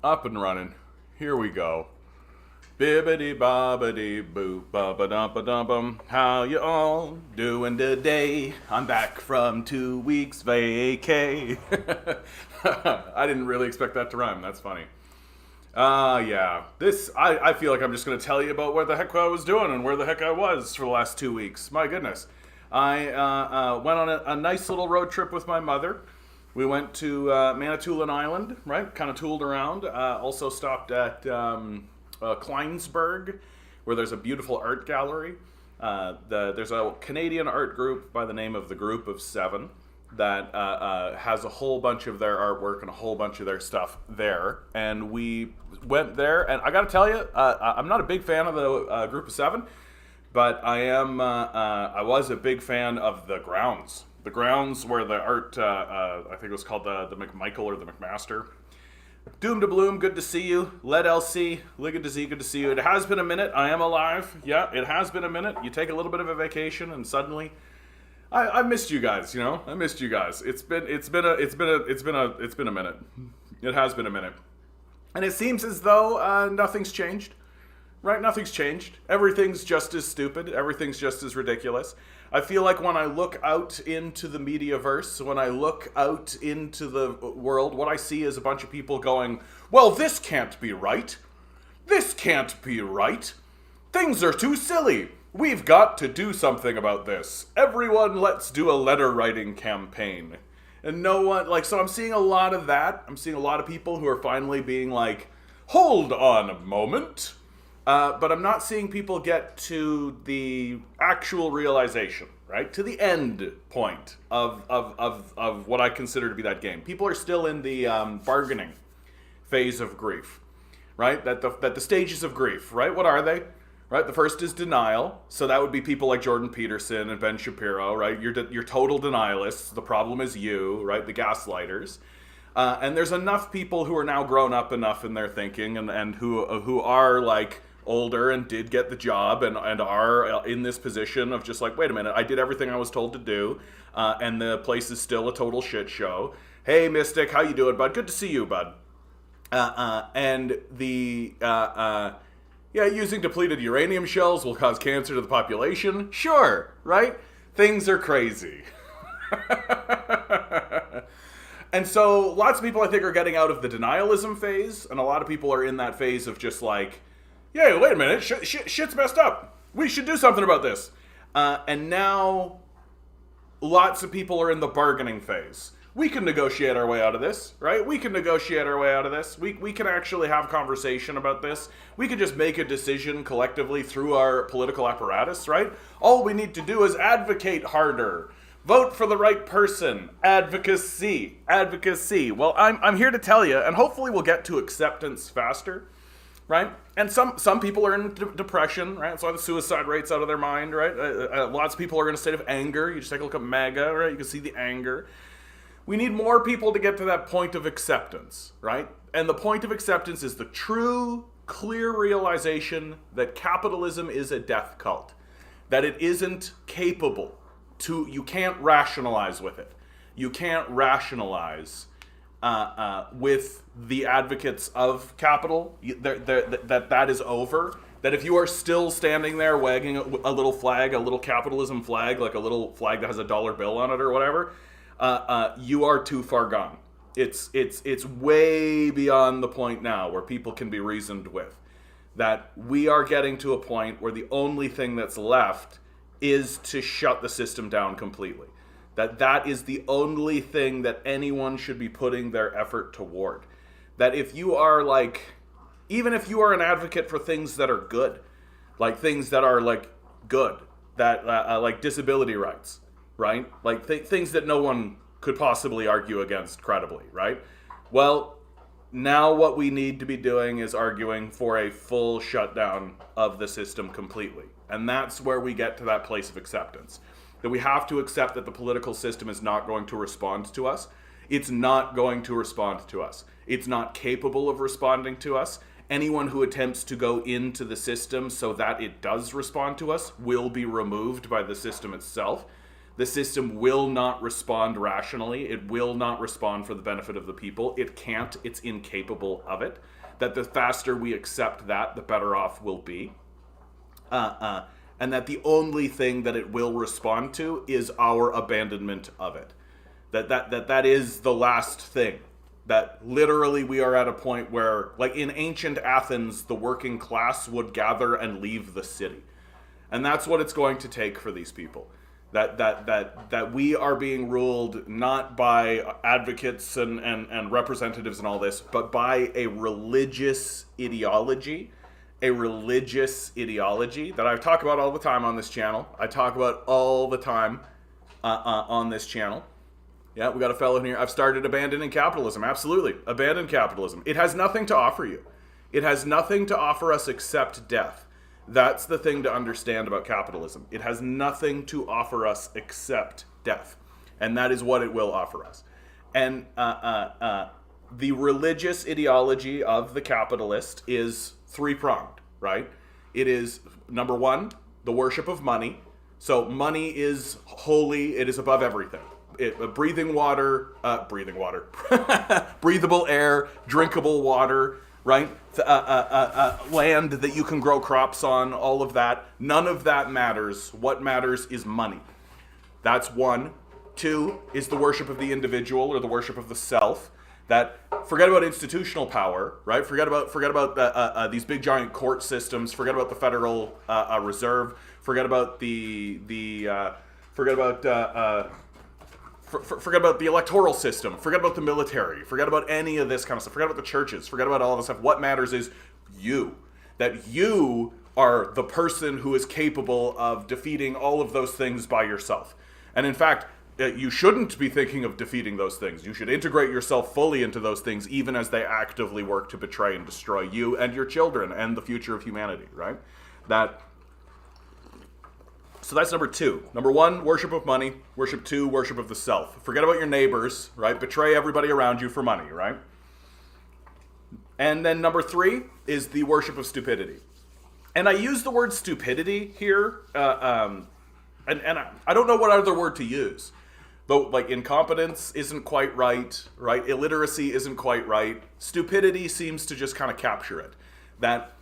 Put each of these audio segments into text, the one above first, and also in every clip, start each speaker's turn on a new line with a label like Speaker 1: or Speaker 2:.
Speaker 1: Up and running. Here we go. Bibbidi bobbidi boo ba dum ba dum bum. How you all doing today? I'm back from 2 weeks vacay. I didn't really expect that to rhyme. That's funny. Yeah. I feel like I'm just going to tell you about what the heck I was doing and where the heck I was for the last 2 weeks. My goodness. I went on a nice little road trip with my mother. We went to Manitoulin Island, right? Kind of tooled around. Also stopped at Kleinsburg, where there's a beautiful art gallery. There's a Canadian art group by the name of the Group of Seven that has a whole bunch of their artwork and a whole bunch of their stuff there. And we went there, and I got to tell you, I'm not a big fan of the Group of Seven, but I was a big fan of the grounds. The grounds where the art, I think it was called the McMichael or the McMaster. Doom to Bloom, good to see you. Led LC, Liga to Z, good to see you. It has been a minute. I am alive. Yeah, it has been a minute. You take a little bit of a vacation, and suddenly, I missed you guys. You know, I missed you guys. It's been a minute. It has been a minute, and it seems as though nothing's changed. Right? Nothing's changed. Everything's just as stupid. Everything's just as ridiculous. I feel like when I look out into the mediaverse, when I look out into the world, what I see is a bunch of people going, well, this can't be right. This can't be right. Things are too silly. We've got to do something about this. Everyone, let's do a letter writing campaign. And no one, so I'm seeing a lot of that. I'm seeing a lot of people who are finally being like, hold on a moment. But I'm not seeing people get to the actual realization, right? To the end point of what I consider to be that game. People are still in the bargaining phase of grief, right? That the stages of grief, right? What are they? Right? The first is denial. So that would be people like Jordan Peterson and Ben Shapiro, right? You're total denialists. The problem is you, right? The gaslighters. And there's enough people who are now grown up enough in their thinking and who are like older and did get the job and are in this position of just like, wait a minute, I did everything I was told to do, and the place is still a total shit show. Hey, Mystic, how you doing, bud? Good to see you, bud. And using depleted uranium shells will cause cancer to the population. Sure, right? Things are crazy. And so lots of people, I think, are getting out of the denialism phase, and a lot of people are in that phase of just like, yeah, wait a minute, shit's messed up. We should do something about this. And now, lots of people are in the bargaining phase. We can negotiate our way out of this, right? We can negotiate our way out of this. We can actually have conversation about this. We can just make a decision collectively through our political apparatus, right? All we need to do is advocate harder. Vote for the right person. Advocacy. Advocacy. Well, I'm here to tell you, and hopefully we'll get to acceptance faster. Right? And some people are in depression, right? That's why the suicide rate's out of their mind, right? Lots of people are in a state of anger. You just take a look at MAGA, right? You can see the anger. We need more people to get to that point of acceptance, right? And the point of acceptance is the true, clear realization that capitalism is a death cult. That it isn't capable you can't rationalize with it. You can't rationalize with the advocates of capital, that is over. That if you are still standing there wagging a little flag, a little capitalism flag, like a little flag that has a dollar bill on it or whatever, you are too far gone. It's way beyond the point now where people can be reasoned with. That we are getting to a point where the only thing that's left is to shut the system down completely. That is the only thing that anyone should be putting their effort toward. That if you are even if you are an advocate for things that are good, like things that are good, that like disability rights, right? Like things that no one could possibly argue against credibly, right? Well, now what we need to be doing is arguing for a full shutdown of the system completely. And that's where we get to that place of acceptance. That we have to accept that the political system is not going to respond to us. It's not going to respond to us. It's not capable of responding to us. Anyone who attempts to go into the system so that it does respond to us will be removed by the system itself. The system will not respond rationally. It will not respond for the benefit of the people. It can't. It's incapable of it. That the faster we accept that, the better off we'll be. And that the only thing that it will respond to is our abandonment of it. That is the last thing. That literally we are at a point where, like in ancient Athens, the working class would gather and leave the city. And that's what it's going to take for these people. That we are being ruled not by advocates and representatives and all this, but by a religious ideology. A religious ideology that I talk about all the time on this channel. I talk about all the time on this channel. Yeah, we got a fellow in here. I've started abandoning capitalism. Absolutely. Abandon capitalism. It has nothing to offer you. It has nothing to offer us except death. That's the thing to understand about capitalism. It has nothing to offer us except death. And that is what it will offer us. And the religious ideology of the capitalist is three-pronged, right? It is, number one, the worship of money. So money is holy. It is above everything. Breathing water, breathable air, drinkable water, right? Land that you can grow crops on, all of that. None of that matters. What matters is money. That's one. Two is the worship of the individual or the worship of the self. That forget about institutional power, right? Forget about these big giant court systems. Forget about the Federal Reserve. Forget about forget about the electoral system. Forget about the military. Forget about any of this kind of stuff. Forget about the churches. Forget about all this stuff. What matters is you. That you are the person who is capable of defeating all of those things by yourself. And in fact, you shouldn't be thinking of defeating those things. You should integrate yourself fully into those things, even as they actively work to betray and destroy you and your children and the future of humanity, right? So that's number two. Number one, worship of money. Worship two, worship of the self. Forget about your neighbors, right? Betray everybody around you for money, right? And then number three is the worship of stupidity. And I use the word stupidity here, and I don't know what other word to use. Though, like, incompetence isn't quite right? Illiteracy isn't quite right. Stupidity seems to just kind of capture it. That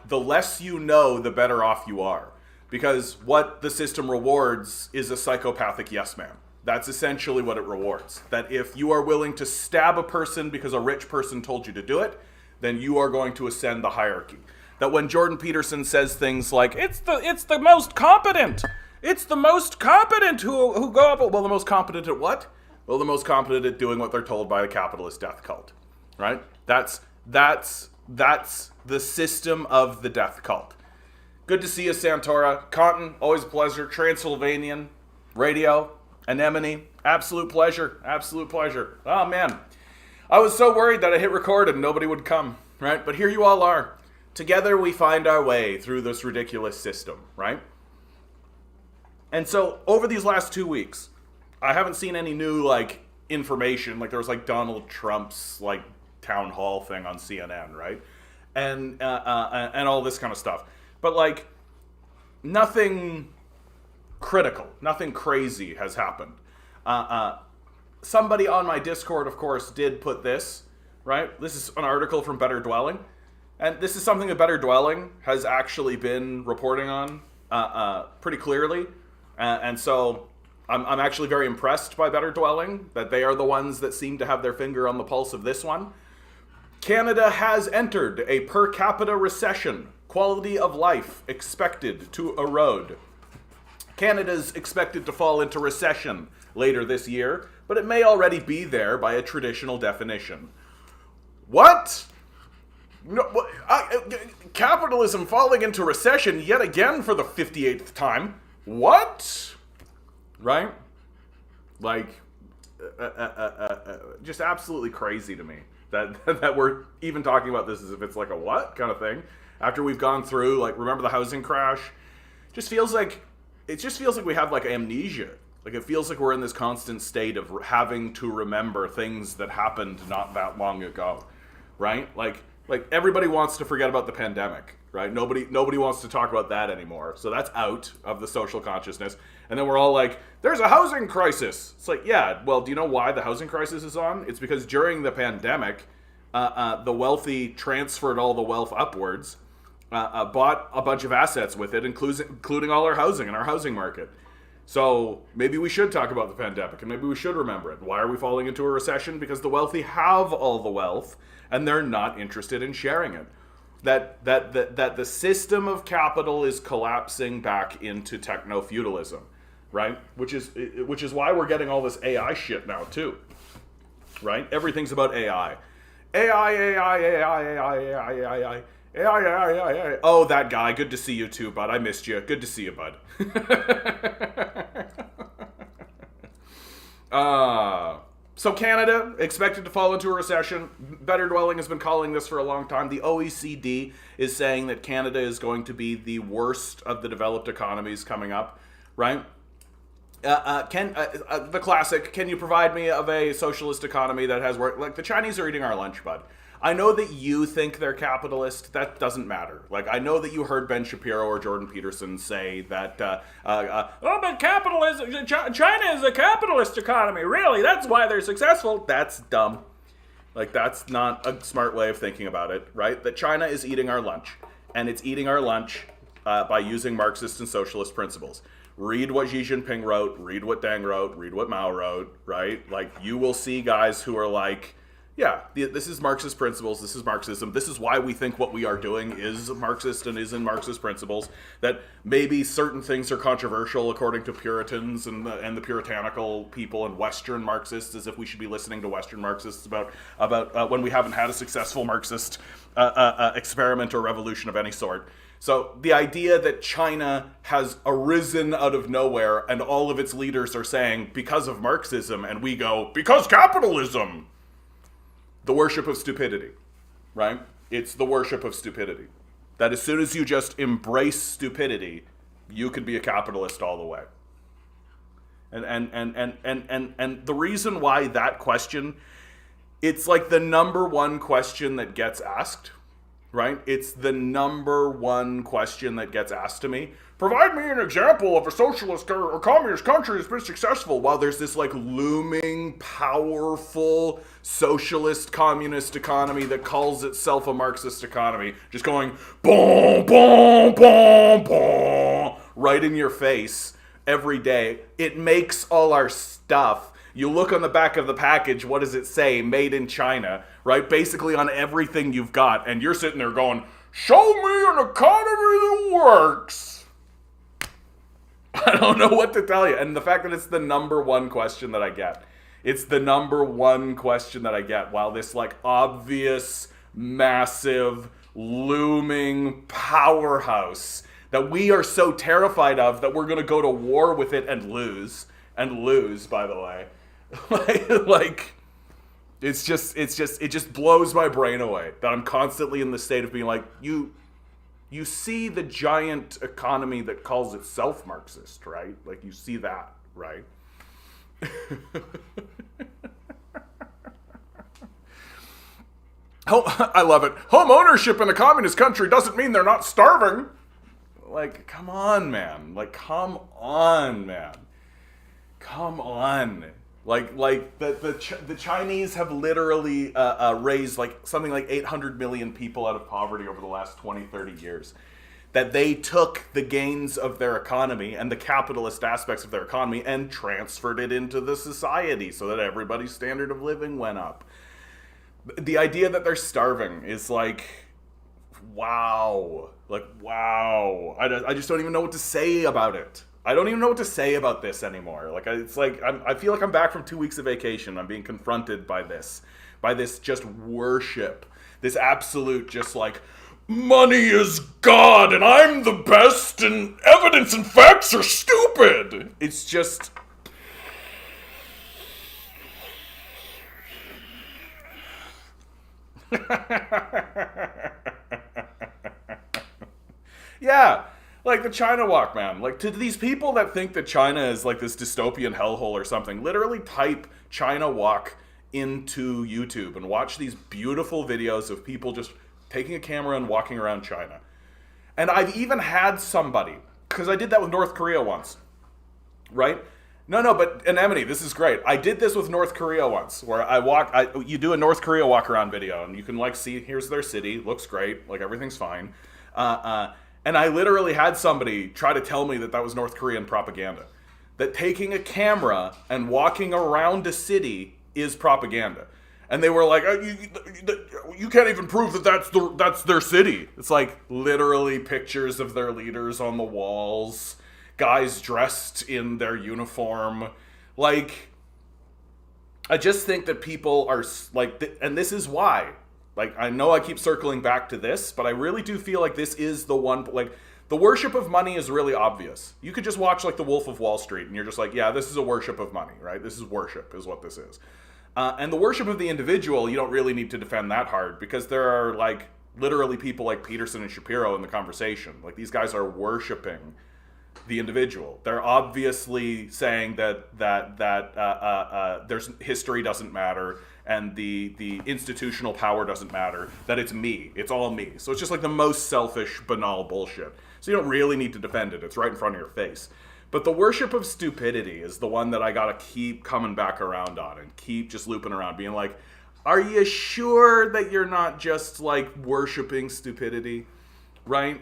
Speaker 1: the less you know, the better off you are. Because what the system rewards is a psychopathic yes man. That's essentially what it rewards. That if you are willing to stab a person because a rich person told you to do it, then you are going to ascend the hierarchy. That when Jordan Peterson says things like, it's the most competent. It's the most competent who go up. Well, the most competent at what? Well, the most competent at doing what they're told by the capitalist death cult, right? That's the system of the death cult. Good to see you, Santora. Cotton, always a pleasure. Transylvanian, Radio, Anemone, absolute pleasure. Absolute pleasure. Oh, man. I was so worried that I hit record and nobody would come, right? But here you all are. Together we find our way through this ridiculous system, right? And so over these last 2 weeks, I haven't seen any new, information. There was, Donald Trump's, town hall thing on CNN, right? And all this kind of stuff. But, nothing critical, nothing crazy has happened. Somebody on my Discord, of course, did put this, right? This is an article from Better Dwelling. And this is something that Better Dwelling has actually been reporting on pretty clearly. And so I'm actually very impressed by Better Dwelling, that they are the ones that seem to have their finger on the pulse of this one. Canada has entered a per capita recession. Quality of life expected to erode. Canada's expected to fall into recession later this year, but it may already be there by a traditional definition. What? No, capitalism falling into recession yet again for the 58th time? What? Right? Just absolutely crazy to me that we're even talking about this as if it's like a what kind of thing. After we've gone through, remember the housing crash? It just feels like we have amnesia. It feels like we're in this constant state of having to remember things that happened not that long ago, right? Like, everybody wants to forget about the pandemic, right? Nobody wants to talk about that anymore. So that's out of the social consciousness. And then we're all like, there's a housing crisis. It's like, yeah, well, do you know why the housing crisis is on? It's because during the pandemic, the wealthy transferred all the wealth upwards, bought a bunch of assets with it, including all our housing and our housing market. So maybe we should talk about the pandemic, and maybe we should remember it. Why are we falling into a recession? Because the wealthy have all the wealth, and they're not interested in sharing it. That the system of capital is collapsing back into techno-feudalism, right? Which is why we're getting all this AI shit now too, right? Everything's about AI. AI. Oh, that guy. Good to see you too, bud. I missed you. Good to see you, bud. So Canada, expected to fall into a recession. Better Dwelling has been calling this for a long time. The OECD is saying that Canada is going to be the worst of the developed economies coming up, right? The classic, can you provide me of a socialist economy that has work? Like, the Chinese are eating our lunch, bud. I know that you think they're capitalist. That doesn't matter. Like, I know that you heard Ben Shapiro or Jordan Peterson say that, but capitalism, China is a capitalist economy. Really? That's why they're successful. That's dumb. Like, that's not a smart way of thinking about it, right? That China is eating our lunch. And it's eating our lunch by using Marxist and socialist principles. Read what Xi Jinping wrote. Read what Deng wrote. Read what Mao wrote, right? Like, you will see guys who are like, yeah, this is Marxist principles, this is Marxism, this is why we think what we are doing is Marxist and is in Marxist principles, that maybe certain things are controversial according to Puritans and the puritanical people and Western Marxists, as if we should be listening to Western Marxists about when we haven't had a successful Marxist experiment or revolution of any sort. So the idea that China has arisen out of nowhere and all of its leaders are saying, because of Marxism, and we go, because capitalism! The worship of stupidity, right? It's the worship of stupidity. That as soon as you just embrace stupidity, you could be a capitalist all the way. And the reason why that question, it's like the number one question that gets asked, right? It's the number one question that gets asked to me. Provide me an example of a socialist or communist country that's been successful, while there's this like looming, powerful socialist communist economy that calls itself a Marxist economy, just going boom, boom, boom, boom, right in your face every day. It makes all our stuff. You look on the back of the package, what does it say? Made in China, right? Basically on everything you've got, and you're sitting there going, show me an economy that works. I don't know what to tell you. And the fact that it's the number one question that I get. It's the number one question that I get, while this like obvious, massive, looming powerhouse that we are so terrified of that we're going to go to war with it and lose, by the way. like it just blows my brain away that I'm constantly in the state of being like, you see the giant economy that calls itself Marxist, right? Like, you see that, right? I love it. Home ownership in a communist country doesn't mean they're not starving. Like, come on, man. Come on. Like the Chinese have literally raised like something like 800 million people out of poverty over the last 20, 30 years. That they took the gains of their economy and the capitalist aspects of their economy and transferred it into the society so that everybody's standard of living went up. The idea that they're starving is like, wow. Like, wow. I just don't even know what to say about it. I don't even know what to say about this anymore. Like, it's like, I feel like I'm back from 2 weeks of vacation. I'm being confronted by this just worship. This absolute just like, money is God and I'm the best and evidence and facts are stupid. It's just... Yeah. Like the China walk, man. Like, to these people that think that China is like this dystopian hellhole or something, literally type China walk into YouTube and watch these beautiful videos of people just taking a camera and walking around China. And I've even had somebody, because I did that with North Korea once, right? No, but Anemone, this is great. I did this with North Korea once, where you do a North Korea walk around video, and you can like see, here's their city, looks great, like everything's fine. And I literally had somebody try to tell me that that was North Korean propaganda. That taking a camera and walking around a city is propaganda. And they were like, you can't even prove that that's their city. It's like literally pictures of their leaders on the walls, guys dressed in their uniform. Like, I just think that people are like, and this is why. Like, I know I keep circling back to this, but I really do feel like this is the one, like, the worship of money is really obvious. You could just watch, like, The Wolf of Wall Street, and you're just like, yeah, this is a worship of money, right? This is worship, is what this is. And the worship of the individual, you don't really need to defend that hard, because there are, like, literally people like Peterson and Shapiro in the conversation. Like, these guys are worshiping the individual. They're obviously saying that there's history doesn't matter, and the institutional power doesn't matter, that it's me. It's all me. So it's just like the most selfish, banal bullshit. So you don't really need to defend it. It's right in front of your face. But the worship of stupidity is the one that I gotta keep coming back around on and keep just looping around, being like, are you sure that you're not just like worshiping stupidity, right?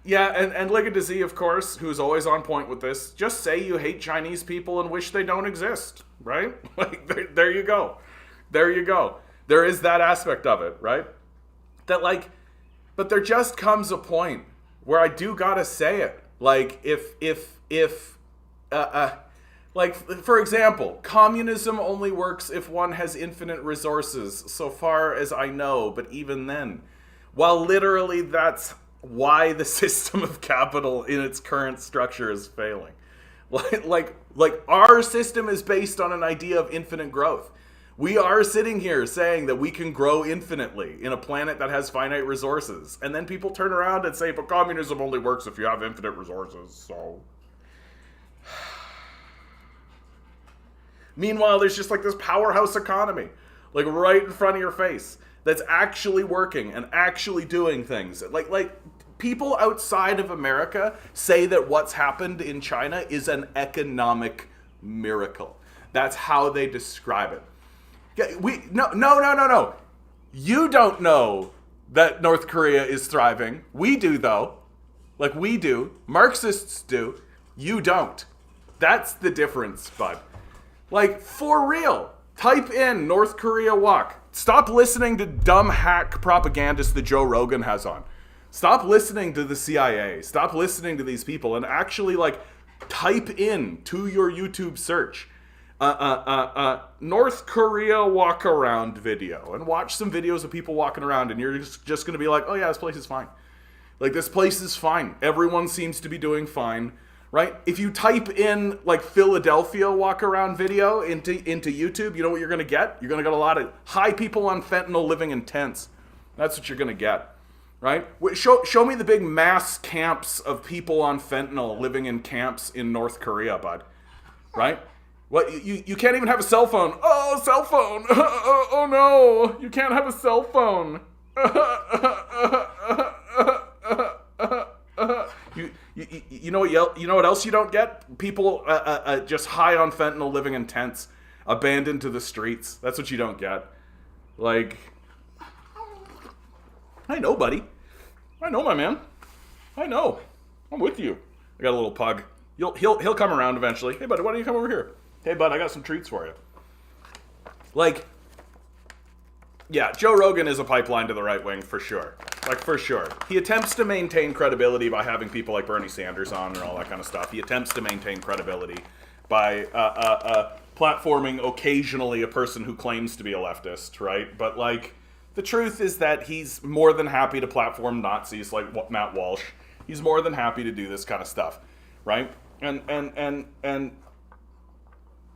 Speaker 1: Yeah, and Liga de Z, of course, who's always on point with this, just say you hate Chinese people and wish they don't exist, right? Like, there you go. There you go. There is that aspect of it, right? That, like, but there just comes a point where I do gotta say it. Like, like, for example, communism only works if one has infinite resources, so far as I know, but even then. While literally that's why the system of capital in its current structure is failing. Like our system is based on an idea of infinite growth. We are sitting here saying that we can grow infinitely in a planet that has finite resources. And then people turn around and say, but communism only works if you have infinite resources, so... Meanwhile, there's just like this powerhouse economy, like right in front of your face, that's actually working and actually doing things. Like people outside of America say that what's happened in China is an economic miracle. That's how they describe it. No. You don't know that North Korea is thriving. We do, though. Like, we do. Marxists do. You don't. That's the difference, bud. Like, for real. Type in North Korea walk. Stop listening to dumb hack propagandists that Joe Rogan has on. Stop listening to the CIA. Stop listening to these people and actually, like, type in to your YouTube search North Korea walk around video and watch some videos of people walking around, and you're just going to be like, oh yeah, this place is fine. Like, this place is fine. Everyone seems to be doing fine, right? If you type in like Philadelphia walk around video into YouTube, you know what you're going to get? You're going to get a lot of high people on fentanyl living in tents. That's what you're going to get, right? Show me the big mass camps of people on fentanyl living in camps in North Korea, bud, right? What, you can't even have a cell phone. Oh, cell phone. Oh no, you can't have a cell phone. You know what else you don't get? People just high on fentanyl living in tents, abandoned to the streets. That's what you don't get. Like, I know, buddy. I know, my man. I know. I'm with you. I got a little pug. He'll come around eventually. Hey, buddy, why don't you come over here? Hey, bud, I got some treats for you. Like, yeah, Joe Rogan is a pipeline to the right wing, for sure. Like, for sure. He attempts to maintain credibility by having people like Bernie Sanders on and all that kind of stuff. He attempts to maintain credibility by platforming occasionally a person who claims to be a leftist, right? But, like, the truth is that he's more than happy to platform Nazis like Matt Walsh. He's more than happy to do this kind of stuff, right? And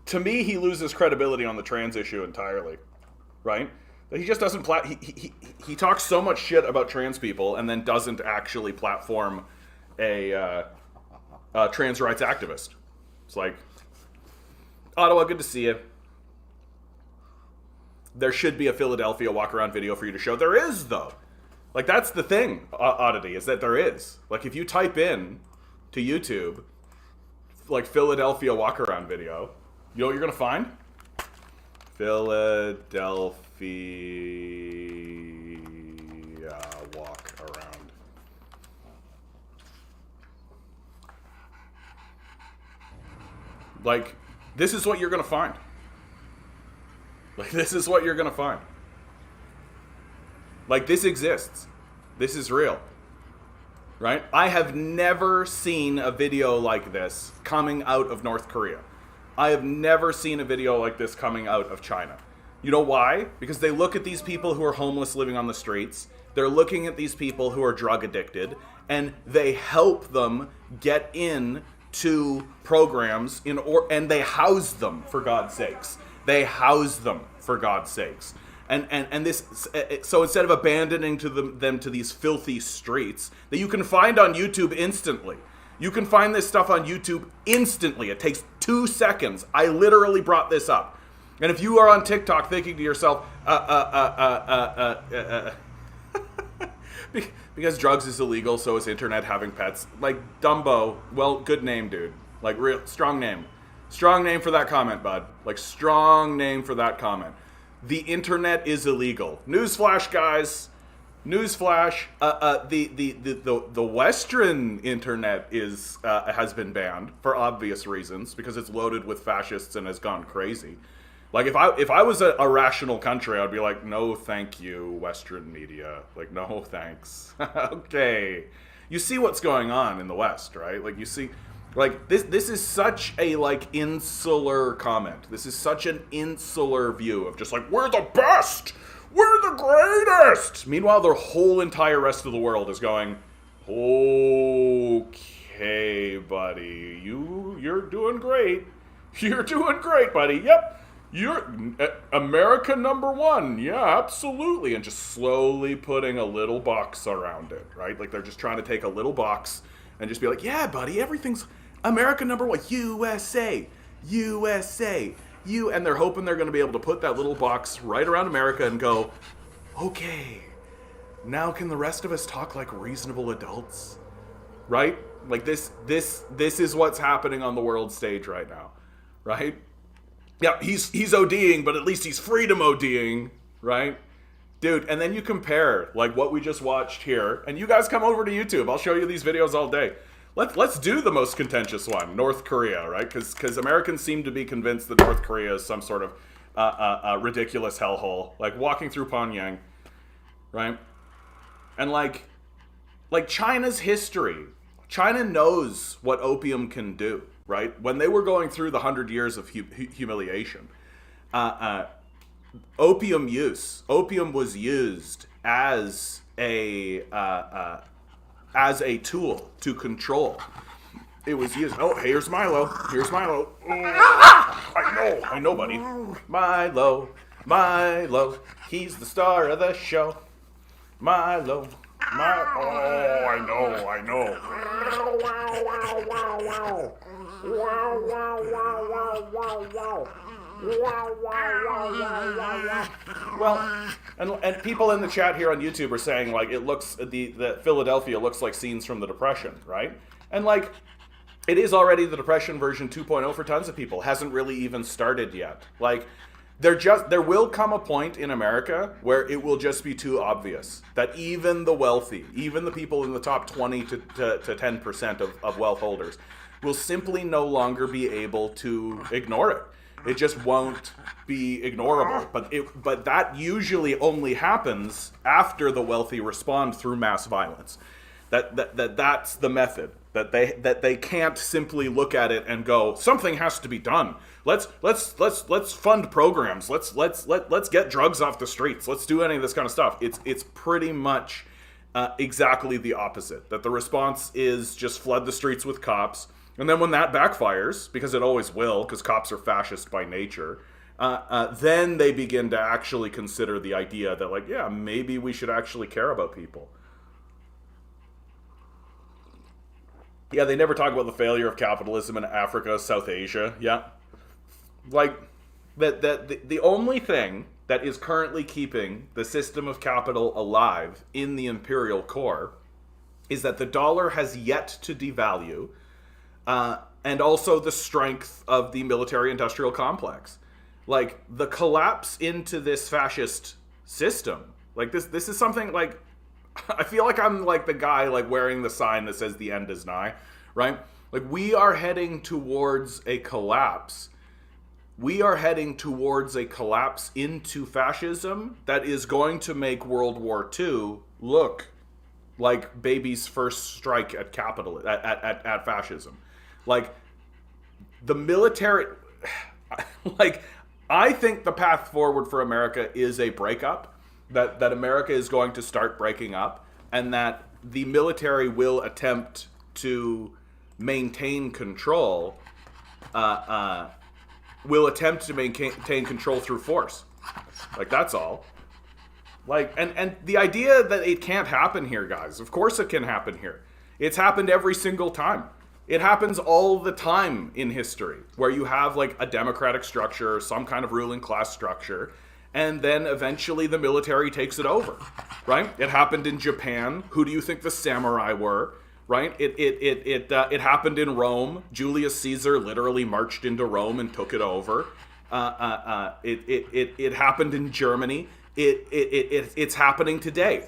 Speaker 1: to me, he loses credibility on the trans issue entirely, right? He just doesn't he talks so much shit about trans people and then doesn't actually platform a trans rights activist. It's like, Ottawa, good to see you. There should be a Philadelphia walk-around video for you to show. There is, though. Like, that's the thing, oddity, is that there is. Like, if you type in to YouTube, like, Philadelphia walk-around video, you know what you're going to find? Philadelphia walk-around. Like, this is what you're going to find. Like, this is what you're going to find. Like, this exists. This is real. Right? I have never seen a video like this coming out of North Korea. I have never seen a video like this coming out of China. You know why? Because they look at these people who are homeless living on the streets. They're looking at these people who are drug addicted, and they help them get in to programs and they house them, for God's sakes. They house them, for God's sakes. And this, so instead of abandoning them to these filthy streets that you can find on YouTube instantly, you can find this stuff on YouTube instantly. It takes 2 seconds. I literally brought this up. And if you are on TikTok thinking to yourself, because drugs is illegal, so is internet having pets. Like, Dumbo, well, good name, dude. Like, real, strong name. Strong name for that comment, bud. Like, strong name for that comment. The internet is illegal. Newsflash, guys. Newsflash. The Western internet has been banned for obvious reasons because it's loaded with fascists and has gone crazy. Like, if I was a rational country, I'd be like, no, thank you, Western media. Like, no, thanks. Okay. You see what's going on in the West, right? Like, you see, like, this is such a, like, insular comment. This is such an insular view of just like, we're the best! We're the greatest! Meanwhile, the whole entire rest of the world is going, okay, buddy, you're doing great. You're doing great, buddy. Yep. You're America #1. Yeah, absolutely. And just slowly putting a little box around it, right? Like, they're just trying to take a little box and just be like, yeah, buddy, everything's America #1. USA. USA. And they're hoping they're going to be able to put that little box right around America and go, okay, now can the rest of us talk like reasonable adults? Right? Like, this is what's happening on the world stage right now, right? Yeah, he's ODing, but at least he's freedom ODing, right? Dude, and then you compare, like, what we just watched here, and you guys come over to YouTube. I'll show you these videos all day. Let's do the most contentious one, North Korea, right? Because Americans seem to be convinced that North Korea is some sort of ridiculous hellhole, like walking through Pyongyang, right? And like China's history, China knows what opium can do. Right? When they were going through the 100 years of humiliation, opium was used as a tool to control. It was used. Oh, here's Milo. Here's Milo. Oh, I know, buddy. Milo. He's the star of the show. Milo. Oh, I know. Well, and people in the chat here on YouTube are saying, like, it looks, the Philadelphia looks like scenes from the Depression, right? And, like, it is already the Depression version 2.0 for tons of people. Hasn't really even started yet. Like, there will come a point in America where it will just be too obvious that even the wealthy, even the people in the top 20 to 10% of wealth holders, will simply no longer be able to ignore it. It just won't be ignorable. But that usually only happens after the wealthy respond through mass violence. That's the method. That they can't simply look at it and go, something has to be done. Let's fund programs. Let's get drugs off the streets. Let's do any of this kind of stuff. It's pretty much exactly the opposite. That the response is just flood the streets with cops. And then when that backfires, because it always will, because cops are fascist by nature, then they begin to actually consider the idea that, like, yeah, maybe we should actually care about people. Yeah, they never talk about the failure of capitalism in Africa, South Asia. Yeah. Like, the only thing that is currently keeping the system of capital alive in the imperial core is that the dollar has yet to devalue, and also the strength of the military-industrial complex. Like, the collapse into this fascist system, like this is something, like, I feel like I'm like the guy like wearing the sign that says the end is nigh, right? Like, we are heading towards a collapse. We are heading towards a collapse into fascism that is going to make World War II look like baby's first strike at at fascism. Like, the military, like, I think the path forward for America is a breakup, that America is going to start breaking up, and that the military will attempt to maintain control, will attempt to maintain control through force. Like, that's all. Like, and the idea that it can't happen here, guys, of course it can happen here. It's happened every single time. It happens all the time in history, where you have like a democratic structure, some kind of ruling class structure, and then eventually the military takes it over, right? It happened in Japan. Who do you think the samurai were, right? It happened in Rome. Julius Caesar literally marched into Rome and took it over. It happened in Germany. It's happening today.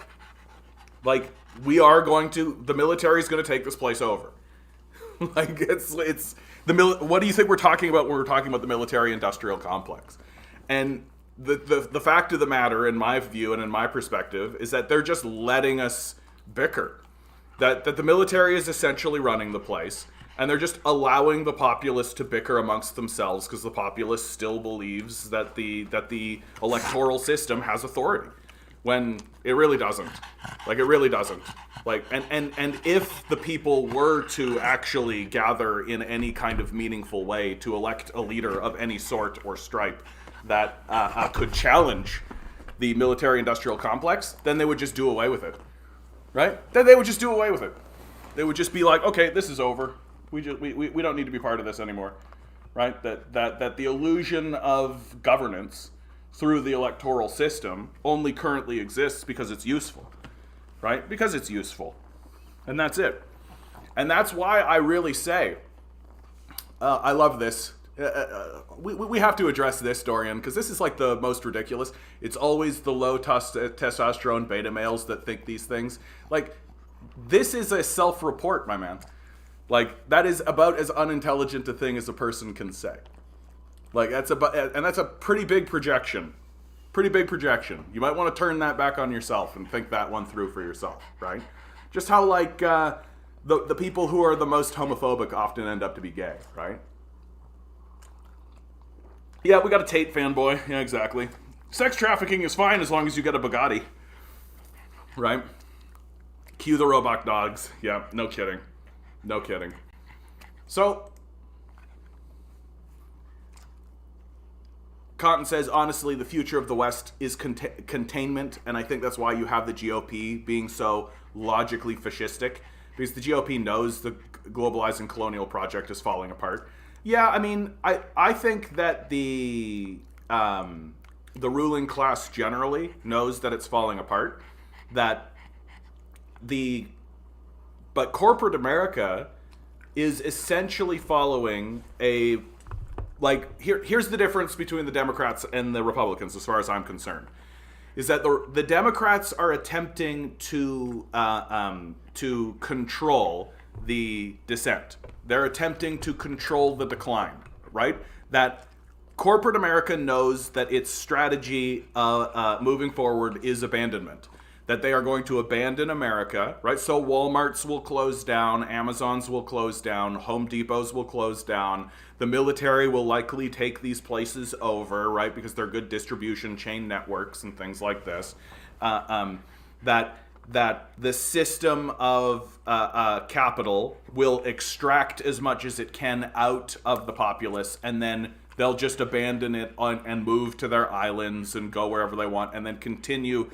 Speaker 1: Like, the military is going to take this place over. Like, what do you think we're talking about when we're talking about the military-industrial complex? And the fact of the matter, in my view and in my perspective, is that they're just letting us bicker. That the military is essentially running the place, and they're just allowing the populace to bicker amongst themselves because the populace still believes that the electoral system has authority, when it really doesn't. Like, it really doesn't. Like, and if the people were to actually gather in any kind of meaningful way to elect a leader of any sort or stripe that could challenge the military-industrial complex, then they would just do away with it, right? Then they would just do away with it. They would just be like, okay, this is over. We don't need to be part of this anymore, right? That the illusion of governance through the electoral system only currently exists because it's useful, right? Because it's useful, and that's it. And that's why I really say, I love this. We have to address this, Dorian, because this is like the most ridiculous. It's always the low testosterone beta males that think these things. Like, this is a self-report, my man. Like, that is about as unintelligent a thing as a person can say. Like, that's a pretty big projection. Pretty big projection. You might want to turn that back on yourself and think that one through for yourself, right? Just how, like, the people who are the most homophobic often end up to be gay, right? Yeah, we got a Tate fanboy. Yeah, exactly. Sex trafficking is fine as long as you get a Bugatti. Right? Cue the robot dogs. Yeah, no kidding. No kidding. So, Cotton says, honestly, the future of the West is containment, and I think that's why you have the GOP being so logically fascistic, because the GOP knows the globalizing colonial project is falling apart. Yeah, I mean, I think that the ruling class generally knows that it's falling apart. But corporate America is essentially following here's the difference between the Democrats and the Republicans, as far as I'm concerned, is that the Democrats are attempting to control the descent. They're attempting to control the decline, right? That corporate America knows that its strategy moving forward is abandonment. That they are going to abandon America, right? So Walmarts will close down, Amazons will close down, Home Depots will close down. The military will likely take these places over, right? Because they're good distribution chain networks and things like this. That the system of capital will extract as much as it can out of the populace, and then they'll just abandon it and move to their islands and go wherever they want, and then continue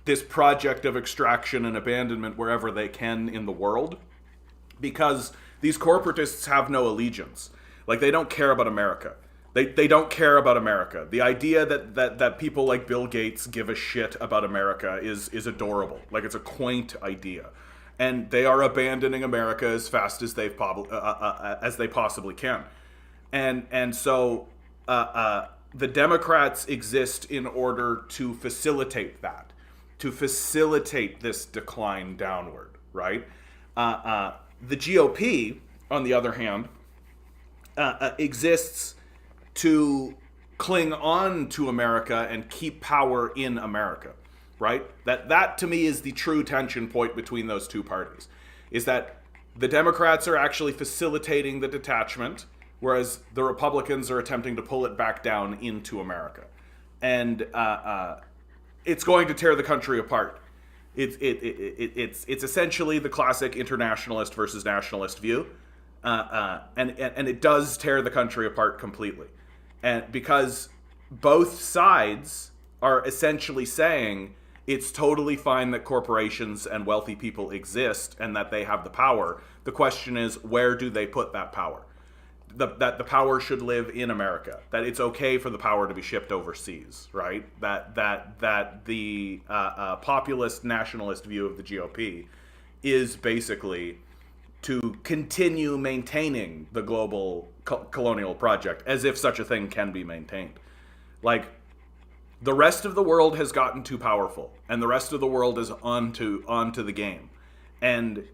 Speaker 1: this project of extraction and abandonment wherever they can in the world, because these corporatists have no allegiance. Like, they don't care about America. They don't care about America. The idea that people like Bill Gates give a shit about America is adorable. Like, it's a quaint idea. And they are abandoning America as fast as they possibly can. And so the Democrats exist in order to facilitate that, to facilitate this decline downward, right? The GOP, on the other hand, exists to cling on to America and keep power in America, right? That to me is the true tension point between those two parties, is that the Democrats are actually facilitating the detachment, whereas the Republicans are attempting to pull it back down into America. And it's going to tear the country apart. It's essentially the classic internationalist versus nationalist view, and it does tear the country apart completely. And because both sides are essentially saying it's totally fine that corporations and wealthy people exist and that they have the power. The question is, where do they put that power? That the power should live in America. That it's okay for the power to be shipped overseas, right? That the populist nationalist view of the GOP is basically to continue maintaining the global colonial project, as if such a thing can be maintained. Like, the rest of the world has gotten too powerful, and the rest of the world is onto the game. And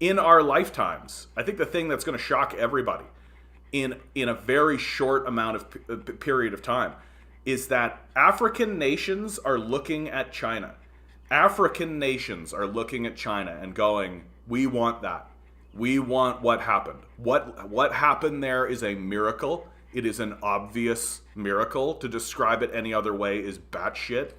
Speaker 1: in our lifetimes, I think the thing that's going to shock everybody in a very short amount of period of time is that African nations are looking at China. African nations are looking at China and going, we want that. We want what happened. What happened there is a miracle. It is an obvious miracle. To describe it any other way is batshit,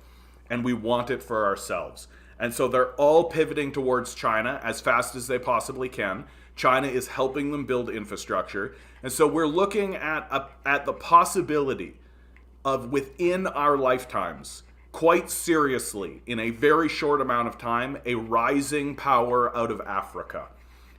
Speaker 1: and we want it for ourselves. And so they're all pivoting towards China as fast as they possibly can. China is helping them build infrastructure. And so we're looking at the possibility of, within our lifetimes, quite seriously, in a very short amount of time, a rising power out of Africa.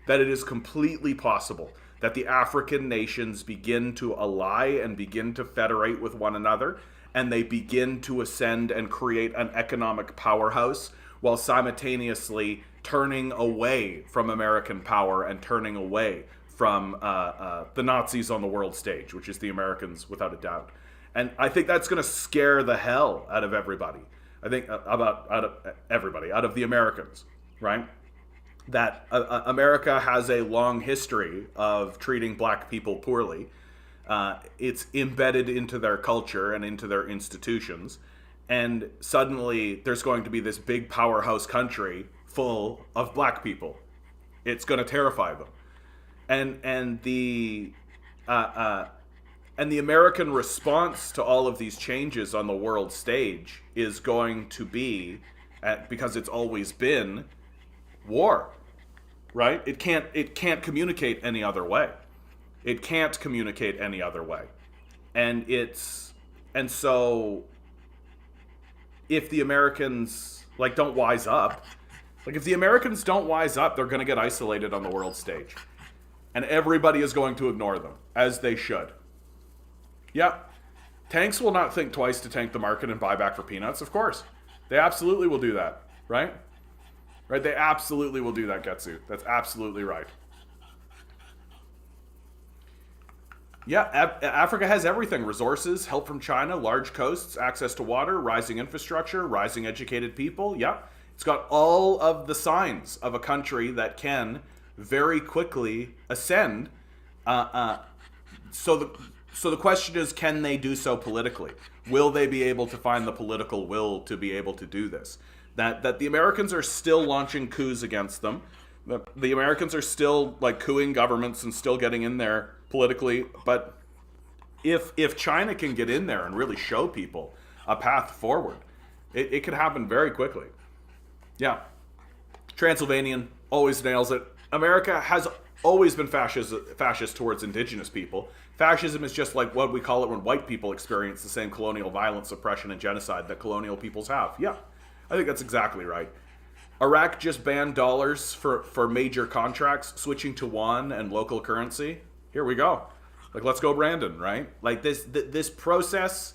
Speaker 1: That it is completely possible that the African nations begin to ally and begin to federate with one another, and they begin to ascend and create an economic powerhouse while simultaneously turning away from American power and turning away from the Nazis on the world stage, which is the Americans without a doubt. And I think that's going to scare the hell out of everybody. I think out of the Americans, right? That America has a long history of treating black people poorly. It's embedded into their culture and into their institutions. And suddenly there's going to be this big powerhouse country full of black people. It's going to terrify them. And the American response to all of these changes on the world stage is going to be, because it's always been, war, right? It can't communicate any other way. It can't communicate any other way. And so if the Americans don't wise up, if the Americans don't wise up, they're going to get isolated on the world stage. And everybody is going to ignore them, as they should. Yeah, tanks will not think twice to tank the market and buy back for peanuts, of course. They absolutely will do that, right? Right, they absolutely will do that, Getsu. That's absolutely right. Yeah, Africa has everything. Resources, help from China, large coasts, access to water, rising infrastructure, rising educated people. Yeah, it's got all of the signs of a country that can very quickly ascend. So the question is, can they do so politically? Will they be able to find the political will to be able to do this? That the Americans are still launching coups against them. The Americans are still couing governments and still getting in there politically. But if China can get in there and really show people a path forward, it could happen very quickly. Yeah. Transylvanian always nails it. America has always been fascist towards indigenous people. Fascism is just like what we call it when white people experience the same colonial violence, oppression, and genocide that colonial peoples have. Yeah, I think that's exactly right. Iraq just banned dollars for major contracts, switching to yuan and local currency. Here we go. Like, let's go, Brandon, right? Like this process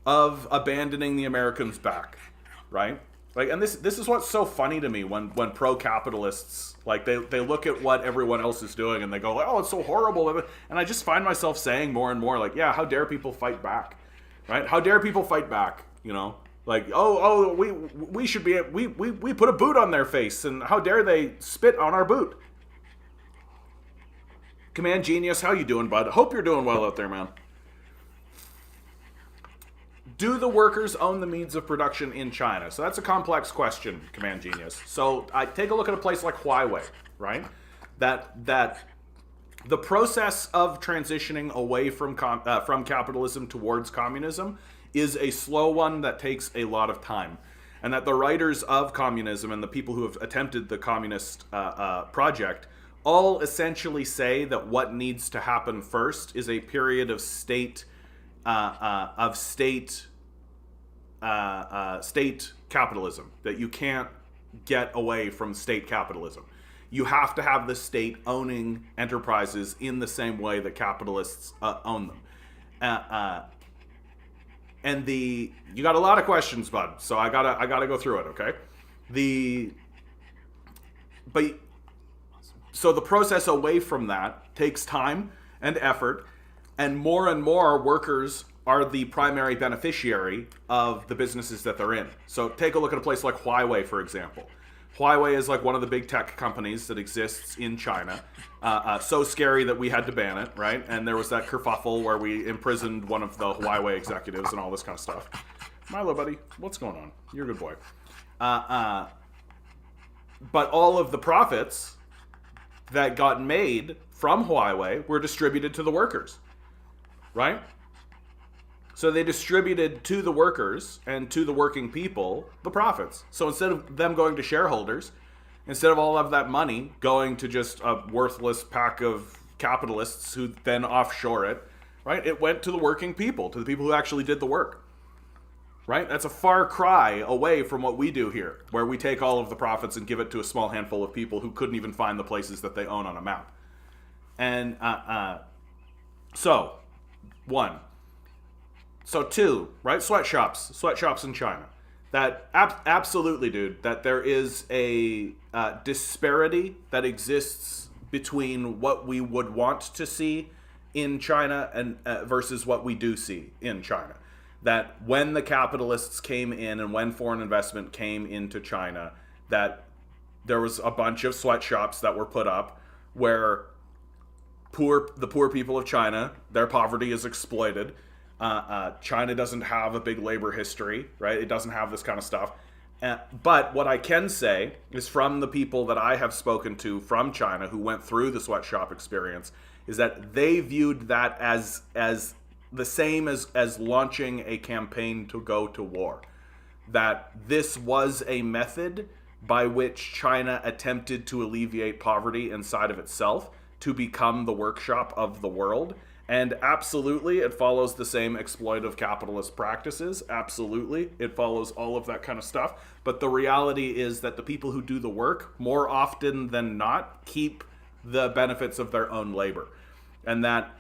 Speaker 1: of abandoning the Americans back, right? Like, and this is what's so funny to me when pro-capitalists, like, they look at what everyone else is doing and they go, like, oh, it's so horrible. And I just find myself saying more and more, like, yeah, how dare people fight back, right? How dare people fight back, you know? Like, we should be, we put a boot on their face, and how dare they spit on our boot? Command Genius, how you doing, bud? Hope you're doing well out there, man. Do the workers own the means of production in China? So that's a complex question, Command Genius. So I take a look at a place like Huawei, right? That the process of transitioning away from capitalism towards communism is a slow one that takes a lot of time. And that the writers of communism and the people who have attempted the communist project all essentially say that what needs to happen first is a period of state capitalism, that you can't get away from state capitalism. You have to have the state owning enterprises in the same way that capitalists own them. And you got a lot of questions, bud. So I gotta go through it. Okay. So the process away from that takes time and effort, and more workers are the primary beneficiary of the businesses that they're in. So take a look at a place like Huawei, for example. Huawei is like one of the big tech companies that exists in China. So scary that we had to ban it, right? And there was that kerfuffle where we imprisoned one of the Huawei executives and all this kind of stuff. Milo, buddy, what's going on? You're a good boy. But all of the profits that got made from Huawei were distributed to the workers, right? So they distributed to the workers and to the working people the profits. So instead of them going to shareholders, instead of all of that money going to just a worthless pack of capitalists who then offshore it, right? It went to the working people, to the people who actually did the work, right? That's a far cry away from what we do here, where we take all of the profits and give it to a small handful of people who couldn't even find the places that they own on a map. And so, one. So two, right? Sweatshops in China. That absolutely, dude, that there is a disparity that exists between what we would want to see in China and versus what we do see in China. That when the capitalists came in and when foreign investment came into China, that there was a bunch of sweatshops that were put up where the poor people of China, their poverty is exploited. China doesn't have a big labor history, right? It doesn't have this kind of stuff. But what I can say is, from the people that I have spoken to from China who went through the sweatshop experience, is that they viewed that as the same as launching a campaign to go to war. That this was a method by which China attempted to alleviate poverty inside of itself to become the workshop of the world. And absolutely, it follows the same exploitive capitalist practices. Absolutely, it follows all of that kind of stuff. But the reality is that the people who do the work, more often than not, keep the benefits of their own labor. And that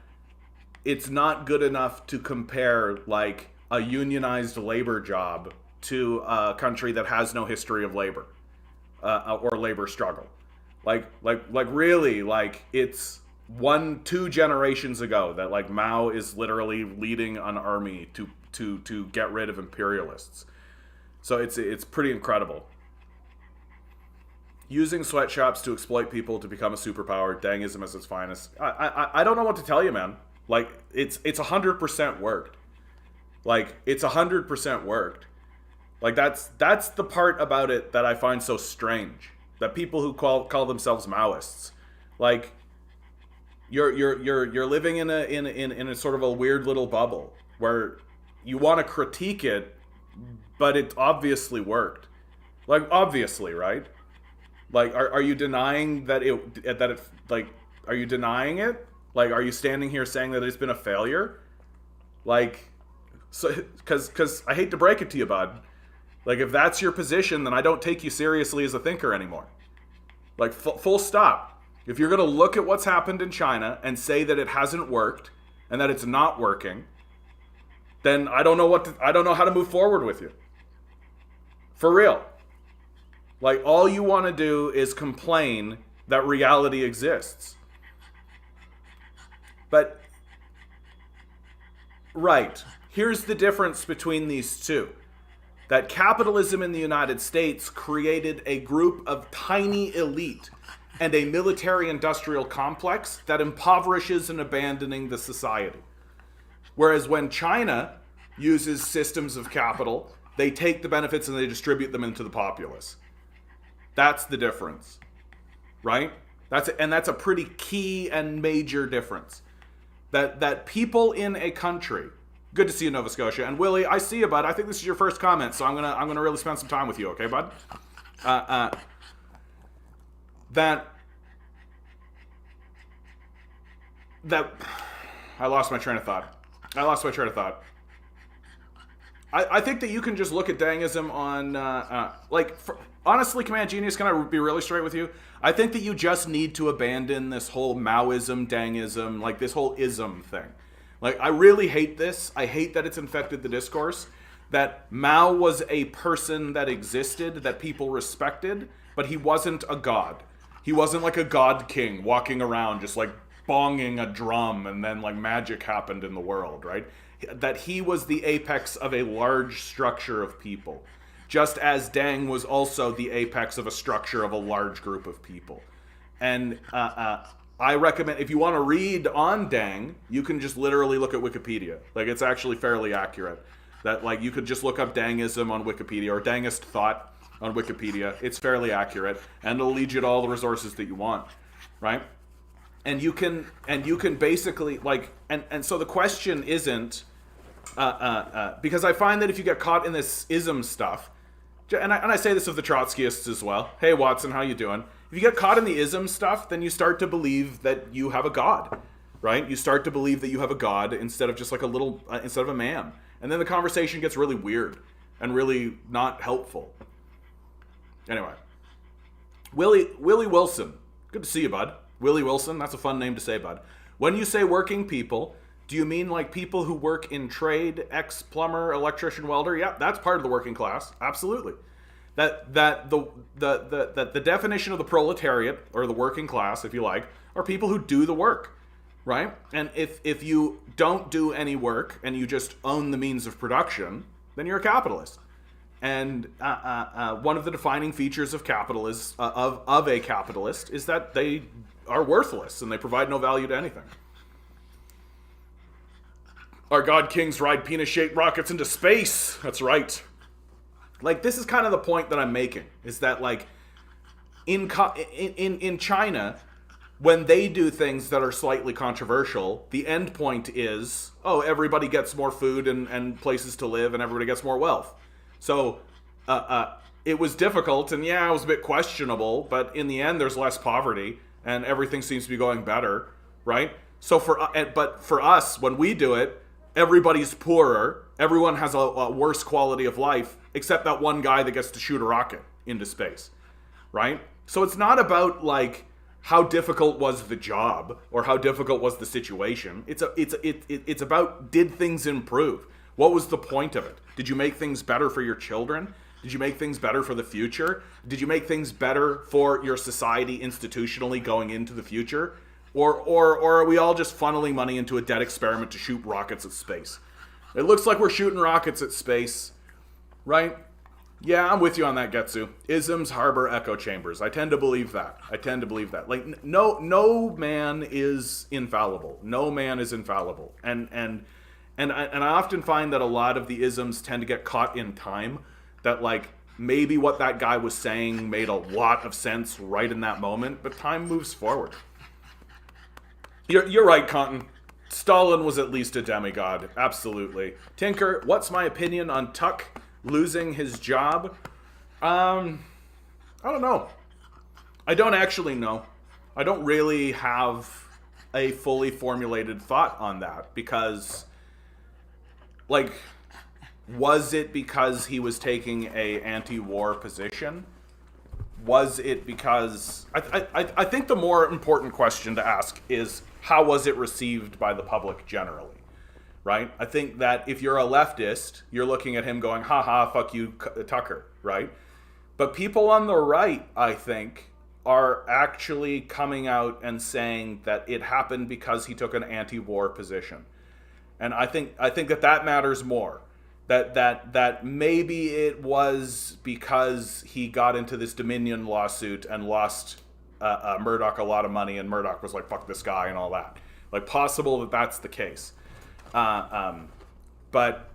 Speaker 1: it's not good enough to compare, like, a unionized labor job to a country that has no history of labor or labor struggle. Like really, like, it's 1-2 generations ago that, like, Mao is literally leading an army to get rid of imperialists. So it's pretty incredible. Using sweatshops to exploit people to become a superpower, Dangism as its finest. I don't know what to tell you, man. Like, it's 100% worked. Like, it's 100% worked. Like, that's the part about it that I find so strange. That people who call themselves Maoists, like, you're living in a sort of a weird little bubble where you want to critique it, but it obviously worked. Like, obviously, right? Like, are you denying that it like, are you denying it? Like, are you standing here saying that it's been a failure? Like, so, because I hate to break it to you, bud. Like, if that's your position, then I don't take you seriously as a thinker anymore. Like, full stop. If you're going to look at what's happened in China and say that it hasn't worked, and that it's not working, then I don't know how to move forward with you. For real. Like, all you want to do is complain that reality exists. But, right, here's the difference between these two. That capitalism in the United States created a group of tiny elite and a military-industrial complex that impoverishes and abandoning the society. Whereas when China uses systems of capital, they take the benefits and they distribute them into the populace. That's the difference, right? That's a pretty key and major difference. That people in a country, good to see you, Nova Scotia, and Willie, I see you, bud. I think this is your first comment, so I'm gonna really spend some time with you, okay, bud? That I lost my train of thought. I think that you can just look at Dangism on, honestly, Command Genius, can I be really straight with you? I think that you just need to abandon this whole Maoism, Dangism, like this whole ism thing. Like, I really hate this. I hate that it's infected the discourse. That Mao was a person that existed, that people respected, but he wasn't a god. He wasn't like a god king walking around just like bonging a drum and then like magic happened in the world, right? That he was the apex of a large structure of people, just as Deng was also the apex of a structure of a large group of people. And I recommend, if you want to read on Deng, you can just literally look at Wikipedia. Like, it's actually fairly accurate. That, like, you could just look up Dangism on Wikipedia or Dengist thought on Wikipedia. It's fairly accurate, and it'll lead you to all the resources that you want, right? And you can basically, like, and so the question isn't, because I find that if you get caught in this ism stuff, and I say this of the Trotskyists as well. Hey, Watson, how you doing? If you get caught in the ism stuff, then you start to believe that you have a god, right? You start to believe that you have a god instead of just like instead of a man. And then the conversation gets really weird and really not helpful. Anyway. Willie Wilson. Good to see you, bud. Willie Wilson, that's a fun name to say, bud. When you say working people, do you mean like people who work in trade, ex-plumber, electrician, welder? Yeah, that's part of the working class. Absolutely. That the definition of the proletariat, or the working class, if you like, are people who do the work, right? And if you don't do any work and you just own the means of production, then you're a capitalist. And one of the defining features of capitalists of a capitalist is that they are worthless and they provide no value to anything. Our god kings ride penis-shaped rockets into space. That's right. Like, this is kind of the point that I'm making, is that, like, in China, when they do things that are slightly controversial, the end point is, oh, everybody gets more food and places to live and everybody gets more wealth. So it was difficult, and yeah, it was a bit questionable, but in the end, there's less poverty, and everything seems to be going better, right? So but for us, when we do it, everybody's poorer, everyone has a worse quality of life, except that one guy that gets to shoot a rocket into space, right? So it's not about, like, how difficult was the job or how difficult was the situation. It's about, did things improve? What was the point of it? Did you make things better for your children? Did you make things better for the future? Did you make things better for your society institutionally going into the future? Or are we all just funneling money into a dead experiment to shoot rockets at space? It looks like we're shooting rockets at space, right? Yeah, I'm with you on that, Getsu. Isms harbor echo chambers. I tend to believe that. Like, no man is infallible. No man is infallible. And I often find that a lot of the isms tend to get caught in time. That, like, maybe what that guy was saying made a lot of sense right in that moment, but time moves forward. You're right, Conton. Stalin was at least a demigod. Absolutely. Tinker, what's my opinion on Tuck losing his job? I don't know. I don't actually know. I don't really have a fully formulated thought on that, because, like, was it because he was taking a anti-war position? Was it because... I think the more important question to ask is, how was it received by the public generally, right? I think that if you're a leftist, you're looking at him going, haha, fuck you, Tucker, right? But people on the right, I think, are actually coming out and saying that it happened because he took an anti-war position. And I think that matters more. That maybe it was because he got into this Dominion lawsuit and lost Murdoch a lot of money, and Murdoch was like, fuck this guy and all that. Like, possible that that's the case. But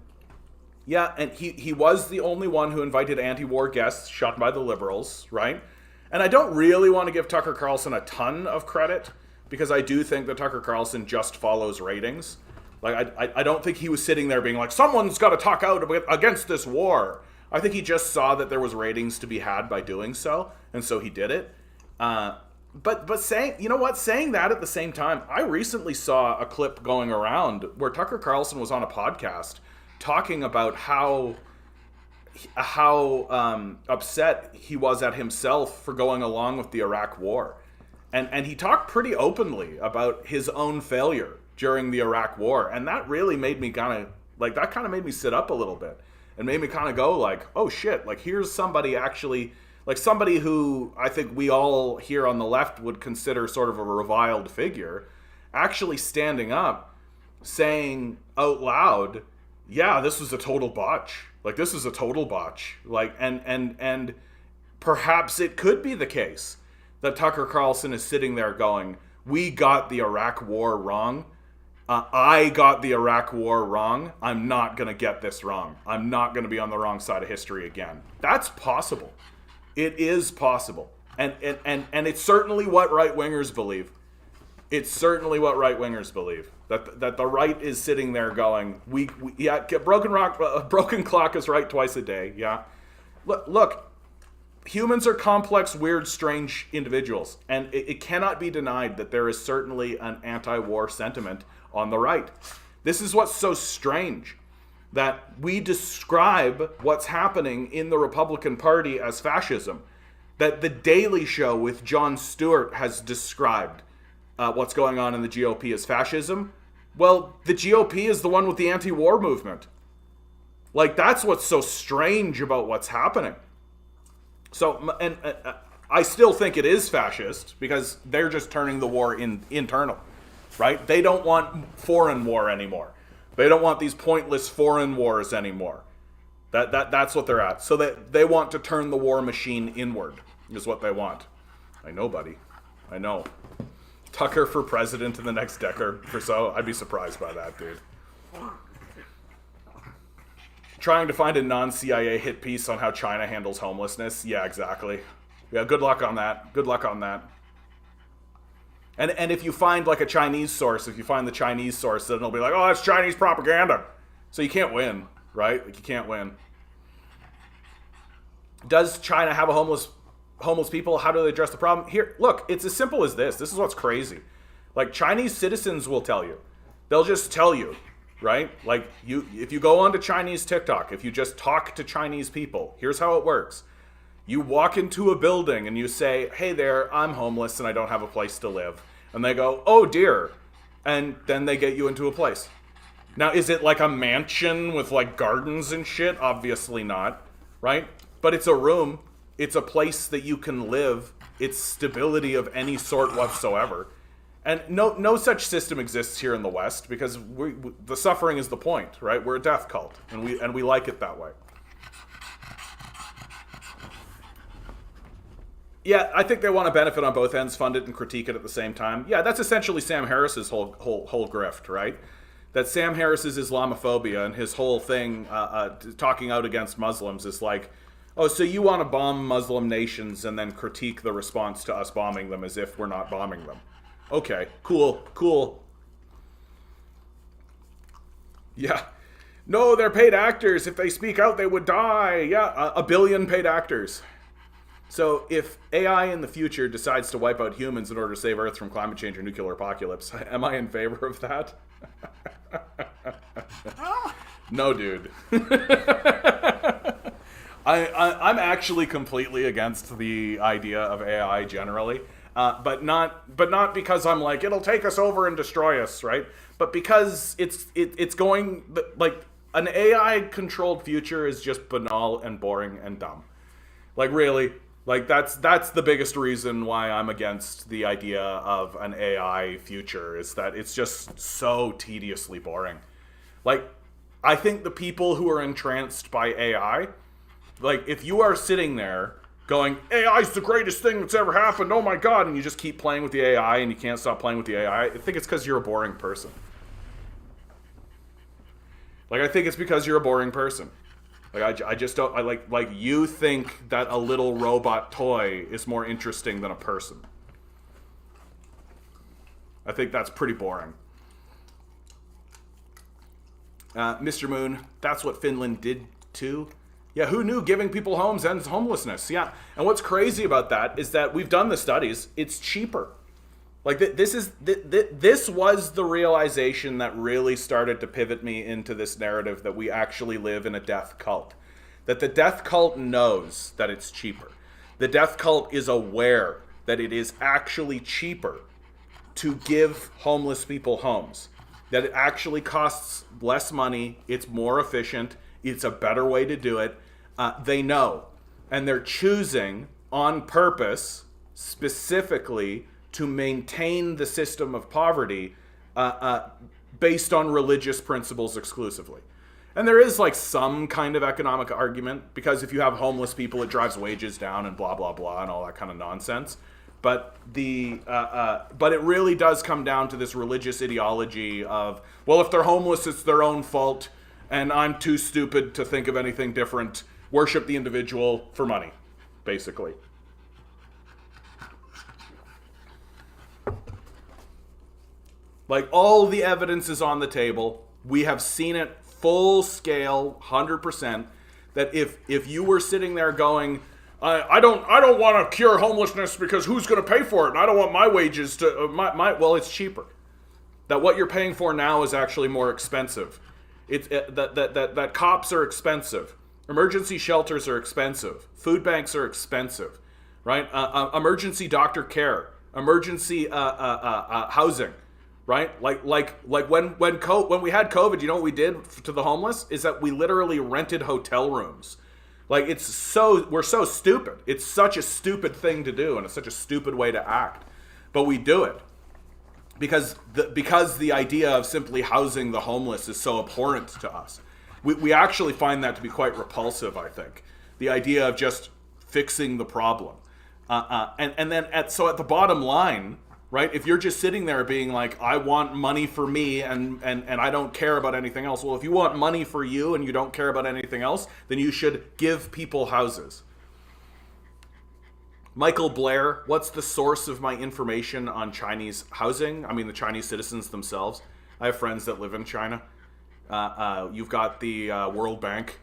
Speaker 1: yeah, and he was the only one who invited anti-war guests shot by the liberals, right? And I don't really want to give Tucker Carlson a ton of credit, because I do think that Tucker Carlson just follows ratings. Like, I don't think he was sitting there being like, someone's got to talk out against this war. I think he just saw that there was ratings to be had by doing so, and so he did it. But saying, you know what, saying that at the same time, I recently saw a clip going around where Tucker Carlson was on a podcast talking about how upset he was at himself for going along with the Iraq war. And he talked pretty openly about his own failure during the Iraq war. And that really made me kind of made me sit up a little bit and made me kind of go like, oh shit, like here's somebody actually, like somebody who I think we all here on the left would consider sort of a reviled figure, actually standing up, saying out loud, yeah, this was a total botch. Like, this is a total botch. Like, and perhaps it could be the case that Tucker Carlson is sitting there going, we got the Iraq war wrong. I got the Iraq war wrong. I'm not going to get this wrong. I'm not going to be on the wrong side of history again. That's possible. It is possible. And it's certainly what right-wingers believe. It's certainly what right-wingers believe. That the right is sitting there going, broken clock is right twice a day. Yeah. Look, humans are complex, weird, strange individuals. And it cannot be denied that there is certainly an anti-war sentiment on the right. This is what's so strange, that we describe what's happening in the Republican Party as fascism. That The Daily Show with Jon Stewart has described what's going on in the GOP as fascism. Well, the GOP is the one with the anti-war movement. Like, that's what's so strange about what's happening. So, and I still think it is fascist, because they're just turning the war internal, right? They don't want foreign war anymore. They don't want these pointless foreign wars anymore. That's what they're at. So they want to turn the war machine inward, is what they want. I know, buddy. I know. Tucker for president in the next decade or so. I'd be surprised by that, dude. Trying to find a non-CIA hit piece on how China handles homelessness. Yeah, exactly. Yeah, good luck on that. Good luck on that. And if you find like a Chinese source, if you find the Chinese source, then it'll be like, oh, that's Chinese propaganda. So you can't win, right? Like, you can't win. Does China have a homeless people? How do they address the problem? Here, look, it's as simple as this. This is what's crazy. Like, Chinese citizens will tell you. They'll just tell you, right? Like, if you go onto Chinese TikTok, if you just talk to Chinese people, here's how it works. You walk into a building and you say, hey there, I'm homeless and I don't have a place to live. And they go, oh dear. And then they get you into a place. Now, is it like a mansion with like gardens and shit? Obviously not, right? But it's a room. It's a place that you can live. It's stability of any sort whatsoever. And no such system exists here in the West, because the suffering is the point, right? We're a death cult, and we like it that way. Yeah, I think they want to benefit on both ends, fund it and critique it at the same time. Yeah, that's essentially Sam Harris's whole grift, right? That Sam Harris's Islamophobia and his whole thing, talking out against Muslims, is like, oh, so you want to bomb Muslim nations and then critique the response to us bombing them as if we're not bombing them. Okay, cool. Yeah. No, they're paid actors. If they speak out, they would die. Yeah, a billion paid actors. So if AI in the future decides to wipe out humans in order to save Earth from climate change or nuclear apocalypse, am I in favor of that? No, dude. I'm actually completely against the idea of AI generally. But not because I'm like it'll take us over and destroy us, right? But because it's going like an AI controlled future is just banal and boring and dumb. Like really, like that's the biggest reason why I'm against the idea of an AI future is that it's just so tediously boring. Like I think the people who are entranced by AI, like if you are sitting there going, AI's the greatest thing that's ever happened, oh my god, and you just keep playing with the AI and you can't stop playing with the AI, I think it's because you're a boring person. Like I think it's because you're a boring person. Like I just don't, I like you think that a little robot toy is more interesting than a person. I think that's pretty boring. Mr. Moon, that's what Finland did too. Yeah, who knew giving people homes ends homelessness? Yeah, and what's crazy about that is that we've done the studies. It's cheaper. Like this was the realization that really started to pivot me into this narrative that we actually live in a death cult. That the death cult knows that it's cheaper. The death cult is aware that it is actually cheaper to give homeless people homes. That it actually costs less money, it's more efficient, it's a better way to do it. They know. And they're choosing on purpose, specifically, to maintain the system of poverty based on religious principles exclusively. And there is like some kind of economic argument, because if you have homeless people, it drives wages down and blah, blah, blah, and all that kind of nonsense. But but it really does come down to this religious ideology of, well, if they're homeless, it's their own fault, and I'm too stupid to think of anything different. Worship the individual for money, basically. Like, all the evidence is on the table. We have seen it full scale, 100%, that if you were sitting there going, I don't want to cure homelessness because who's going to pay for it? And I don't want my wages to well, it's cheaper. That what you're paying for now is actually more expensive. That cops are expensive. Emergency shelters are expensive. Food banks are expensive, right? Emergency doctor care, emergency housing, right? Like when we had COVID, you know what we did to the homeless is that we literally rented hotel rooms. Like we're so stupid. It's such a stupid thing to do, and it's such a stupid way to act, but we do it because the idea of simply housing the homeless is so abhorrent to us. We actually find that to be quite repulsive, I think. The idea of just fixing the problem. And then at the bottom line, right, if you're just sitting there being like, I want money for me and I don't care about anything else. Well, if you want money for you and you don't care about anything else, then you should give people houses. Michael Blair, what's the source of my information on Chinese housing? I mean, the Chinese citizens themselves. I have friends that live in China. You've got the World Bank.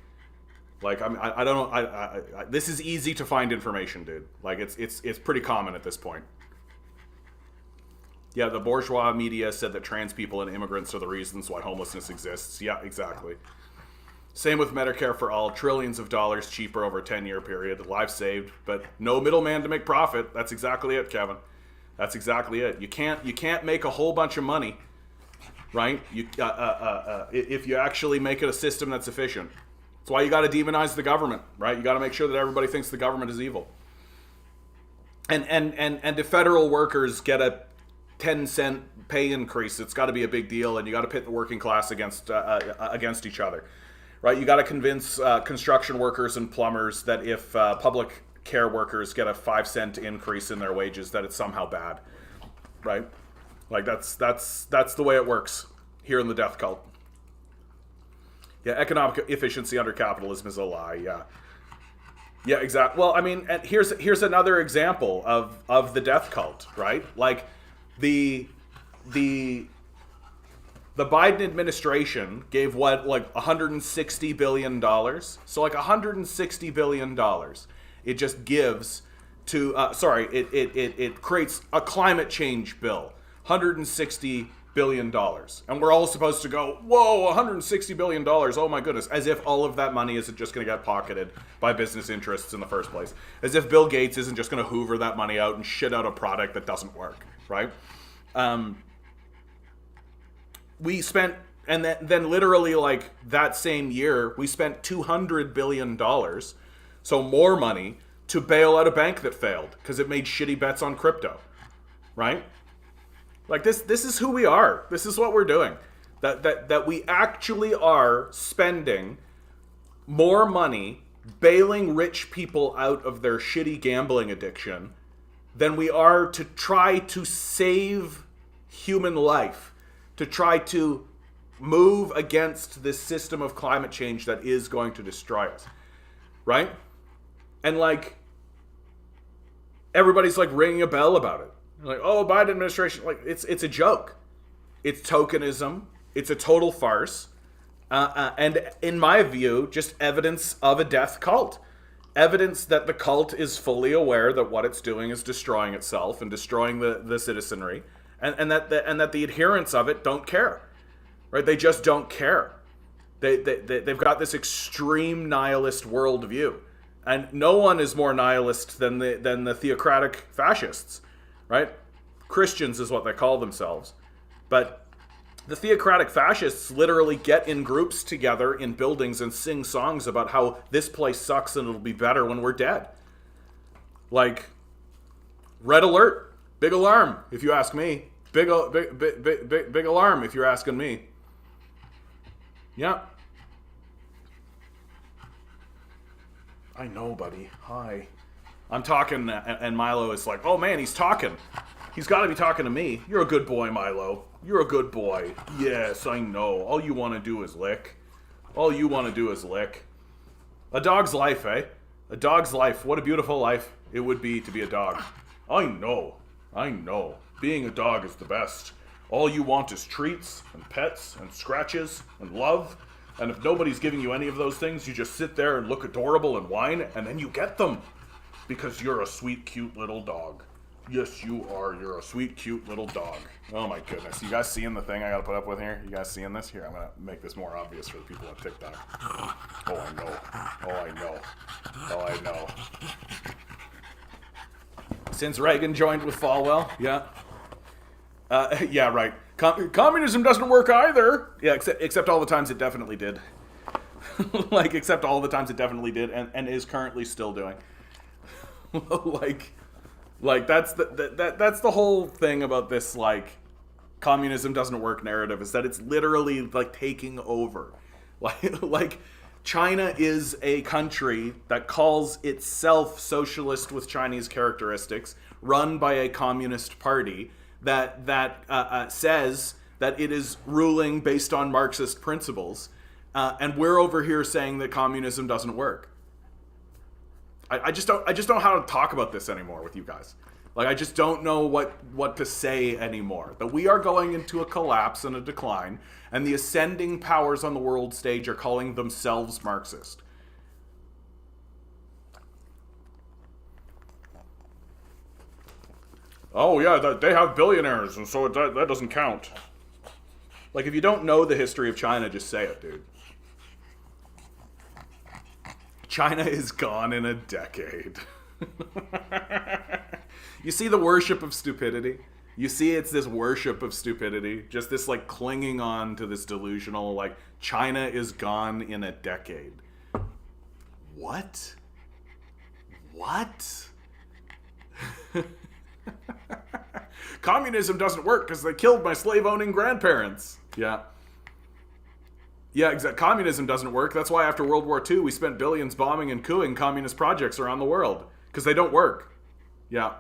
Speaker 1: Like, I mean, I don't know. This is easy to find information, dude. Like, it's pretty common at this point. Yeah, the bourgeois media said that trans people and immigrants are the reasons why homelessness exists. Yeah, exactly. Same with Medicare for all. Trillions of dollars cheaper over a 10-year period. Lives saved, but no middleman to make profit. That's exactly it, Kevin. That's exactly it. You can't make a whole bunch of money, right? If you actually make it a system that's efficient. That's why you got to demonize the government, right? You got to make sure that everybody thinks the government is evil. And if federal workers get a 10-cent pay increase, it's got to be a big deal, and you got to pit the working class against each other, right? You got to convince construction workers and plumbers that if public care workers get a 5-cent increase in their wages, that it's somehow bad, right? Like that's the way it works here in the death cult. Yeah, economic efficiency under capitalism is a lie. Yeah, exactly. Well, I mean, and here's another example of the death cult, right? Like the Biden administration gave like $160 billion. So like $160 billion. It just gives to, it creates a climate change bill. $160 billion. And we're all supposed to go, whoa, $160 billion. Oh my goodness. As if all of that money isn't just going to get pocketed by business interests in the first place. As if Bill Gates isn't just going to hoover that money out and shit out a product that doesn't work, right? We spent, and then literally like that same year, we spent $200 billion, so more money, to bail out a bank that failed because it made shitty bets on crypto, right? Like this is who we are. This is what we're doing. That we actually are spending more money bailing rich people out of their shitty gambling addiction than we are to try to save human life, to try to move against this system of climate change that is going to destroy us, right? And like, everybody's like ringing a bell about it. Like, oh, Biden administration, like it's a joke. It's tokenism. It's a total farce. And in my view, just evidence of a death cult. Evidence that the cult is fully aware that what it's doing is destroying itself and destroying the citizenry, and that the adherents of it don't care, right? They just don't care. They've got this extreme nihilist worldview, and no one is more nihilist than the theocratic fascists. Right? Christians is what they call themselves. But the theocratic fascists literally get in groups together in buildings and sing songs about how this place sucks and it'll be better when we're dead. Like, red alert, big alarm, if you ask me. Big alarm, if you're asking me. Yeah. I know, buddy. Hi. I'm talking, and Milo is like, oh man, he's talking. He's got to be talking to me. You're a good boy, Milo. You're a good boy. Yes, I know. All you want to do is lick. All you want to do is lick. A dog's life, eh? A dog's life. What a beautiful life it would be to be a dog. I know. I know. Being a dog is the best. All you want is treats and pets and scratches and love. And if nobody's giving you any of those things, you just sit there and look adorable and whine, and then you get them. Because you're a sweet, cute little dog. Yes, you are. You're a sweet, cute little dog. Oh my goodness. You guys seeing the thing I gotta put up with here? You guys seeing this? Here, I'm gonna make this more obvious for the people on TikTok. Oh, I know. Oh, I know. Oh, I know. Since Reagan joined with Falwell, yeah. Yeah, right. Communism doesn't work either. Yeah, except all the times it definitely did. Like, except all the times it definitely did, and is currently still doing. like that's the whole thing about this, like, communism doesn't work narrative, is that it's literally like taking over. Like China is a country that calls itself socialist with Chinese characteristics, run by a communist party that says that it is ruling based on Marxist principles, and we're over here saying that communism doesn't work. I just don't know how to talk about this anymore with you guys. Like, I just don't know what to say anymore. That we are going into a collapse and a decline, and the ascending powers on the world stage are calling themselves Marxist. Oh yeah, they have billionaires, and so that doesn't count. Like, if you don't know the history of China, just say it, dude. China is gone in a decade. You see the worship of stupidity? You see it's this worship of stupidity. Just this, like, clinging on to this delusional, like, China is gone in a decade. What? What? Communism doesn't work because they killed my slave-owning grandparents. Yeah. Yeah, exactly. Communism doesn't work. That's why after World War II, we spent billions bombing and cooing communist projects around the world. Because they don't work. Yeah.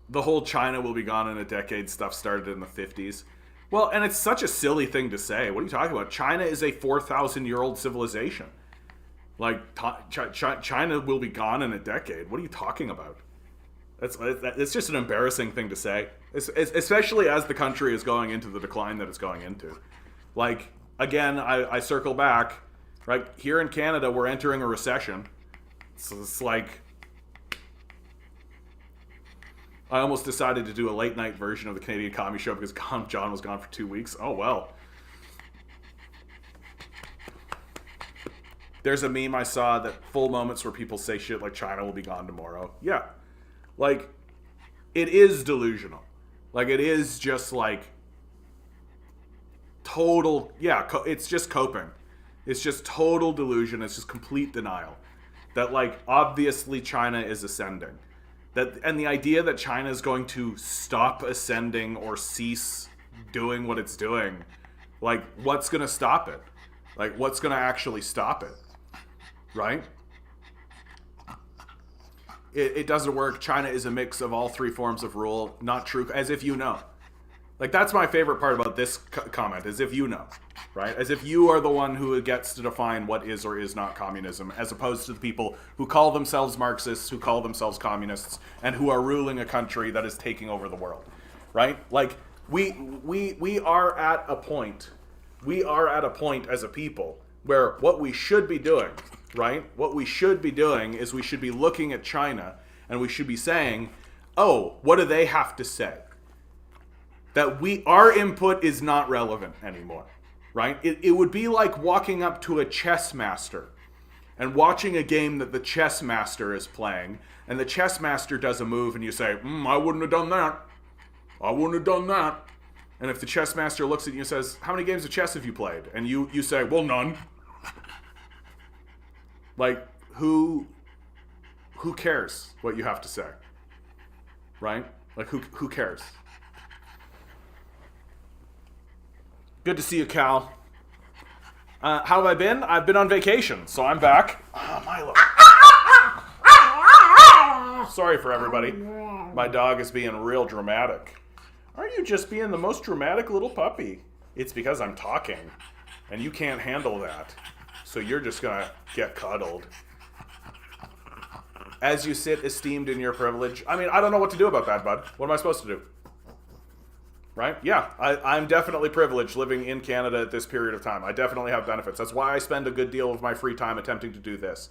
Speaker 1: The whole China will be gone in a decade stuff started in the 50s. Well, and it's such a silly thing to say. What are you talking about? China is a 4,000-year-old civilization. Like, China will be gone in a decade. What are you talking about? It's just an embarrassing thing to say, especially as the country is going into the decline that it's going into. Like, again, I circle back, right? Here in Canada, we're entering a recession. So it's like, I almost decided to do a late night version of the Canadian Comedy Show because John was gone for 2 weeks. Oh, well. There's a meme I saw that full moments where people say shit like China will be gone tomorrow. Yeah. Like, it is delusional. Like, it is just like total, it's just coping. It's just total delusion. It's just complete denial. That, like, obviously China is ascending. And the idea that China is going to stop ascending or cease doing what it's doing, like, what's going to stop it? Like, what's going to actually stop it? Right? It doesn't work. China is a mix of all three forms of rule. Not true, as if you know. Like, that's my favorite part about this comment, as if you know, right? As if you are the one who gets to define what is or is not communism, as opposed to the people who call themselves Marxists, who call themselves communists, and who are ruling a country that is taking over the world, right? Like, we are at a point as a people where what we should be doing, right? What we should be doing is we should be looking at China and we should be saying, oh, what do they have to say? That our input is not relevant anymore, right? It would be like walking up to a chess master and watching a game that the chess master is playing, and the chess master does a move and you say, I wouldn't have done that. I wouldn't have done that. And if the chess master looks at you and says, how many games of chess have you played? And you say, well, none. Like, who cares what you have to say? Right? Like, who cares? Good to see you, Cal. How have I been? I've been on vacation, so I'm back. Oh, Milo. Sorry for everybody. My dog is being real dramatic. Aren't you just being the most dramatic little puppy? It's because I'm talking, and you can't handle that. So you're just gonna get cuddled. As you sit esteemed in your privilege. I mean, I don't know what to do about that, bud. What am I supposed to do? Right? Yeah, I'm definitely privileged living in Canada at this period of time. I definitely have benefits. That's why I spend a good deal of my free time attempting to do this.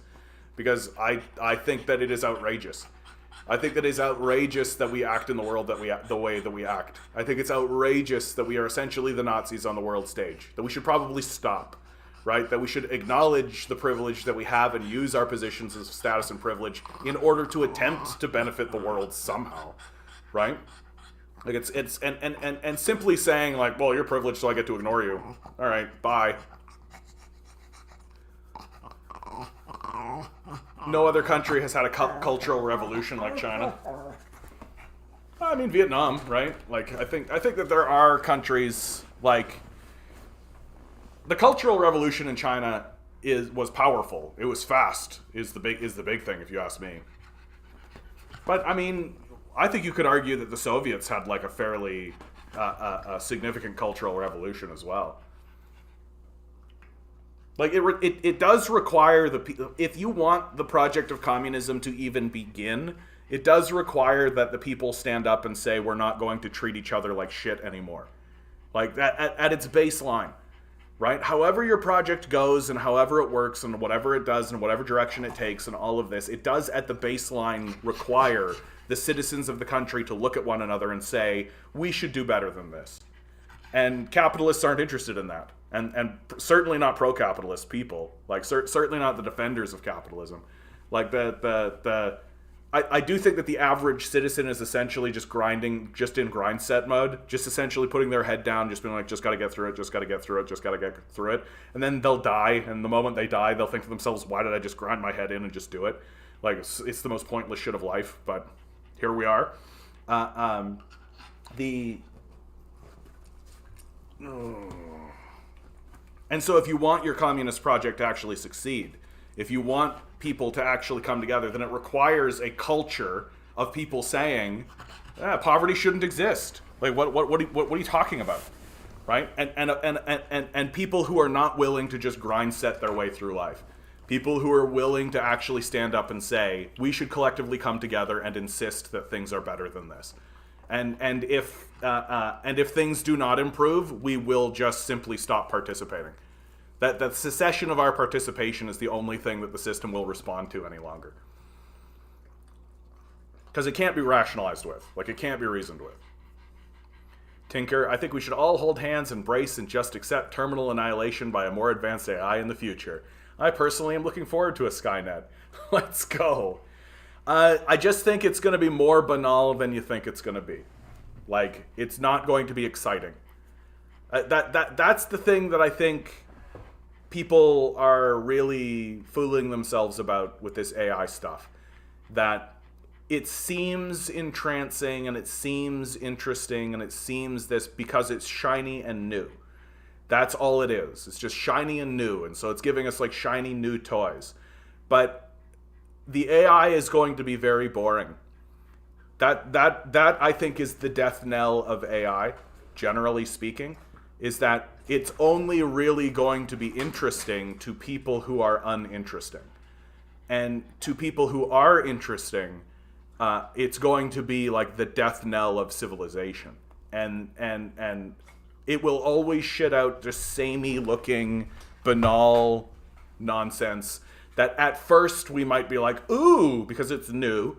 Speaker 1: Because I think that it is outrageous. I think that it is outrageous that we act in the world the way that we act. I think it's outrageous that we are essentially the Nazis on the world stage. That we should probably stop. Right? That we should acknowledge the privilege that we have and use our positions of status and privilege in order to attempt to benefit the world somehow. Right? Like, it's and simply saying, like, well, you're privileged, so I get to ignore you. All right, bye. No other country has had a cultural revolution like China. I mean, Vietnam, right? Like, I think that there are countries like the Cultural Revolution in China was powerful. It was fast. Is the big thing, if you ask me. But I mean, I think you could argue that the Soviets had like a fairly a significant cultural revolution as well. Like, it does require if you want the project of communism to even begin, it does require that the people stand up and say, we're not going to treat each other like shit anymore. Like, that at its baseline, right? However your project goes and however it works and whatever it does and whatever direction it takes and all of this, it does at the baseline require the citizens of the country to look at one another and say, we should do better than this. And capitalists aren't interested in that. And certainly not pro-capitalist people. Like, certainly not the defenders of capitalism. Like, I do think that the average citizen is essentially just in grind set mode, just essentially putting their head down, just being like, just gotta get through it, just gotta get through it, just gotta get through it. And then they'll die, and the moment they die, they'll think to themselves, why did I just grind my head in and just do it? Like, it's the most pointless shit of life, but here we are. And so if you want your communist project to actually succeed, if you want people to actually come together, then it requires a culture of people saying, poverty shouldn't exist. Like, what are you talking about? Right? And people who are not willing to just grind set their way through life. People who are willing to actually stand up and say, we should collectively come together and insist that things are better than this. And if things do not improve, we will just simply stop participating. That cessation of our participation is the only thing that the system will respond to any longer. Because it can't be rationalized with. Like, it can't be reasoned with. Tinker, I think we should all hold hands, embrace, and just accept terminal annihilation by a more advanced AI in the future. I personally am looking forward to a Skynet. Let's go. I just think it's going to be more banal than you think it's going to be. Like, it's not going to be exciting. That's the thing that I think people are really fooling themselves about with this AI stuff. That it seems entrancing and it seems interesting and it seems this because it's shiny and new. That's all it is. It's just shiny and new. And so it's giving us like shiny new toys. But the AI is going to be very boring. That I think is the death knell of AI, generally speaking, is that it's only really going to be interesting to people who are uninteresting. And to people who are interesting, it's going to be like the death knell of civilization. And it will always shit out just samey looking, banal nonsense that at first we might be like, ooh, because it's new,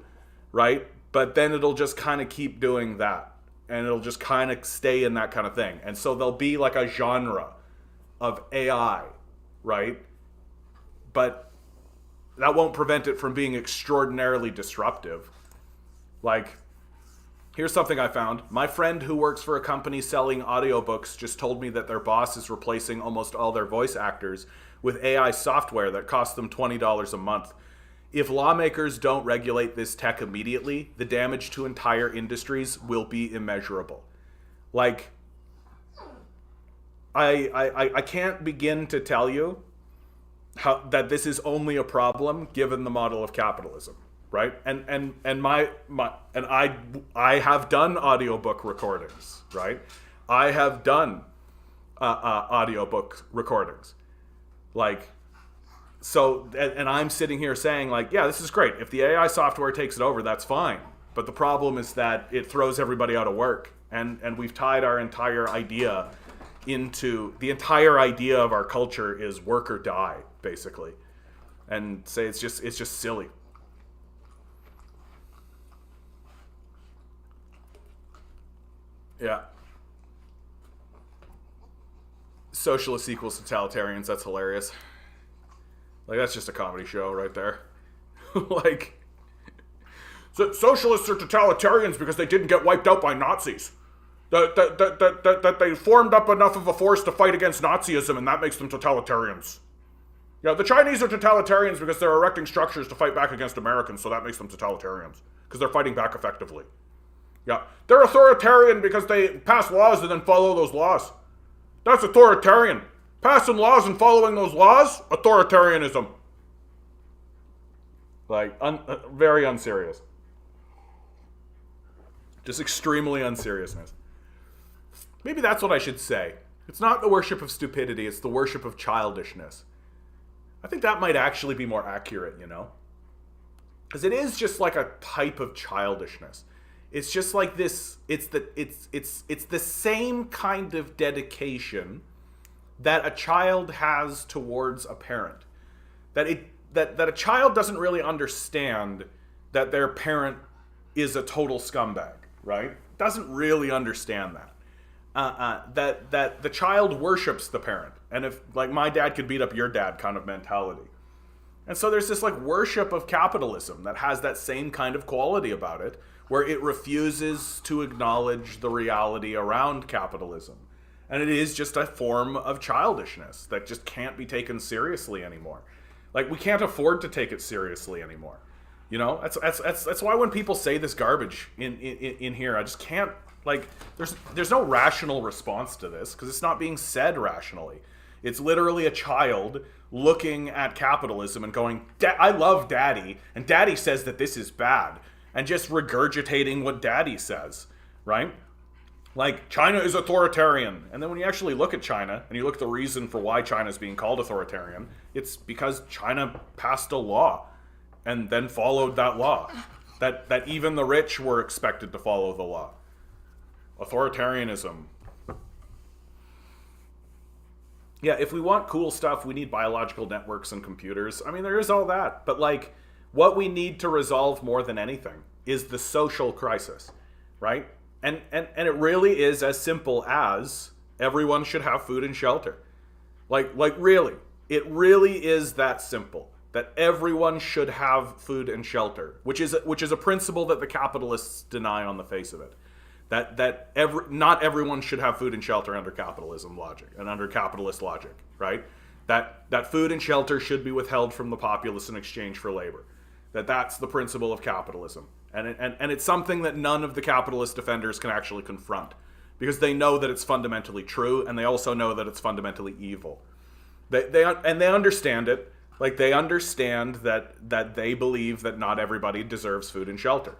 Speaker 1: right? But then it'll just kind of keep doing that. And it'll just kind of stay in that kind of thing. And so there'll be like a genre of AI, right? But that won't prevent it from being extraordinarily disruptive. Like, here's something I found. My friend who works for a company selling audiobooks just told me that their boss is replacing almost all their voice actors with AI software that costs them $20 a month. If lawmakers don't regulate this tech immediately, the damage to entire industries will be immeasurable. Like, I can't begin to tell you how that this is only a problem given the model of capitalism, right? And I have done audiobook recordings, right? I have done audiobook recordings. Like, so, and I'm sitting here saying, like, yeah, this is great. If the AI software takes it over, that's fine. But the problem is that it throws everybody out of work. And we've tied our entire idea into, the entire idea of our culture is work or die, basically. And say it's just silly. Yeah. Socialists equals totalitarians, that's hilarious. Like, that's just a comedy show right there. Like, so socialists are totalitarians because they didn't get wiped out by Nazis. That they formed up enough of a force to fight against Nazism, and that makes them totalitarians. Yeah, the Chinese are totalitarians because they're erecting structures to fight back against Americans, so that makes them totalitarians. Because they're fighting back effectively. Yeah, they're authoritarian because they pass laws and then follow those laws. That's authoritarian. Passing laws and following those laws, authoritarianism. Like, very unserious. Just extremely unseriousness. Maybe that's what I should say. It's not the worship of stupidity, it's the worship of childishness. I think that might actually be more accurate, you know? Because it is just like a type of childishness. It's just like this, it's the same kind of dedication that a child has towards a parent. That a child doesn't really understand that their parent is a total scumbag, right? Doesn't really understand that. That the child worships the parent. And if, like, my dad could beat up your dad kind of mentality. And so there's this, like, worship of capitalism that has that same kind of quality about it, where it refuses to acknowledge the reality around capitalism. And it is just a form of childishness that just can't be taken seriously anymore. Like, we can't afford to take it seriously anymore. You know, that's why when people say this garbage in here, I just can't, like, there's no rational response to this because it's not being said rationally. It's literally a child looking at capitalism and going, I love daddy, and daddy says that this is bad, and just regurgitating what daddy says, right? Like, China is authoritarian. And then when you actually look at China, and you look at the reason for why China is being called authoritarian, it's because China passed a law and then followed that law. That even the rich were expected to follow the law. Authoritarianism. Yeah, if we want cool stuff, we need biological networks and computers. I mean, there is all that. But, like, What we need to resolve more than anything is the social crisis, right? And it really is as simple as everyone should have food and shelter. Like really, it really is that simple. That everyone should have food and shelter, which is a principle that the capitalists deny on the face of it. Not everyone should have food and shelter under capitalism logic and under capitalist logic, right? That food and shelter should be withheld from the populace in exchange for labor. That's the principle of capitalism, and it's something that none of the capitalist defenders can actually confront, because they know that it's fundamentally true, and they also know that it's fundamentally evil. They understand it. Like, they understand that they believe that not everybody deserves food and shelter.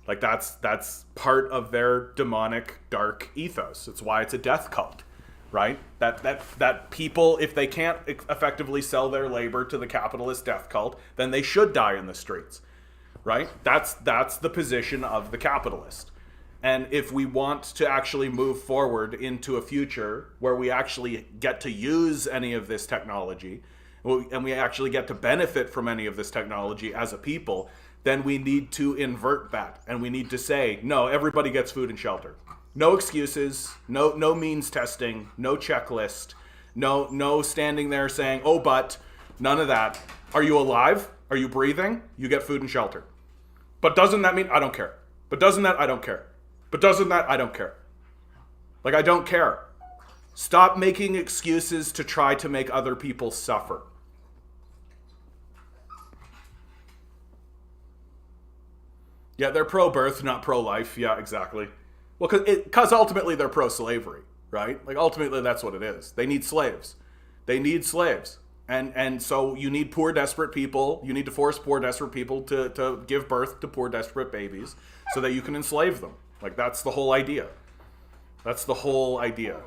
Speaker 1: Like, that's part of their demonic, dark ethos. It's why it's a death cult, right? That people, if they can't effectively sell their labor to the capitalist death cult, then they should die in the streets, right? That's the position of the capitalist. And if we want to actually move forward into a future where we actually get to use any of this technology, and we actually get to benefit from any of this technology as a people, then we need to invert that. And we need to say, no, everybody gets food and shelter. No excuses, no means testing, no checklist, no standing there saying, oh, but, none of that. Are you alive? Are you breathing? You get food and shelter. But doesn't that mean I don't care? But doesn't that I don't care? But doesn't that I don't care? Like, I don't care. Stop making excuses to try to make other people suffer. Yeah, they're pro-birth, not pro-life. Yeah, exactly. Well, because ultimately they're pro-slavery, right? Like, ultimately that's what it is. They need slaves. They need slaves. And so you need poor, desperate people. You need to force poor, desperate people to give birth to poor, desperate babies so that you can enslave them. Like, that's the whole idea. That's the whole idea.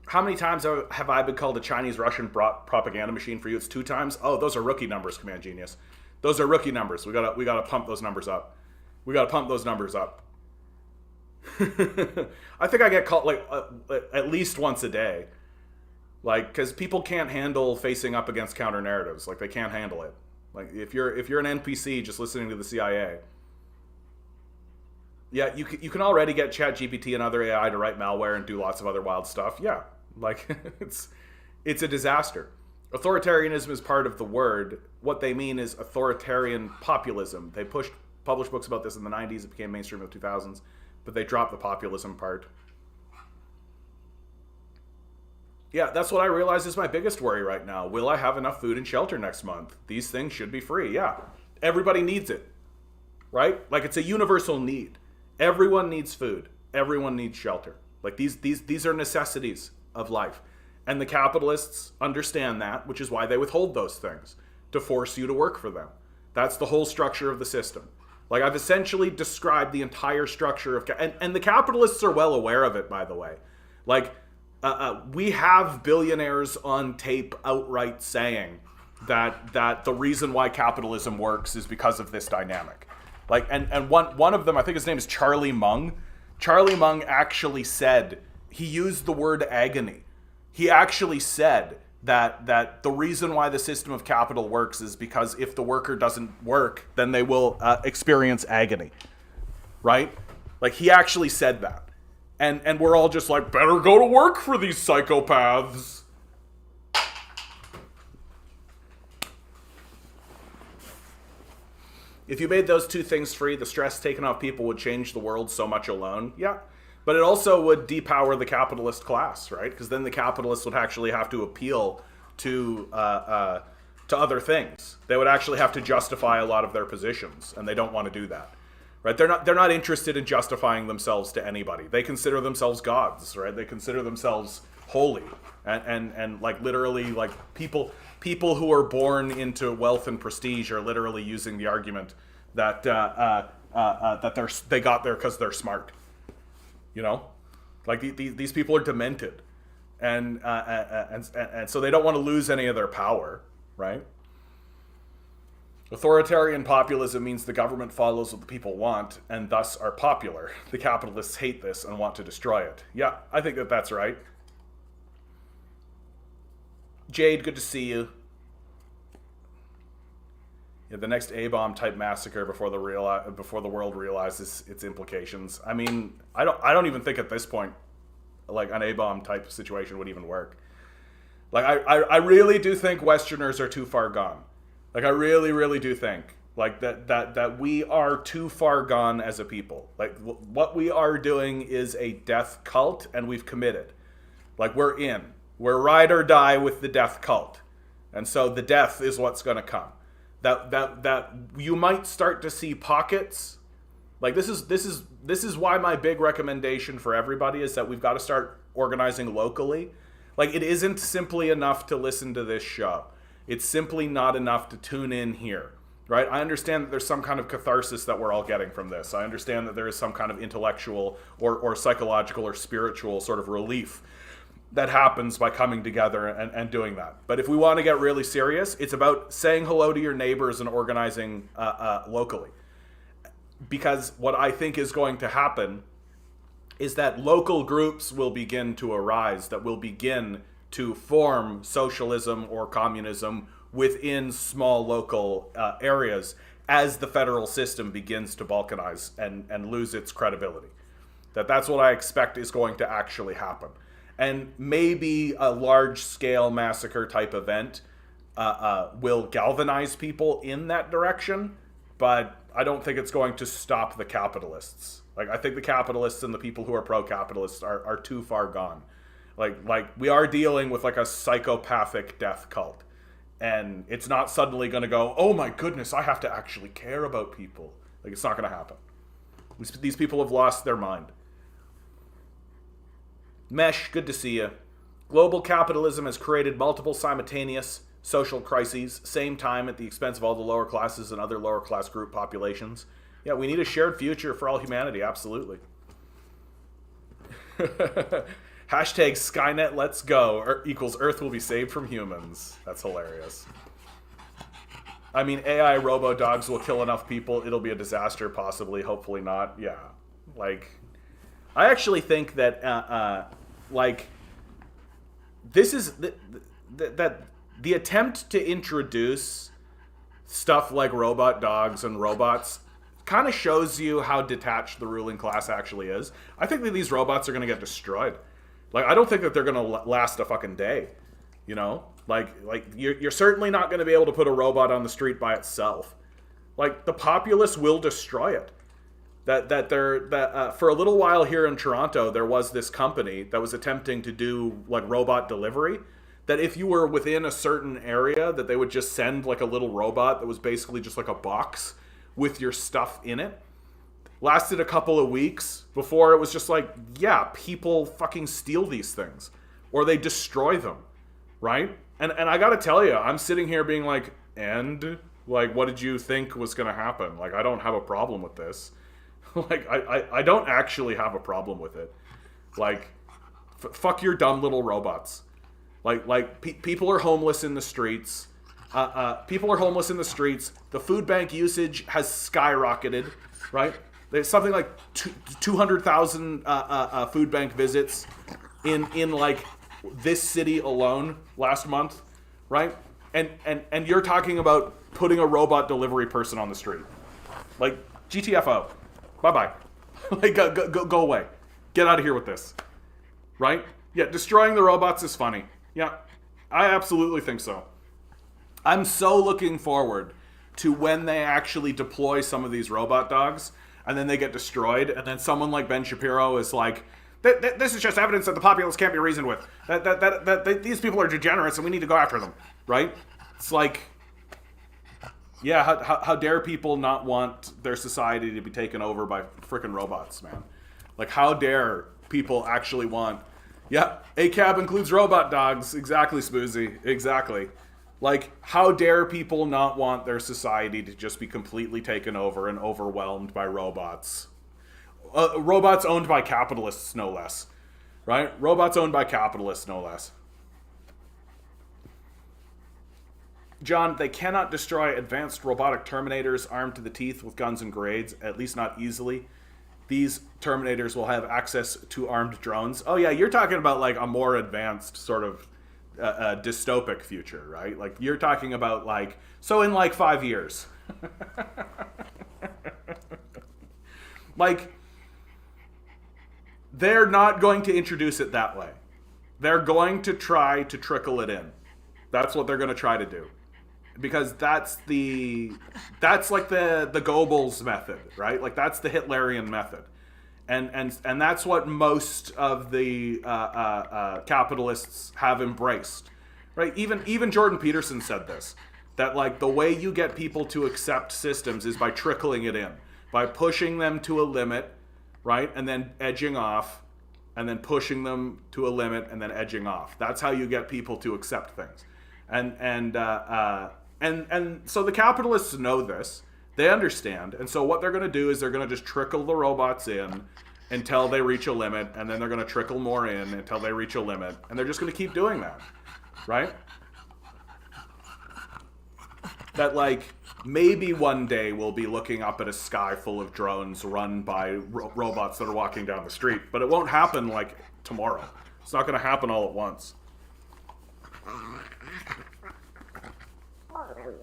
Speaker 1: How many times have I been called a Chinese-Russian propaganda machine for you? It's 2 times. Oh, those are rookie numbers, Command Genius. Those are rookie numbers. We gotta pump those numbers up. We gotta pump those numbers up. I think I get called like at least once a day, like, because people can't handle facing up against counter narratives. Like, they can't handle it. Like, if you're an NPC just listening to the CIA. Yeah, you can already get ChatGPT and other AI to write malware and do lots of other wild stuff. Yeah, like, it's a disaster. Authoritarianism is part of the word. What they mean is authoritarian populism. They published books about this in the 90s. It became mainstream in the 2000s, but they dropped the populism part. Yeah, that's what I realize is my biggest worry right now. Will I have enough food and shelter next month? These things should be free. Yeah, everybody needs it, right? Like, it's a universal need. Everyone needs food. Everyone needs shelter. Like, these are necessities of life. And the capitalists understand that, which is why they withhold those things, to force you to work for them. That's the whole structure of the system. Like, I've essentially described the entire structure of... And the capitalists are well aware of it, by the way. Like, we have billionaires on tape outright saying that the reason why capitalism works is because of this dynamic. Like, and one of them, I think his name is Charlie Mung. Charlie Mung actually said, he used the word agony. He actually said that the reason why the system of capital works is because if the worker doesn't work, then they will experience agony, right? Like, he actually said that. And we're all just like, better go to work for these psychopaths. If you made those 2 things free, the stress taken off people would change the world so much alone. Yeah. But it also would depower the capitalist class, right? Because then the capitalists would actually have to appeal to other things. They would actually have to justify a lot of their positions, and they don't want to do that, right? They're not interested in justifying themselves to anybody. They consider themselves gods, right? They consider themselves holy, and like, literally, like, people who are born into wealth and prestige are literally using the argument that they got there because they're smart. You know, like, these people are demented, and so they don't want to lose any of their power, right? Authoritarian populism means the government follows what the people want and thus are popular. The capitalists hate this and want to destroy it. Yeah, I think that's right. Jade, good to see you. Yeah, the next A-bomb type massacre before the world realizes its implications. I mean, I don't even think at this point, like, an A-bomb type situation would even work. Like, I really do think Westerners are too far gone. Like, I really, really do think, like, that we are too far gone as a people. Like, what we are doing is a death cult, and we've committed. Like, we're ride or die with the death cult. And so the death is what's going to come. That you might start to see pockets. Like, this is why my big recommendation for everybody is that we've got to start organizing locally. Like, it isn't simply enough to listen to this show. It's simply not enough to tune in here, right? I understand that there's some kind of catharsis that we're all getting from this. I understand that there is some kind of intellectual or psychological or spiritual sort of relief that happens by coming together and doing that. But if we want to get really serious, it's about saying hello to your neighbors and organizing locally. Because what I think is going to happen is that local groups will begin to arise, that will begin to form socialism or communism within small local areas as the federal system begins to balkanize and lose its credibility. That's what I expect is going to actually happen. And maybe a large-scale massacre type event will galvanize people in that direction, but I don't think it's going to stop the capitalists. Like, I think the capitalists and the people who are pro-capitalists are too far gone. Like we are dealing with, like, a psychopathic death cult. And it's not suddenly going to go, oh my goodness, I have to actually care about people. Like, it's not going to happen. These people have lost their mind. Mesh, good to see you. Global capitalism has created multiple simultaneous social crises, same time at the expense of all the lower classes and other lower class group populations. Yeah, we need a shared future for all humanity, absolutely. Hashtag Skynet let's go equals Earth will be saved from humans. That's hilarious. I mean, AI robo-dogs will kill enough people, it'll be a disaster, possibly, hopefully not. Yeah, like, I actually think that, like, this is, that the attempt to introduce stuff like robot dogs and robots kind of shows you how detached the ruling class actually is. I think that these robots are going to get destroyed. Like, I don't think that they're going to last a fucking day, you know? Like you're certainly not going to be able to put a robot on the street by itself. Like, the populace will destroy it. For a little while here in Toronto, there was this company that was attempting to do, like, robot delivery, that if you were within a certain area, that they would just send, like, a little robot that was basically just like a box with your stuff in it. Lasted a couple of weeks before it was just like, yeah, people fucking steal these things or they destroy them, right? And I gotta tell you, I'm sitting here being like, and, like, what did you think was gonna happen? Like, I don't have a problem with this. Like, I don't actually have a problem with it. Like, fuck your dumb little robots. People are homeless in the streets. People are homeless in the streets. The food bank usage has skyrocketed, right? There's something like 200,000 food bank visits in like this city alone last month, right? And you're talking about putting a robot delivery person on the street. Like, GTFO. Bye-bye. Like, go away. Get out of here with this. Right? Yeah, destroying the robots is funny. Yeah, I absolutely think so. I'm so looking forward to when they actually deploy some of these robot dogs and then they get destroyed, and then someone like Ben Shapiro is like, this is just evidence that the populace can't be reasoned with. That these people are degenerates and we need to go after them. Right? It's like, yeah, how dare people not want their society to be taken over by freaking robots, man? Like, how dare people actually want... Yeah, ACAB includes robot dogs. Exactly, Spoozy. Exactly. Like, how dare people not want their society to just be completely taken over and overwhelmed by robots? Robots owned by capitalists, no less. Right? Robots owned by capitalists, no less. John, they cannot destroy advanced robotic terminators armed to the teeth with guns and grenades, at least not easily. These terminators will have access to armed drones. Oh yeah, you're talking about like a more advanced sort of dystopic future, right? Like you're talking about like, so in like 5 years, like they're not going to introduce it that way. They're going to try to trickle it in. That's what they're going to try to do. Because that's like the Goebbels method, right? Like that's the Hitlerian method. And that's what most of the capitalists have embraced, right? Even Jordan Peterson said this, that like the way you get people to accept systems is by trickling it in, by pushing them to a limit, right? And then edging off, and then pushing them to a limit, and then edging off. That's how you get people to accept things. And so the capitalists know this. They understand. And so what they're going to do is they're going to just trickle the robots in until they reach a limit, and then they're going to trickle more in until they reach a limit, and they're just going to keep doing that, right? That like maybe one day we'll be looking up at a sky full of drones run by robots that are walking down the street, but it won't happen like tomorrow. It's not going to happen all at once.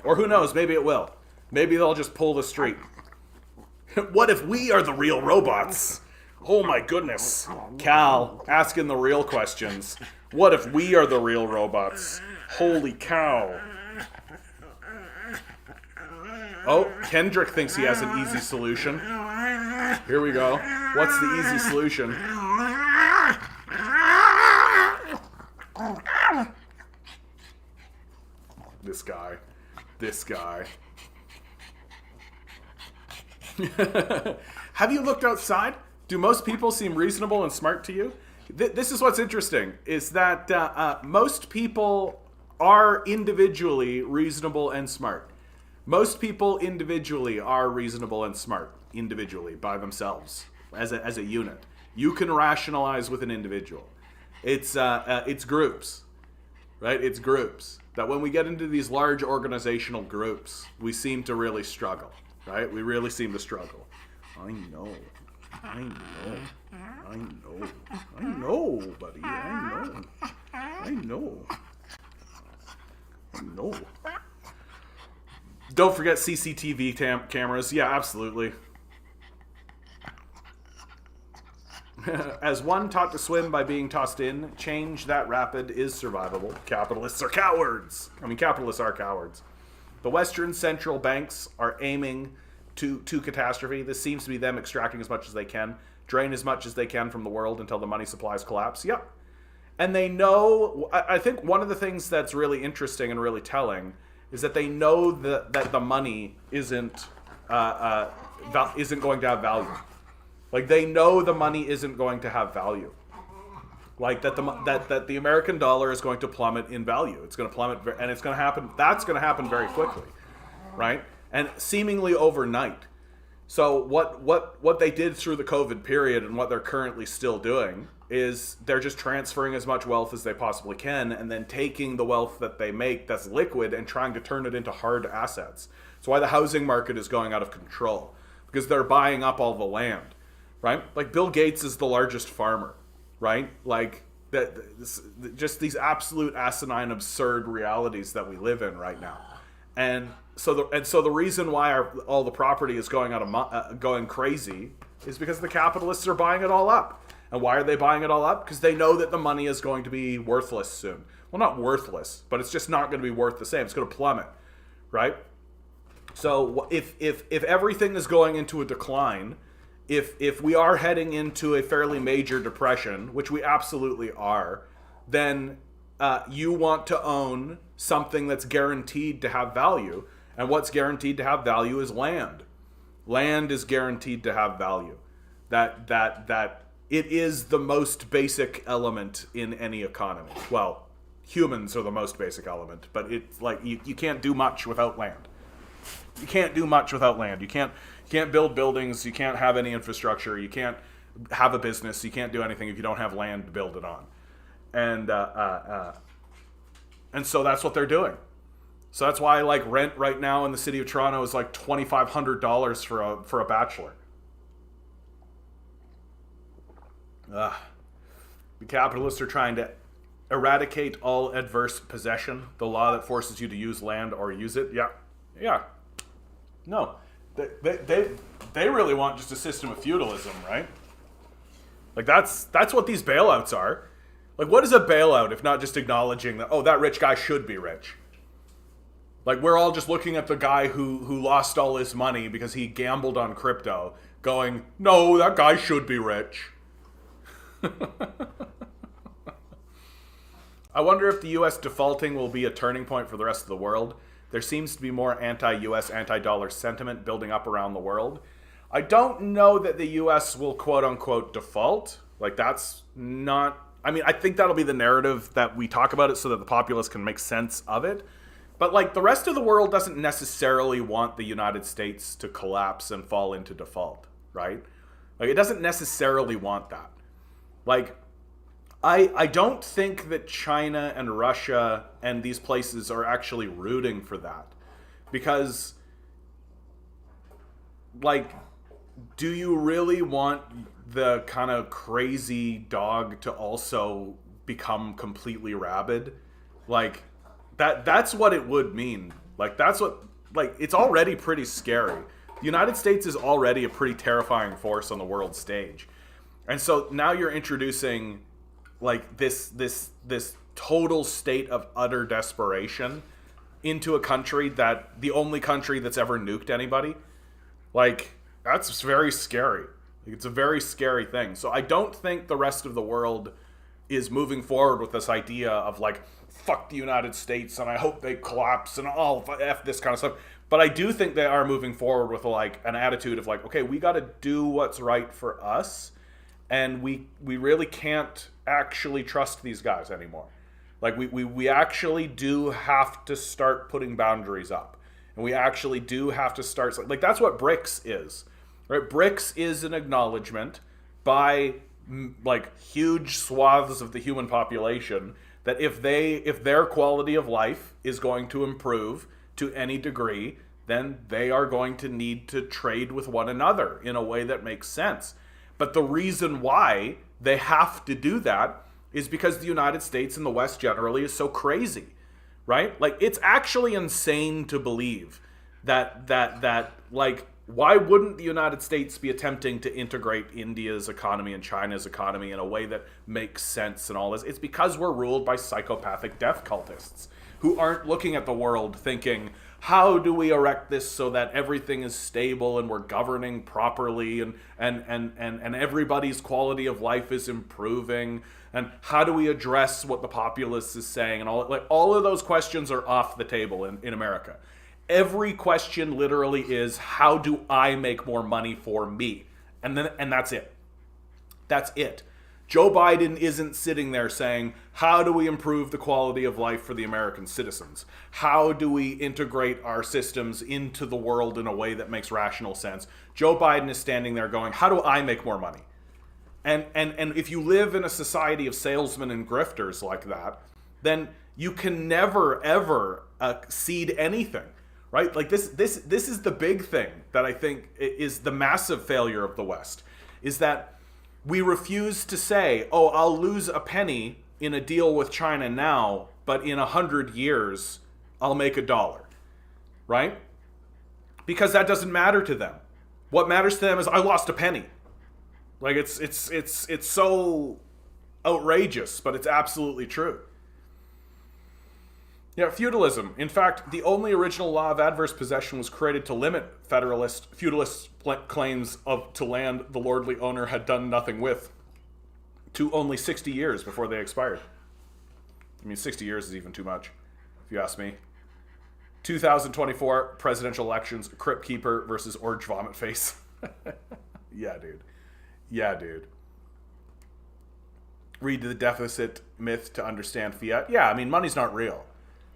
Speaker 1: Or who knows, maybe it will. Maybe they'll just pull the street. What if we are the real robots? Oh my goodness. Cal, asking the real questions. What if we are the real robots? Holy cow. Oh, Kendrick thinks he has an easy solution. Here we go. What's the easy solution? This guy. Have you looked outside? Do most people seem reasonable and smart to you? This is what's interesting, is that most people are individually reasonable and smart. Most people individually are reasonable and smart, individually, by themselves, as a unit. You can rationalize with an individual. It's groups, right? It's groups. That when we get into these large organizational groups, we seem to really struggle, right? We really seem to struggle. I know, buddy. I know. Don't forget CCTV cameras. Yeah, absolutely. As one taught to swim by being tossed in, change that rapid is survivable. Capitalists are cowards. Capitalists are cowards. The Western central banks are aiming to catastrophe. This seems to be them extracting as much as they can, drain as much as they can from the world until the money supplies collapse. Yep. And they know, I think one of the things that's really interesting and really telling is that they know that the money isn't going to have value. Like they know the money isn't going to have value. Like that the American dollar is going to plummet in value. It's going to plummet, and it's going to happen. That's going to happen very quickly, right? And seemingly overnight. So what they did through the COVID period and what they're currently still doing is they're just transferring as much wealth as they possibly can, and then taking the wealth that they make that's liquid and trying to turn it into hard assets. That's why the housing market is going out of control, because they're buying up all the land. Right? Like Bill Gates is the largest farmer, right? Like just these absolute asinine, absurd realities that we live in right now. And so the reason why all the property is going crazy is because the capitalists are buying it all up. And why are they buying it all up? Because they know that the money is going to be worthless soon. Well, not worthless, but it's just not going to be worth the same. It's going to plummet, right? So if everything is going into a decline, if we are heading into a fairly major depression, which we absolutely are, then you want to own something that's guaranteed to have value. And what's guaranteed to have value is land. Land is guaranteed to have value. That it is the most basic element in any economy. Well, humans are the most basic element, but it's like you can't do much without land. You can't do much without land. You can't build buildings. You can't have any infrastructure. You can't have a business. You can't do anything if you don't have land to build it on. And so that's what they're doing. So that's why like rent right now in the city of Toronto is like $2,500 for a bachelor. The capitalists are trying to eradicate all adverse possession, the law that forces you to use land or use it. Yeah. No, they really want just a system of feudalism, right? Like that's what these bailouts are. Like, what is a bailout if not just acknowledging that, oh, that rich guy should be rich? Like, we're all just looking at the guy who lost all his money because he gambled on crypto, going, no, that guy should be rich. I wonder if the U.S. defaulting will be a turning point for the rest of the world. There seems to be more anti-U.S., anti-dollar sentiment building up around the world. I don't know that the U.S. will quote-unquote default. Like, that's not... I mean, I think that'll be the narrative that we talk about it so that the populace can make sense of it. But, like, the rest of the world doesn't necessarily want the United States to collapse and fall into default, right? Like, it doesn't necessarily want that. Like, I don't think that China and Russia and these places are actually rooting for that. Because, like, do you really want the kind of crazy dog to also become completely rabid? Like, that's what it would mean. Like, that's what, like, it's already pretty scary. The United States is already a pretty terrifying force on the world stage. And so now you're introducing, like, this total state of utter desperation into a country that, the only country that's ever nuked anybody. Like, that's very scary. It's a very scary thing. So I don't think the rest of the world is moving forward with this idea of, like, fuck the United States and I hope they collapse and all F this kind of stuff. But I do think they are moving forward with, like, an attitude of, like, okay, we got to do what's right for us, and we really can't actually trust these guys anymore. Like, we actually do have to start putting boundaries up. And we actually do have to start... Like, that's what BRICS is. Right? BRICS is an acknowledgement by, like, huge swaths of the human population that if their quality of life is going to improve to any degree, then they are going to need to trade with one another in a way that makes sense. But the reason why they have to do that is because the United States and the West generally is so crazy, right? Like, it's actually insane to believe that like, why wouldn't the United States be attempting to integrate India's economy and China's economy in a way that makes sense and all this? It's because we're ruled by psychopathic death cultists who aren't looking at the world thinking, how do we erect this so that everything is stable and we're governing properly and everybody's quality of life is improving, and how do we address what the populace is saying, and all of those questions are off the table in America. Every question literally is, how do I make more money for me? And that's it. That's it. Joe Biden isn't sitting there saying, how do we improve the quality of life for the American citizens? How do we integrate our systems into the world in a way that makes rational sense? Joe Biden is standing there going, how do I make more money? And if you live in a society of salesmen and grifters like that, then you can never, ever cede anything. Right? Like, this is the big thing that I think is the massive failure of the West, is that we refuse to say, oh, I'll lose a penny in a deal with China now, but in 100 years, I'll make $1. Right? Because that doesn't matter to them. What matters to them is, I lost a penny. Like, it's so outrageous, but it's absolutely true. Yeah, feudalism. In fact, the only original law of adverse possession was created to limit feudalist claims to land the lordly owner had done nothing with, to only 60 years before they expired. I mean, 60 years is even too much, if you ask me. 2024 presidential elections, Crypt Keeper versus Orange Vomit Face. Yeah, dude. Read the deficit myth to understand fiat. Yeah, I mean, money's not real.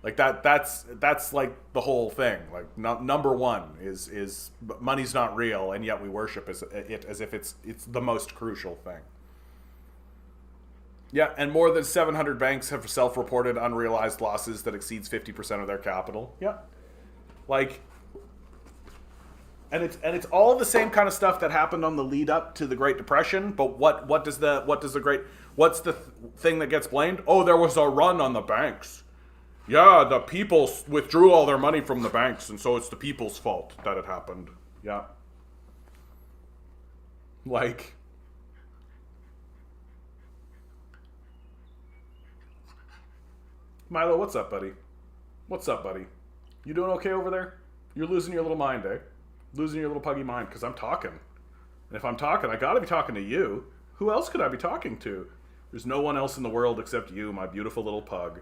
Speaker 1: Like, that's like the whole thing. Like, number one is money's not real, and yet we worship it as if it's the most crucial thing. Yeah, and more than 700 banks have self-reported unrealized losses that exceeds 50% of their capital. Yeah. Like, it's all the same kind of stuff that happened on the lead up to the Great Depression. But what's the thing that gets blamed? Oh, there was a run on the banks. Yeah, the people withdrew all their money from the banks, and so it's the people's fault that it happened. Yeah. Like, Milo, what's up, buddy? What's up, buddy? You doing okay over there? You're losing your little mind, eh? Losing your little puggy mind, because I'm talking. And if I'm talking, I gotta be talking to you. Who else could I be talking to? There's no one else in the world except you, my beautiful little pug.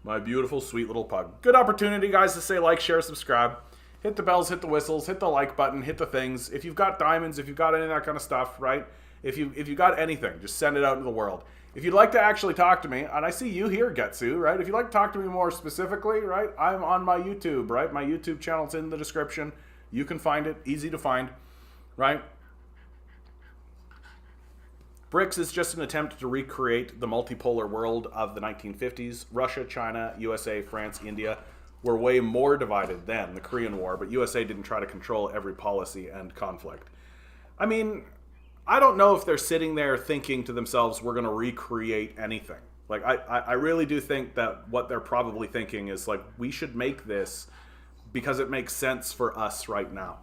Speaker 1: My beautiful, sweet little pug. Good opportunity, guys, to say like, share, subscribe. Hit the bells, hit the whistles, hit the like button, hit the things. If you've got diamonds, if you've got any of that kind of stuff, right? If you got anything, just send it out into the world. If you'd like to actually talk to me, and I see you here, Getsu, right? If you'd like to talk to me more specifically, right? I'm on my YouTube, right? My YouTube channel's in the description. You can find it, easy to find, right? BRICS is just an attempt to recreate the multipolar world of the 1950s. Russia, China, USA, France, India were way more divided than the Korean War, but USA didn't try to control every policy and conflict. I mean, I don't know if they're sitting there thinking to themselves, we're going to recreate anything. Like, I really do think that what they're probably thinking is, like, we should make this because it makes sense for us right now.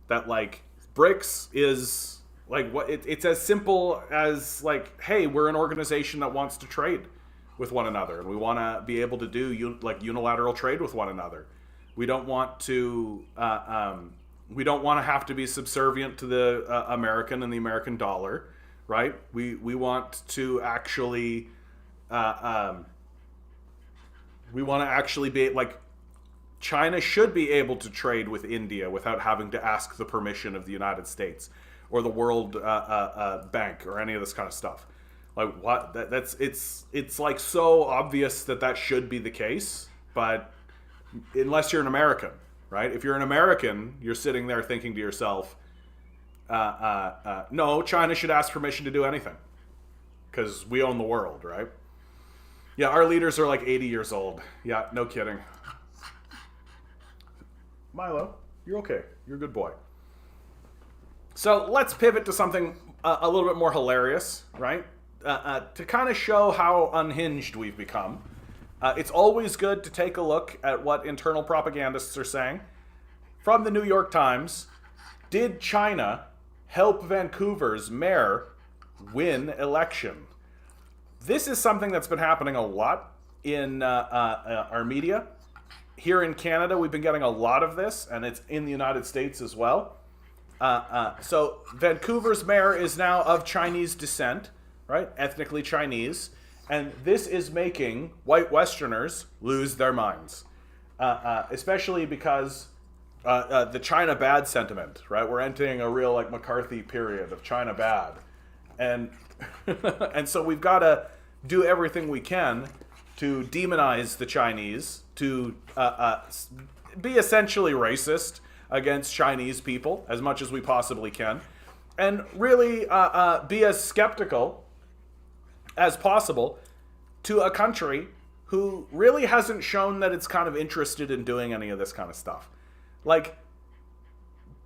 Speaker 1: That, like, BRICS is... like, what it's as simple as, like, hey, we're an organization that wants to trade with one another, and we want to be able to do unilateral trade with one another. We don't want to have to be subservient to the American and the American dollar, right? We want to actually be like, China should be able to trade with India without having to ask the permission of the United States or the World Bank or any of this kind of stuff. Like, what? It's like so obvious that should be the case, but unless you're an American, right? If you're an American, you're sitting there thinking to yourself, no, China should ask permission to do anything because we own the world, right? Yeah, our leaders are like 80 years old. Yeah, no kidding. Milo, you're okay. You're a good boy. So let's pivot to something a little bit more hilarious, right? To kind of show how unhinged we've become. It's always good to take a look at what internal propagandists are saying. From the New York Times, did China help Vancouver's mayor win election? This is something that's been happening a lot in our media. Here in Canada, we've been getting a lot of this, and it's in the United States as well. So Vancouver's mayor is now of Chinese descent, right? Ethnically Chinese. And this is making white Westerners lose their minds. Especially because the China bad sentiment, right? We're entering a real like McCarthy period of China bad. And and so we've got to do everything we can to demonize the Chinese, to be essentially racist against Chinese people as much as we possibly can, and really be as skeptical as possible to a country who really hasn't shown that it's kind of interested in doing any of this kind of stuff. Like,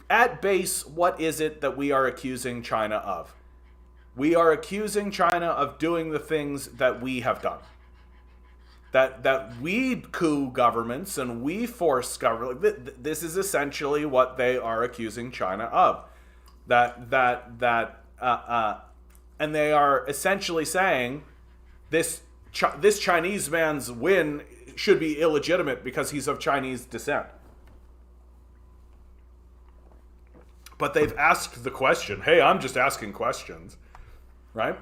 Speaker 1: at base, what is it that we are accusing China of? We are accusing China of doing the things that we have done. That we coup governments and we force government. This is essentially what they are accusing China of. And they are essentially saying this Chinese man's win should be illegitimate because he's of Chinese descent. But they've asked the question. Hey, I'm just asking questions, right?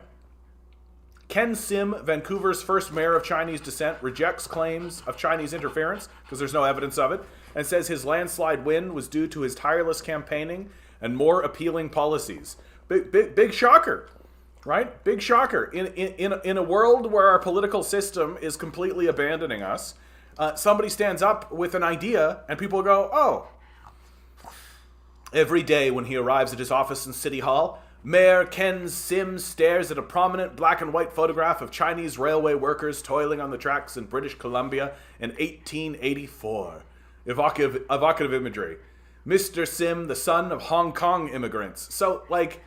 Speaker 1: Ken Sim, Vancouver's first mayor of Chinese descent, rejects claims of Chinese interference because there's no evidence of it, and says his landslide win was due to his tireless campaigning and more appealing policies. Big shocker, right? Big shocker. In a world where our political system is completely abandoning us, somebody stands up with an idea and people go, oh. Every day when he arrives at his office in City Hall, Mayor Ken Sim stares at a prominent black and white photograph of Chinese railway workers toiling on the tracks in British Columbia in 1884. Evocative imagery. Mr. Sim, the son of Hong Kong immigrants. So, like,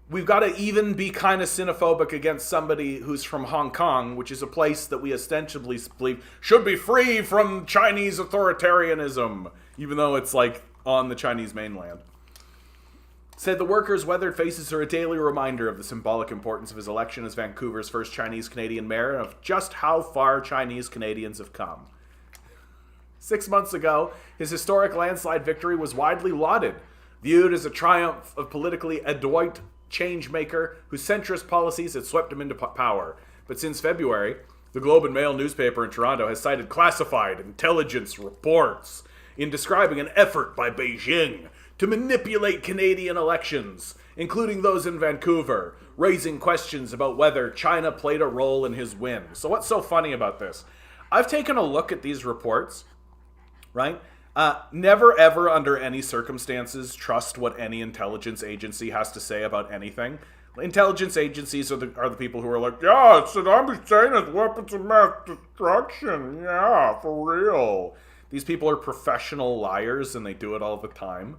Speaker 1: we've got to even be kind of xenophobic against somebody who's from Hong Kong, which is a place that we ostensibly believe should be free from Chinese authoritarianism, even though it's, like, on the Chinese mainland. Said the workers' weathered faces are a daily reminder of the symbolic importance of his election as Vancouver's first Chinese-Canadian mayor and of just how far Chinese Canadians have come. 6 months ago, his historic landslide victory was widely lauded, viewed as a triumph of politically adroit change-maker whose centrist policies had swept him into power. But since February, the Globe and Mail newspaper in Toronto has cited classified intelligence reports in describing an effort by Beijing to manipulate Canadian elections, including those in Vancouver, raising questions about whether China played a role in his win. So what's so funny about this? I've taken a look at these reports, right? Never ever under any circumstances trust what any intelligence agency has to say about anything. Intelligence agencies are the people who are like, yeah, Saddam Hussein has weapons of mass destruction. Yeah, for real. These people are professional liars and they do it all the time.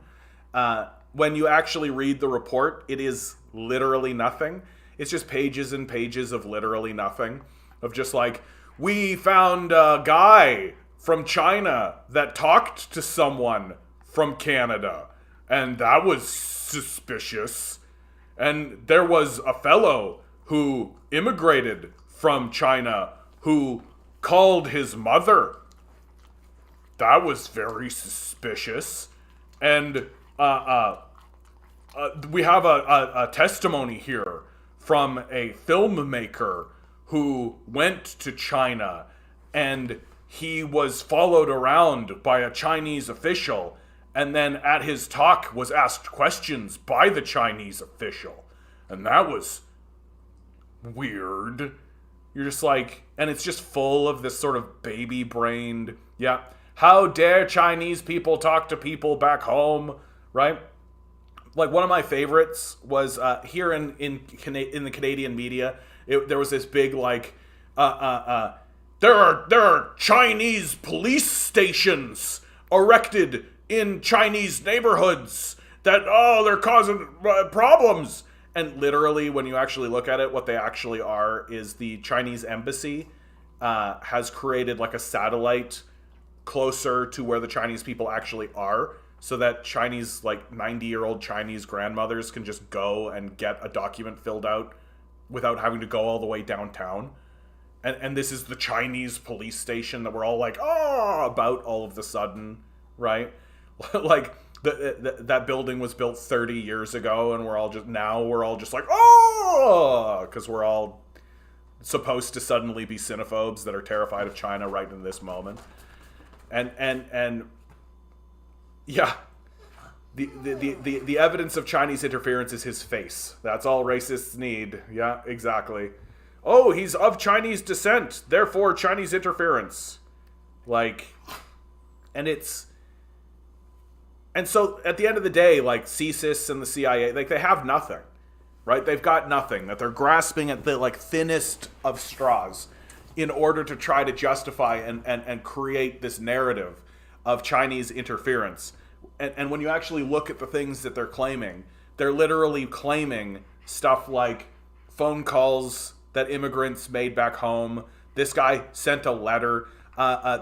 Speaker 1: When you actually read the report, it is literally nothing. It's just pages and pages of literally nothing. Of just like, we found a guy from China that talked to someone from Canada, and that was suspicious. And there was a fellow who immigrated from China who called his mother. That was very suspicious. And we have a testimony here from a filmmaker who went to China and he was followed around by a Chinese official and then at his talk was asked questions by the Chinese official. And that was weird. You're just like, and it's just full of this sort of baby-brained, yeah, how dare Chinese people talk to people back home, right? Like one of my favorites was here in the Canadian media. There was this big like, there are Chinese police stations erected in Chinese neighborhoods that they're causing problems. And literally, when you actually look at it, what they actually are is the Chinese embassy has created like a satellite closer to where the Chinese people actually are, so that Chinese, like 90-year-old Chinese grandmothers can just go and get a document filled out without having to go all the way downtown. And this is the Chinese police station that we're all like, about all of the sudden, right? Like that building was built 30 years ago, and we're all just like, because we're all supposed to suddenly be xenophobes that are terrified of China right in this moment. And yeah, the evidence of Chinese interference is his face. That's all racists need. Yeah, exactly. Oh, he's of Chinese descent, therefore Chinese interference. Like, and so at the end of the day, like CSIS and the CIA, like they have nothing, right? They've got nothing, that they're grasping at the like thinnest of straws in order to try to justify and create this narrative of Chinese interference. And when you actually look at the things that they're claiming, they're literally claiming stuff like phone calls that immigrants made back home. This guy sent a letter.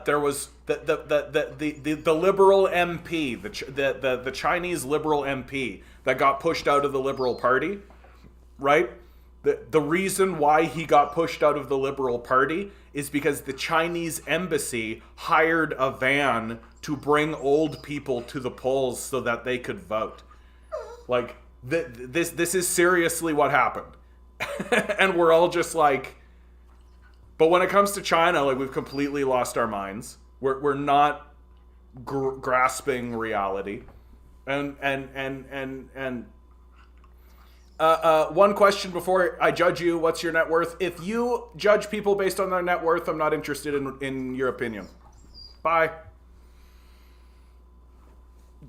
Speaker 1: There was the liberal MP, the Chinese liberal MP that got pushed out of the Liberal Party, right? The reason why he got pushed out of the Liberal Party is because the Chinese embassy hired a van to bring old people to the polls so that they could vote. Like, this is seriously what happened. And we're all just like, but when it comes to China, like, we've completely lost our minds. We're not grasping reality. And one question before I judge you: what's your net worth? If you judge people based on their net worth, I'm not interested in your opinion. Bye.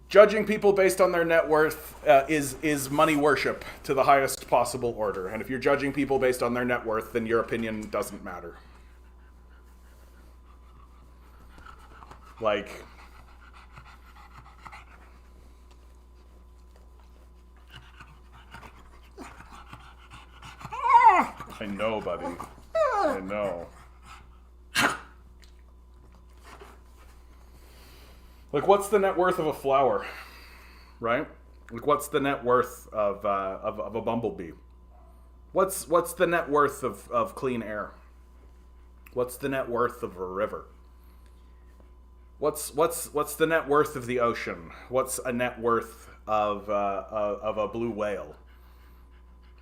Speaker 1: Judging people based on their net worth is money worship to the highest possible order. And if you're judging people based on their net worth, then your opinion doesn't matter. Like, I know, buddy. I know. Like, what's the net worth of a flower, right? Like, what's the net worth of a bumblebee? What's the net worth of clean air? What's the net worth of a river? What's the net worth of the ocean? What's a net worth of a blue whale?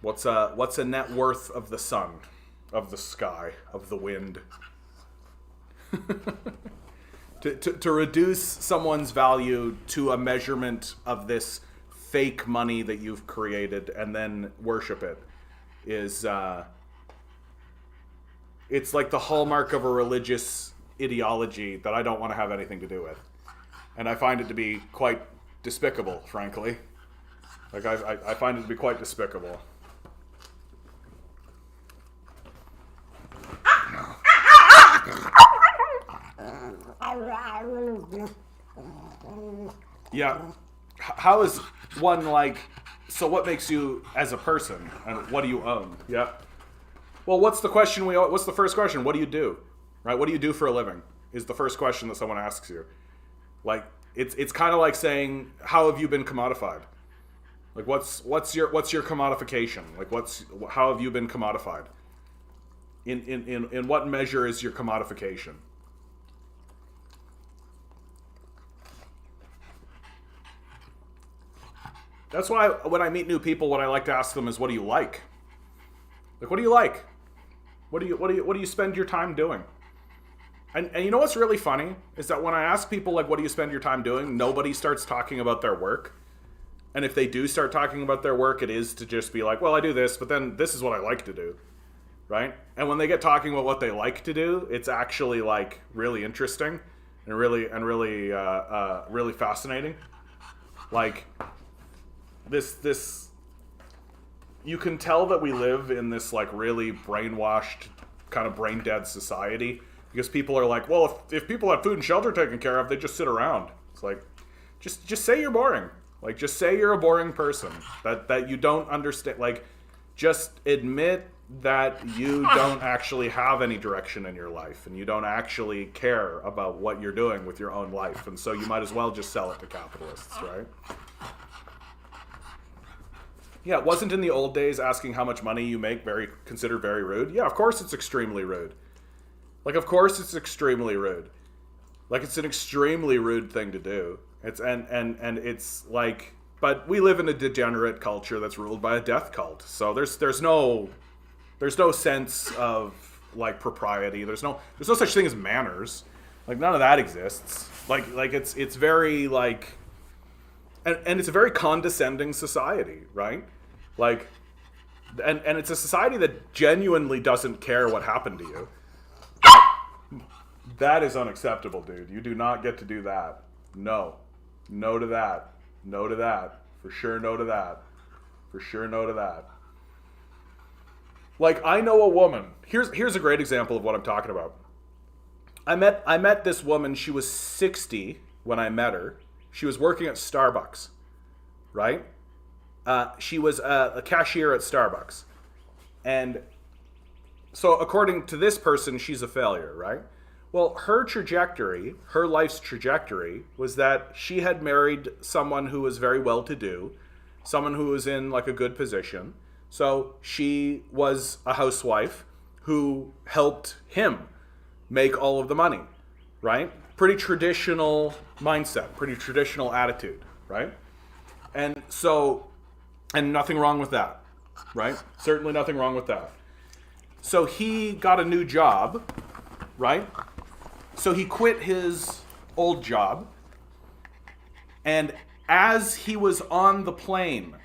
Speaker 1: What's a net worth of the sun, of the sky, of the wind? to reduce someone's value to a measurement of this fake money that you've created and then worship it is it's like the hallmark of a religious ideology that I don't want to have anything to do with. And I find it to be quite despicable, frankly. Like, I find it to be quite despicable. Yeah. How is one like... So what makes you as a person? And what do you own? Yeah. Well, what's the question what's the first question? What do you do? Right? What do you do for a living? Is the first question that someone asks you. Like, it's kind of like saying, how have you been commodified? Like, what's your commodification? Like, how have you been commodified? In what measure is your commodification? That's why when I meet new people, what I like to ask them is, what do you like? Like, what do you like? What do you spend your time doing? And you know what's really funny is that when I ask people, like, what do you spend your time doing? Nobody starts talking about their work. And if they do start talking about their work, it is to just be like, well, I do this, but then this is what I like to do. Right? And when they get talking about what they like to do, it's actually like really interesting and really fascinating. Like, this you can tell that we live in this like really brainwashed kind of brain dead society because people are like, well, if people had food and shelter taken care of, they just sit around. It's like, just say you're boring. Like, just say you're a boring person, that you don't understand. Like, just admit that you don't actually have any direction in your life and you don't actually care about what you're doing with your own life, and so you might as well just sell it to capitalists, right? Yeah, it wasn't in the old days asking how much money you make considered very rude. Yeah, of course it's extremely rude. Like, of course it's extremely rude. Like, it's an extremely rude thing to do. It's and it's like, but we live in a degenerate culture that's ruled by a death cult. So there's no sense of like propriety. There's no such thing as manners. Like, none of that exists. Like it's very like, and it's a very condescending society, right? Like, and it's a society that genuinely doesn't care what happened to you. That is unacceptable, dude. You do not get to do that. No to that. No to that. For sure no to that. For sure no to that. Like, I know a woman. Here's a great example of what I'm talking about. I met this woman. She was 60 when I met her. She was working at Starbucks, right? She was a cashier at Starbucks. And so according to this person, she's a failure, right? Well, her life's trajectory, was that she had married someone who was very well-to-do, someone who was in like a good position. So she was a housewife who helped him make all of the money, right? Pretty traditional mindset, pretty traditional attitude, right? And so, and nothing wrong with that, right? Certainly nothing wrong with that. So he got a new job, right? So he quit his old job, and as he was on the plane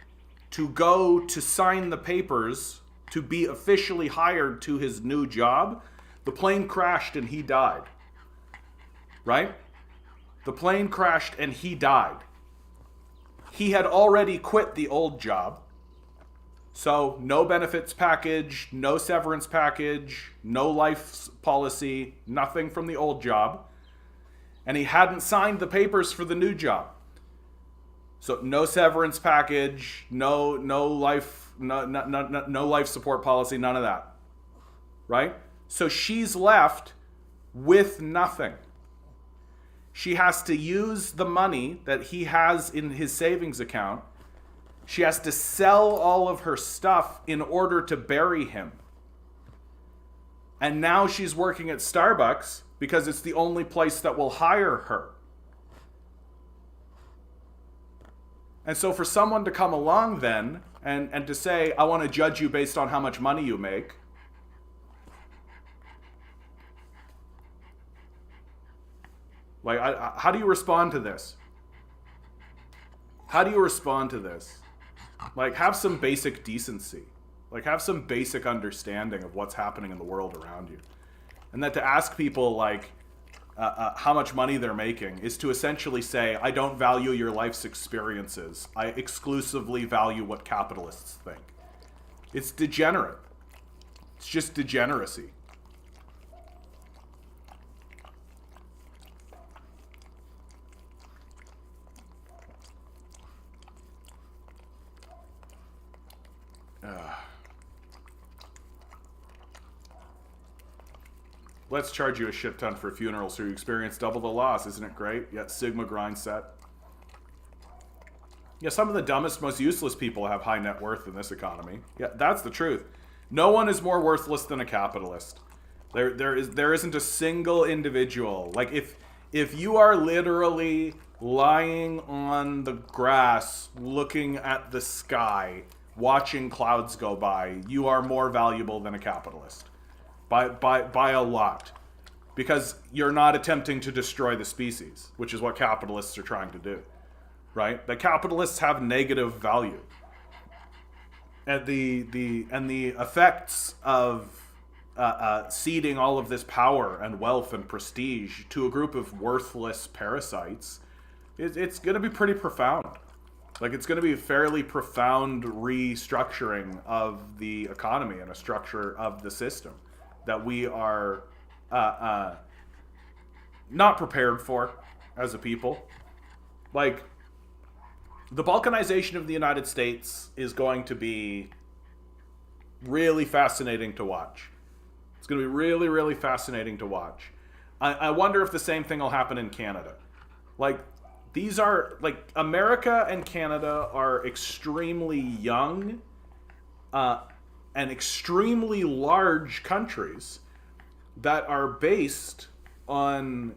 Speaker 1: to go to sign the papers to be officially hired to his new job, the plane crashed and he died. Right? The plane crashed and he died. He had already quit the old job. So no benefits package, no severance package, no life policy, nothing from the old job. And he hadn't signed the papers for the new job. So no severance package, no life support policy, none of that. right? So she's left with nothing. She has to use the money that he has in his savings account. She has to sell all of her stuff in order to bury him. And now she's working at Starbucks because it's the only place that will hire her. And so for someone to come along then and to say, I want to judge you based on how much money you make, like, how do you respond to this? How do you respond to this? Like, have some basic decency. Like, have some basic understanding of what's happening in the world around you. And that to ask people, like, how much money they're making is to essentially say, I don't value your life's experiences. I exclusively value what capitalists think. It's degenerate. It's just degeneracy. Let's charge you a shit ton for funerals so you experience double the loss. Isn't it great? Yeah, Sigma grind set. Yeah, some of the dumbest, most useless people have high net worth in this economy. Yeah, that's the truth. No one is more worthless than a capitalist. There isn't a single individual. Like, if you are literally lying on the grass, looking at the sky, watching clouds go by, you are more valuable than a capitalist. By a lot. Because you're not attempting to destroy the species, which is what capitalists are trying to do. Right? The capitalists have negative value. And the effects of ceding all of this power and wealth and prestige to a group of worthless parasites, it's going to be pretty profound. Like, it's going to be a fairly profound restructuring of the economy and a structure of the system that we are not prepared for as a people. Like, the balkanization of the United States is going to be really fascinating to watch. It's going to be really, really fascinating to watch. I wonder if the same thing will happen in Canada. Like, these are, like, America and Canada are extremely young and extremely large countries that are based on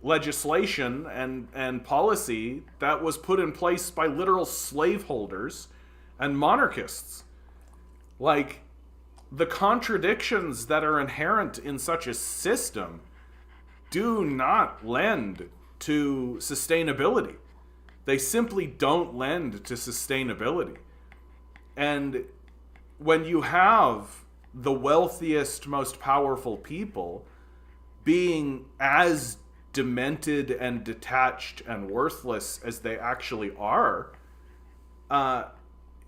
Speaker 1: legislation and policy that was put in place by literal slaveholders and monarchists. Like, the contradictions that are inherent in such a system do not lend to sustainability. They simply don't lend to sustainability. And when you have the wealthiest, most powerful people being as demented and detached and worthless as they actually are,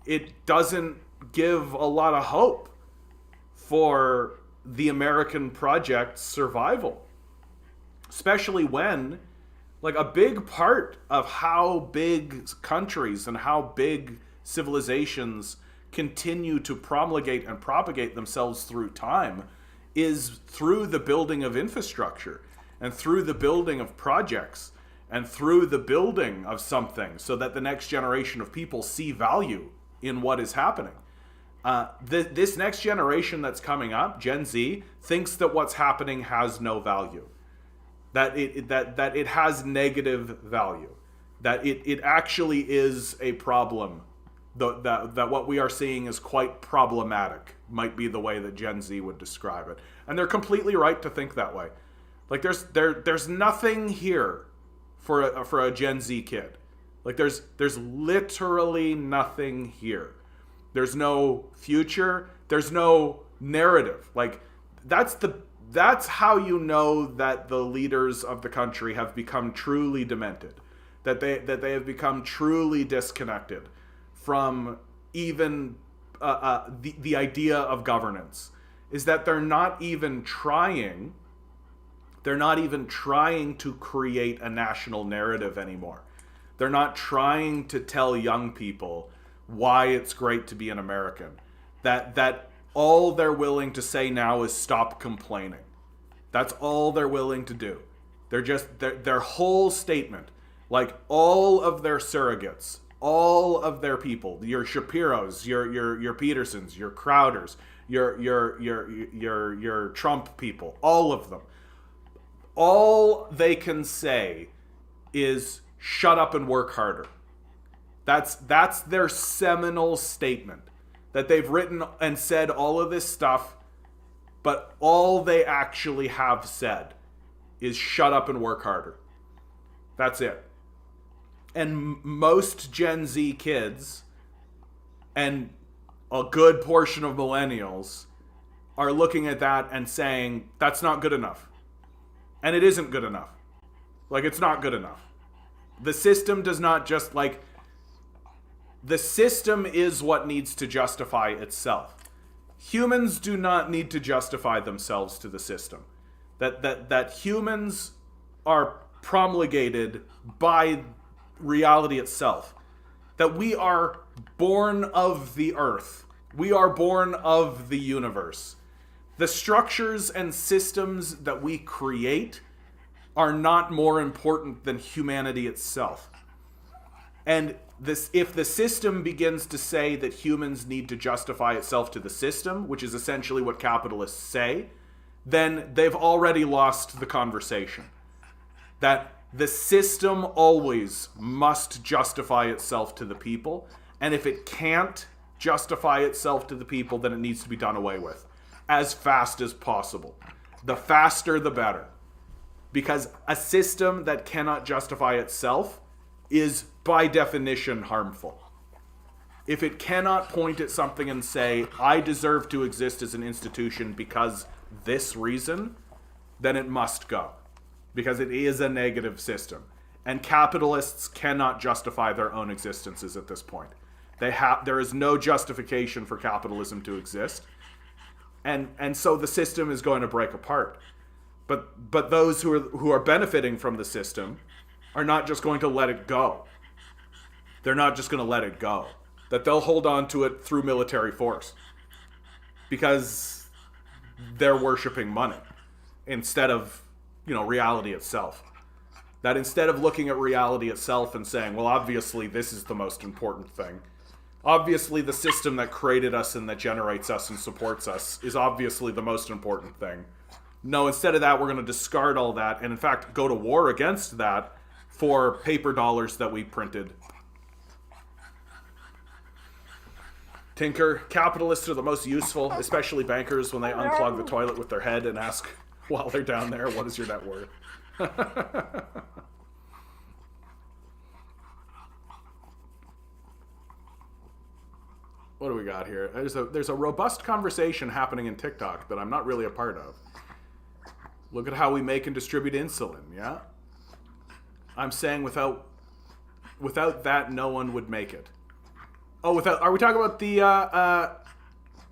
Speaker 1: it doesn't give a lot of hope for the American project's survival. Especially when, like, a big part of how big countries and how big civilizations continue to promulgate and propagate themselves through time is through the building of infrastructure and through the building of projects and through the building of something so that the next generation of people see value in what is happening. This next generation that's coming up, Gen Z, thinks that what's happening has no value. That it has negative value. That it actually is a problem. That what we are seeing is quite problematic, might be the way that Gen Z would describe it. And they're completely right to think that way. Like, there's nothing here for a Gen Z kid. Like, there's literally nothing here. There's no future. There's no narrative. Like, that's how you know that the leaders of the country have become truly demented. That they have become truly disconnected from even the idea of governance. Is that they're not even trying to create a national narrative anymore. They're not trying to tell young people why it's great to be an American. That all they're willing to say now is stop complaining. That's all they're willing to do. They're just, their whole statement, like all of their surrogates, all of their people, your Shapiros, your Petersons, your Crowders, your Trump people, all of them, all they can say is shut up and work harder. That's their seminal statement, that they've written and said all of this stuff, but all they actually have said is shut up and work harder. That's it. And most Gen Z kids and a good portion of millennials are looking at that and saying, that's not good enough. And it isn't good enough. Like, it's not good enough. The system does not just, like, the system is what needs to justify itself. Humans do not need to justify themselves to the system. That humans are promulgated by reality itself. That we are born of the earth. We are born of the universe. The structures and systems that we create are not more important than humanity itself. And if the system begins to say that humans need to justify itself to the system, which is essentially what capitalists say, then they've already lost the conversation. That the system always must justify itself to the people, and if it can't justify itself to the people, then it needs to be done away with as fast as possible. The faster, the better. Because a system that cannot justify itself is by definition harmful. If it cannot point at something and say, I deserve to exist as an institution because this reason, then it must go. Because it is a negative system. And capitalists cannot justify their own existences at this point. There is no justification for capitalism to exist. And so the system is going to break apart. But those who are benefiting from the system are not just going to let it go. They're not just going to let it go. That they'll hold on to it through military force. Because they're worshiping money instead of, reality itself. That instead of looking at reality itself and saying, well, obviously this is the most important thing. Obviously the system that created us and that generates us and supports us is obviously the most important thing. No, instead of that, we're going to discard all that and in fact go to war against that for paper dollars that we printed. Tinker, capitalists are the most useful, especially bankers when they unclog the toilet with their head and ask while they're down there, what is your net worth? What do we got here? There's a robust conversation happening in TikTok that I'm not really a part of. Look at how we make and distribute insulin, yeah? I'm saying without that, no one would make it. Oh, are we talking about the,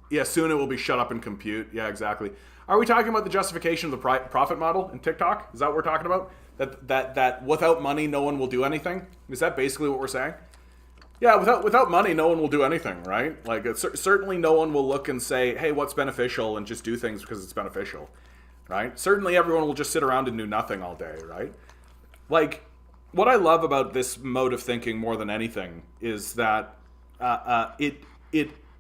Speaker 1: yeah, soon it will be shut up and compute. Yeah, exactly. Are we talking about the justification of the profit model in TikTok? Is that what we're talking about? That without money, no one will do anything? Is that basically what we're saying? Yeah, without money, no one will do anything, right? Like, certainly no one will look and say, hey, what's beneficial, and just do things because it's beneficial, right? Certainly everyone will just sit around and do nothing all day, right? Like, what I love about this mode of thinking more than anything is that it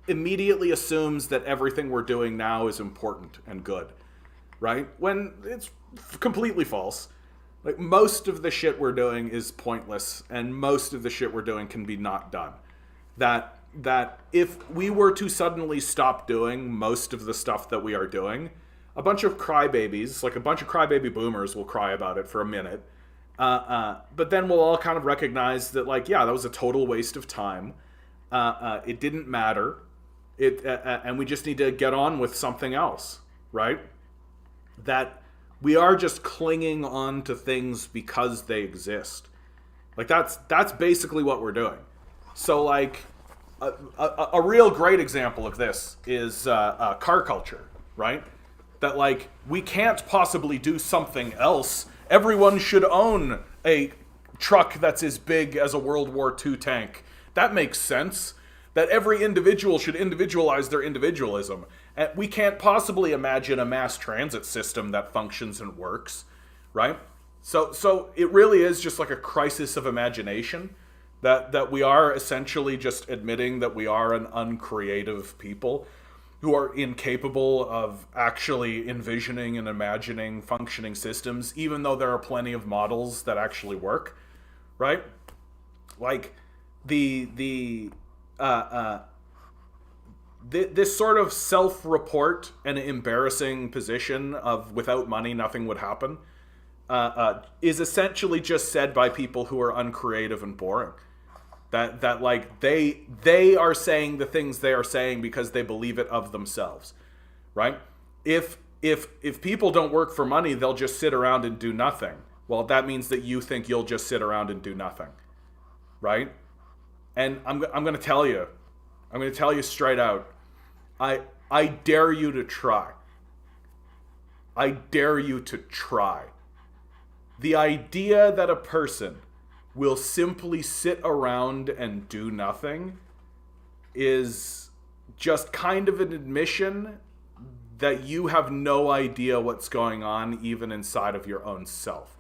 Speaker 1: immediately assumes that everything we're doing now is important and good, right? When it's completely false. Like, most of the shit we're doing is pointless, and most of the shit we're doing can be not done. That if we were to suddenly stop doing most of the stuff that we are doing, a bunch of crybabies, like a bunch of crybaby boomers will cry about it for a minute, but then we'll all kind of recognize that, like, yeah, that was a total waste of time. It didn't matter. And we just need to get on with something else, right? That we are just clinging on to things because they exist. Like, that's basically what we're doing. So, like, a real great example of this is car culture, right? That, like, we can't possibly do something else. Everyone should own a truck that's as big as a World War II tank. That makes sense. That every individual should individualize their individualism. And we can't possibly imagine a mass transit system that functions and works, right? So it really is just like a crisis of imagination, that we are essentially just admitting that we are an uncreative people who are incapable of actually envisioning and imagining functioning systems, even though there are plenty of models that actually work, right? Like this sort of self-report and embarrassing position of without money nothing would happen is essentially just said by people who are uncreative and boring. That like they are saying the things they are saying because they believe it of themselves, right? If people don't work for money, they'll just sit around and do nothing. Well, that means that you think you'll just sit around and do nothing, right? And I'm going to tell you, straight out, I dare you to try. I dare you to try. The idea that a person will simply sit around and do nothing is just kind of an admission that you have no idea what's going on even inside of your own self.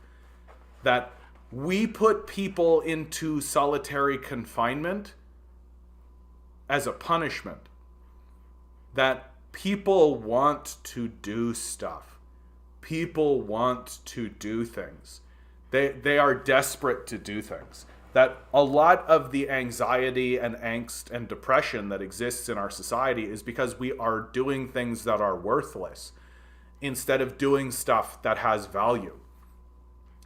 Speaker 1: That we put people into solitary confinement as a punishment. That people want to do stuff. People want to do things. They are desperate to do things. That a lot of the anxiety and angst and depression that exists in our society is because we are doing things that are worthless instead of doing stuff that has value.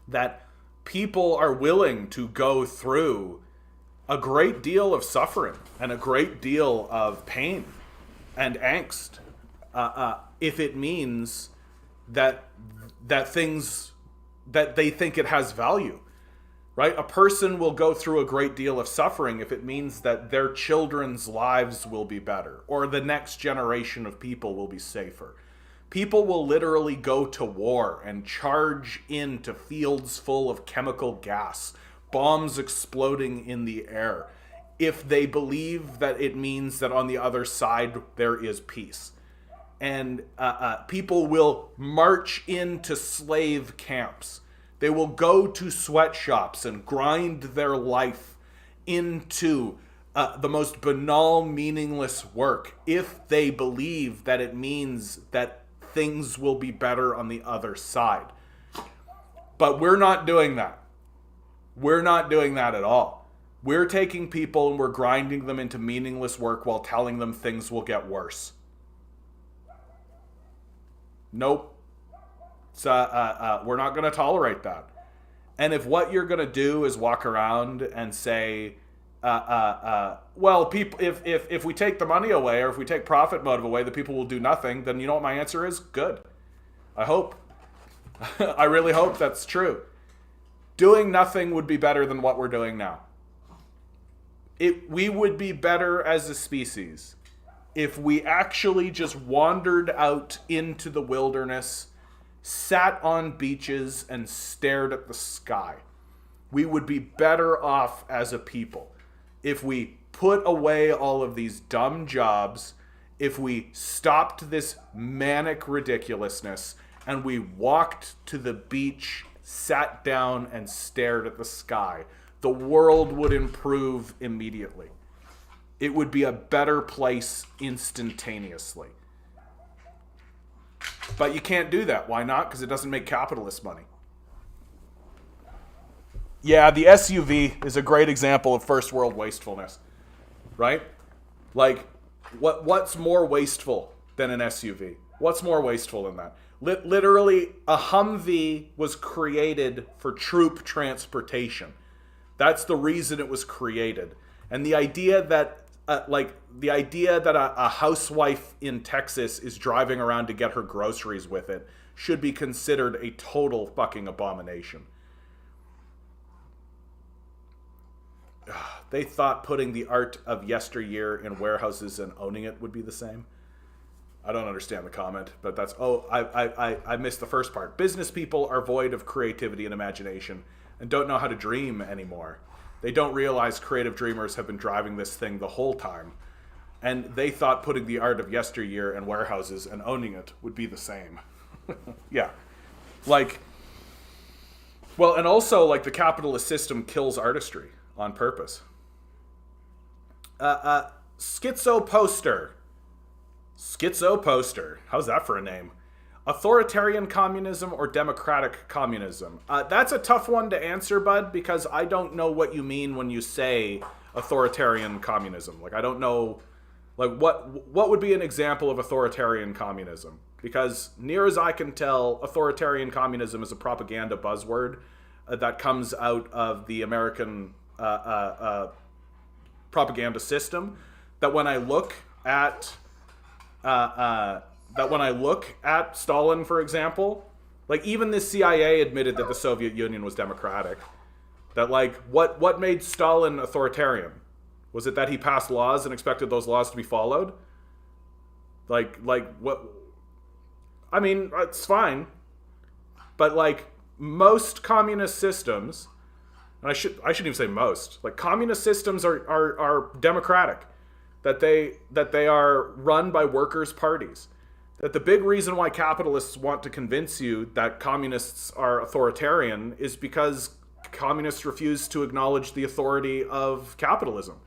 Speaker 1: That people are willing to go through a great deal of suffering and a great deal of pain and angst if it means that things that they think it has value, right? A person will go through a great deal of suffering if it means that their children's lives will be better or the next generation of people will be safer. People will literally go to war and charge into fields full of chemical gas, bombs exploding in the air, if they believe that it means that on the other side there is peace. And people will march into slave camps. They will go to sweatshops and grind their life into the most banal, meaningless work if they believe that it means that things will be better on the other side. But we're not doing that. We're not doing that at all. We're taking people and we're grinding them into meaningless work while telling them things will get worse. Nope. We're not going to tolerate that. And if what you're going to do is walk around and say, well, people, if we take the money away or if we take profit motive away, the people will do nothing, then you know what my answer is? Good. I hope. I really hope that's true. Doing nothing would be better than what we're doing now. We would be better as a species if we actually just wandered out into the wilderness, sat on beaches, and stared at the sky. We would be better off as a people if we put away all of these dumb jobs, if we stopped this manic ridiculousness, and we walked to the beach, sat down, and stared at the sky. The world would improve immediately. It would be a better place instantaneously. But you can't do that. Why not? Because it doesn't make capitalist money. Yeah, the SUV is a great example of first world wastefulness, right? Like, what's more wasteful than an SUV? What's more wasteful than that? Literally, a Humvee was created for troop transportation. That's the reason it was created. And the idea that a housewife in Texas is driving around to get her groceries with it should be considered a total fucking abomination. They thought putting the art of yesteryear in warehouses and owning it would be the same. I don't understand the comment, but that's... Oh, I missed the first part. Business people are void of creativity and imagination and don't know how to dream anymore. They don't realize creative dreamers have been driving this thing the whole time. And they thought putting the art of yesteryear in warehouses and owning it would be the same. Yeah. Like, well, and also, like, the capitalist system kills artistry on purpose. Schizo poster. How's that for a name? Authoritarian communism or democratic communism? That's a tough one to answer, bud, because I don't know what you mean when you say authoritarian communism. Like, I don't know, like, what would be an example of authoritarian communism? Because near as I can tell, authoritarian communism is a propaganda buzzword that comes out of the American propaganda system. That when I look at Stalin, for example, like, even the CIA admitted that the Soviet Union was democratic. That, like, what made Stalin authoritarian? Was it that he passed laws and expected those laws to be followed? Like what? I mean, it's fine, but, like, most communist systems, and I shouldn't even say most, like, communist systems are democratic. That they are run by workers' parties. That the big reason why capitalists want to convince you that communists are authoritarian is because communists refuse to acknowledge the authority of capitalism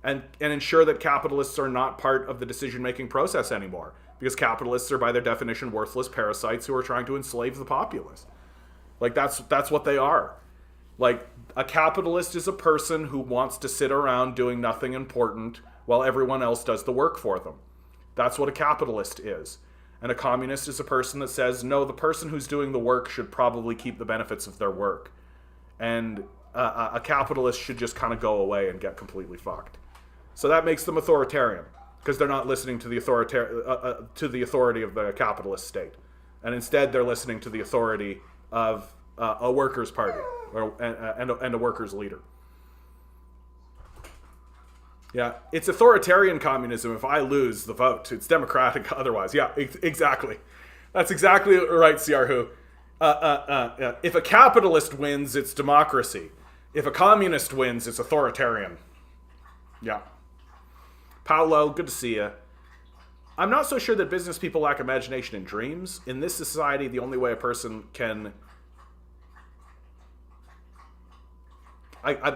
Speaker 1: and ensure that capitalists are not part of the decision-making process anymore, because capitalists are by their definition worthless parasites who are trying to enslave the populace. Like, that's what they are. Like, a capitalist is a person who wants to sit around doing nothing important while everyone else does the work for them. That's what a capitalist is. And a communist is a person that says, no, the person who's doing the work should probably keep the benefits of their work. And a capitalist should just kind of go away and get completely fucked. So that makes them authoritarian, because they're not listening to the authority of the capitalist state. And instead, they're listening to the authority of a workers' party and a workers' leader. Yeah, it's authoritarian communism if I lose the vote. It's democratic otherwise. Yeah, exactly. That's exactly right, Ciarhu. If a capitalist wins, it's democracy. If a communist wins, it's authoritarian. Yeah. Paolo, good to see you. I'm not so sure that business people lack imagination and dreams. In this society, the only way a person can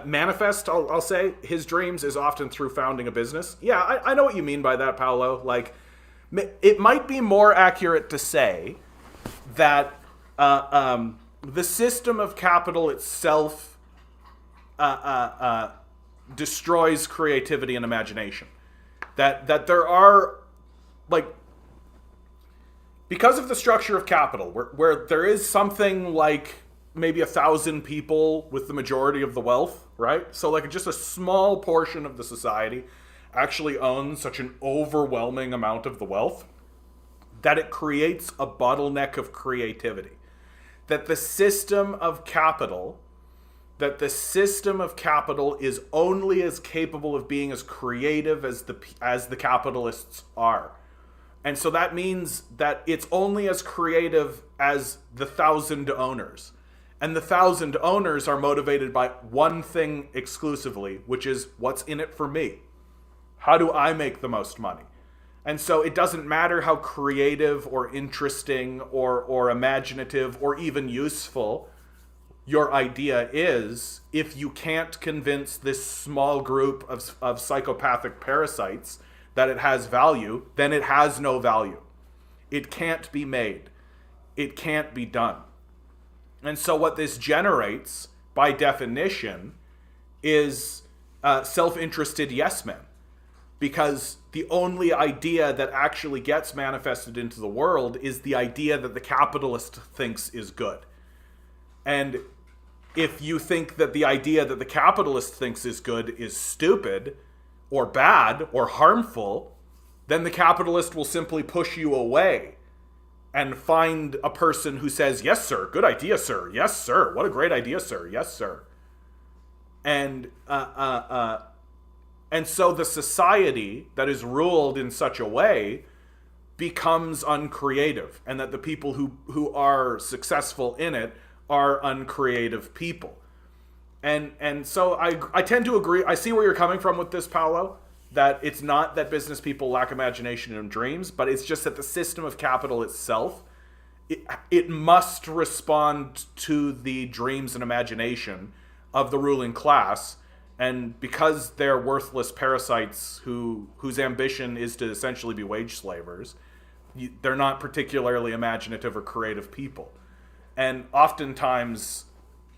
Speaker 1: manifest, I'll say, his dreams is often through founding a business. Yeah, I know what you mean by that, Paolo. Like, it might be more accurate to say that the system of capital itself destroys creativity and imagination. That there are, like, because of the structure of capital, where there is something like maybe 1,000 people with the majority of the wealth, right? So, like, just a small portion of the society actually owns such an overwhelming amount of the wealth that it creates a bottleneck of creativity. That the system of capital is only as capable of being as creative as the capitalists are. And so that means that it's only as creative as the 1,000 owners. And the 1,000 owners are motivated by one thing exclusively, which is, what's in it for me? How do I make the most money? And so it doesn't matter how creative or interesting or imaginative or even useful your idea is, if you can't convince this small group of psychopathic parasites that it has value, then it has no value. It can't be made. It can't be done. And so what this generates, by definition, is self-interested yes men. Because the only idea that actually gets manifested into the world is the idea that the capitalist thinks is good. And if you think that the idea that the capitalist thinks is good is stupid or bad or harmful, then the capitalist will simply push you away and find a person who says, yes, sir, good idea, sir. Yes, sir. What a great idea, sir. Yes, sir. And so the society that is ruled in such a way becomes uncreative, and that the people who are successful in it are uncreative people. And so I tend to agree. I see where you're coming from with this, Paolo, that it's not that business people lack imagination and dreams, but it's just that the system of capital itself, it must respond to the dreams and imagination of the ruling class. And because they're worthless parasites whose ambition is to essentially be wage slavers, they're not particularly imaginative or creative people. And oftentimes,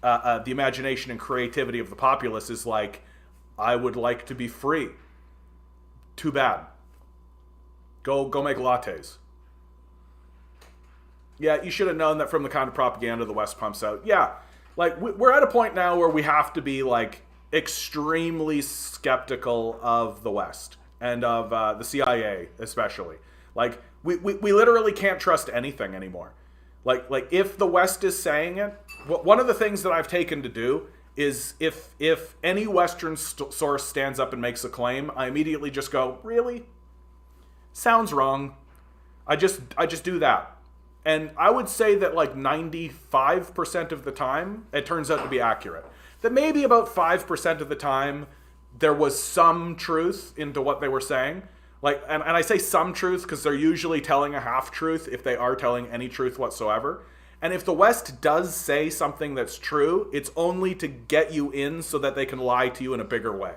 Speaker 1: the imagination and creativity of the populace is like, I would like to be free. Too bad. Go make lattes. Yeah, you should have known that from the kind of propaganda the West pumps out. Yeah, like we're at a point now where we have to be like extremely skeptical of the West and of the CIA especially. Like we literally can't trust anything anymore. Like if the West is saying it, one of the things that I've taken to do is if any Western source stands up and makes a claim, I immediately just go, really? Sounds wrong. I just do that. And I would say that like 95% of the time, it turns out to be accurate. That maybe about 5% of the time, there was some truth into what they were saying. Like, and I say some truth because they're usually telling a half truth if they are telling any truth whatsoever. And if the West does say something that's true, it's only to get you in so that they can lie to you in a bigger way.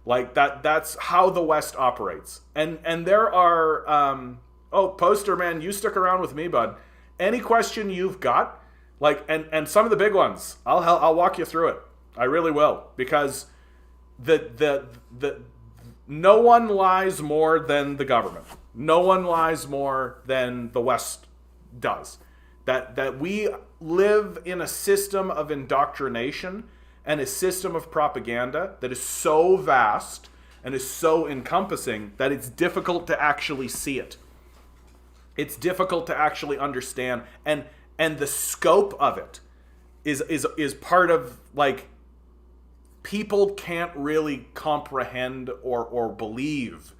Speaker 1: Like that's how the West operates. And there are, Poster man, you stick around with me, bud. Any question you've got, like, and some of the big ones, I'll walk you through it. I really will, because the no one lies more than the government. No one lies more than the West does. That we live in a system of indoctrination and a system of propaganda that is so vast and is so encompassing that it's difficult to actually see it. It's difficult to actually understand, and the scope of it is part of, like, people can't really comprehend or believe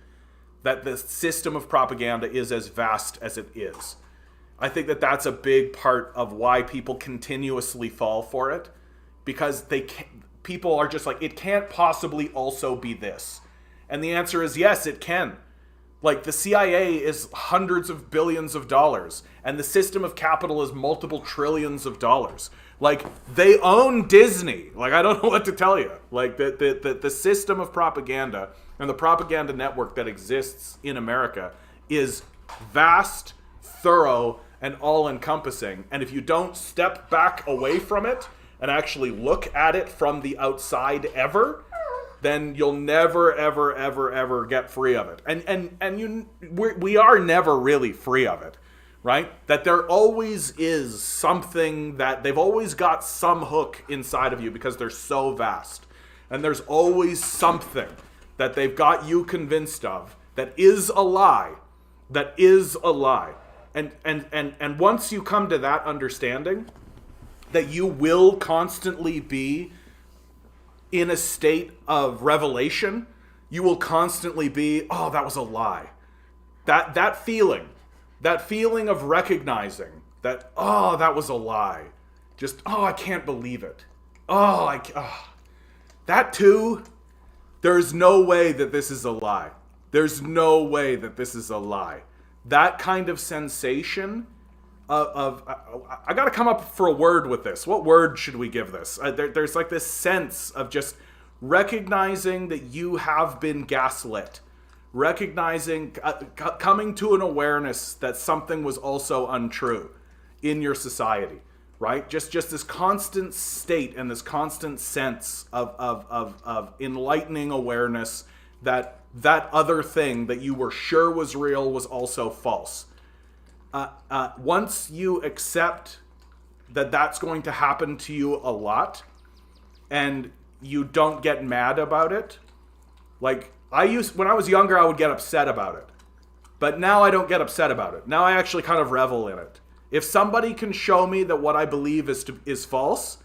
Speaker 1: that the system of propaganda is as vast as it is. I think that that's a big part of why people continuously fall for it, because people are just like, it can't possibly also be this. And the answer is yes, it can. Like, the CIA is hundreds of billions of dollars, and the system of capital is multiple trillions of dollars. Like, they own Disney. Like, I don't know what to tell you. Like, the system of propaganda and the propaganda network that exists in America is vast, thorough, and all-encompassing. And if you don't step back away from it and actually look at it from the outside ever, then you'll never, ever, ever, ever get free of it. And we are never really free of it, right? That there always is something that they've always got some hook inside of you because they're so vast. And there's always something that they've got you convinced of that is a lie. That is a lie. And once you come to that understanding, that you will constantly be in a state of revelation, you will constantly be, oh, that was a lie. That feeling of recognizing that, oh, that was a lie. Just, oh, I can't believe it. That too, there's no way that this is a lie. There's no way that this is a lie. That kind of sensation I got to come up for a word with this. What word should we give this? There's like this sense of just recognizing that you have been gaslit. Recognizing, coming to an awareness that something was also untrue in your society, right? Just this constant state and this constant sense of enlightening awareness that other thing that you were sure was real was also false. Once you accept that that's going to happen to you a lot, and you don't get mad about it, like when I was younger, I would get upset about it, but now I don't get upset about it. Now I actually kind of revel in it. If somebody can show me that what I believe is false,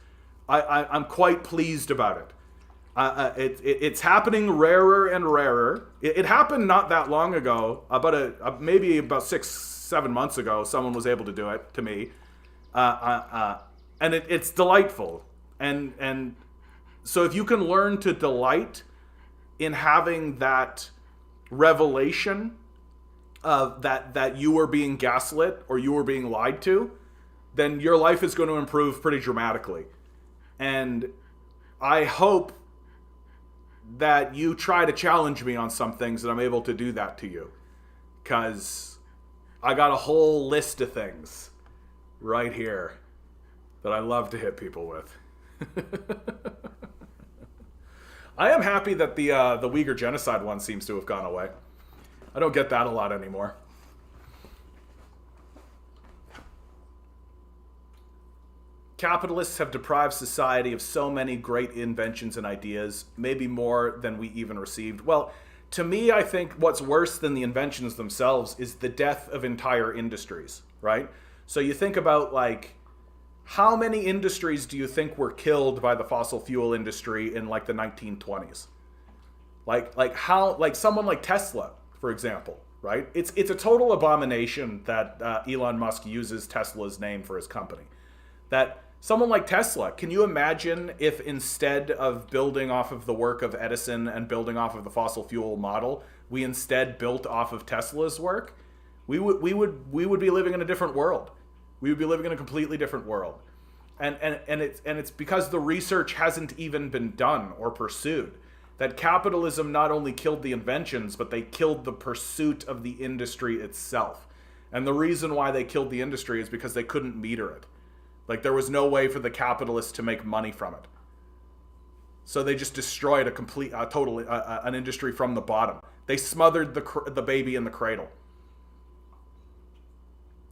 Speaker 1: I'm quite pleased about it. It's happening rarer and rarer. It happened not that long ago, maybe about 6-7 months ago. Someone was able to do it to me, and it's delightful. And so if you can learn to delight in having that revelation of that you were being gaslit or you were being lied to, then your life is going to improve pretty dramatically. And I hope that you try to challenge me on some things that I'm able to do that to you. Because I got a whole list of things right here that I love to hit people with. I am happy that the Uyghur genocide one seems to have gone away. I don't get that a lot anymore. Capitalists have deprived society of so many great inventions and ideas, maybe more than we even received. Well, to me, I think what's worse than the inventions themselves is the death of entire industries, right? So you think about, like, how many industries do you think were killed by the fossil fuel industry in, like, the 1920s? Like someone like Tesla, for example, right? It's a total abomination that Elon Musk uses Tesla's name for his company. That someone like Tesla, can you imagine if instead of building off of the work of Edison and building off of the fossil fuel model, we instead built off of Tesla's work? We would be living in a different world. We would be living in a completely different world. And it's because the research hasn't even been done or pursued. That capitalism not only killed the inventions, but they killed the pursuit of the industry itself. And the reason why they killed the industry is because they couldn't meter it. Like, there was no way for the capitalists to make money from it. So they just destroyed an industry from the bottom. They smothered the baby in the cradle.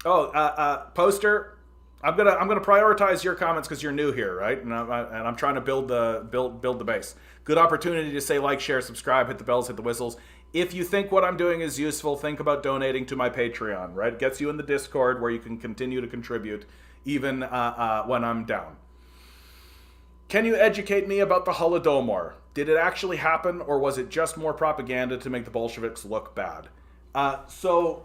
Speaker 1: Oh, Poster, I'm gonna prioritize your comments because you're new here, right? And I'm trying to build the base. Good opportunity to say like, share, subscribe, hit the bells, hit the whistles. If you think what I'm doing is useful, think about donating to my Patreon, right? It gets you in the Discord where you can continue to contribute even when I'm down. Can you educate me about the Holodomor? Did it actually happen, or was it just more propaganda to make the Bolsheviks look bad? So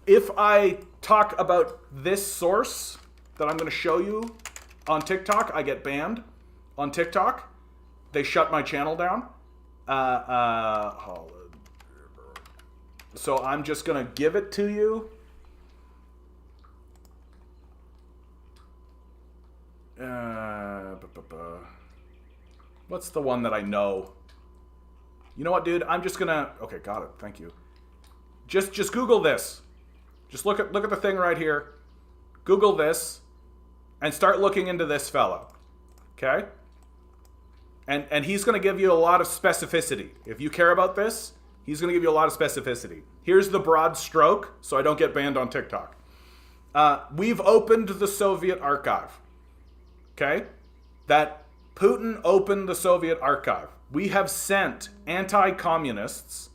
Speaker 1: if I talk about this source that I'm going to show you on TikTok, I get banned on TikTok. They shut my channel down. So I'm just going to give it to you. What's the one that I know? You know what, dude? I'm just going to... Okay, got it. Thank you. Just Google this. Just look at the thing right here. Google this and start looking into this fellow. Okay? And he's going to give you a lot of specificity. If you care about this, he's going to give you a lot of specificity. Here's the broad stroke, so I don't get banned on TikTok. We've opened the Soviet archive. Okay? That Putin opened the Soviet archive. We have sent anti-communists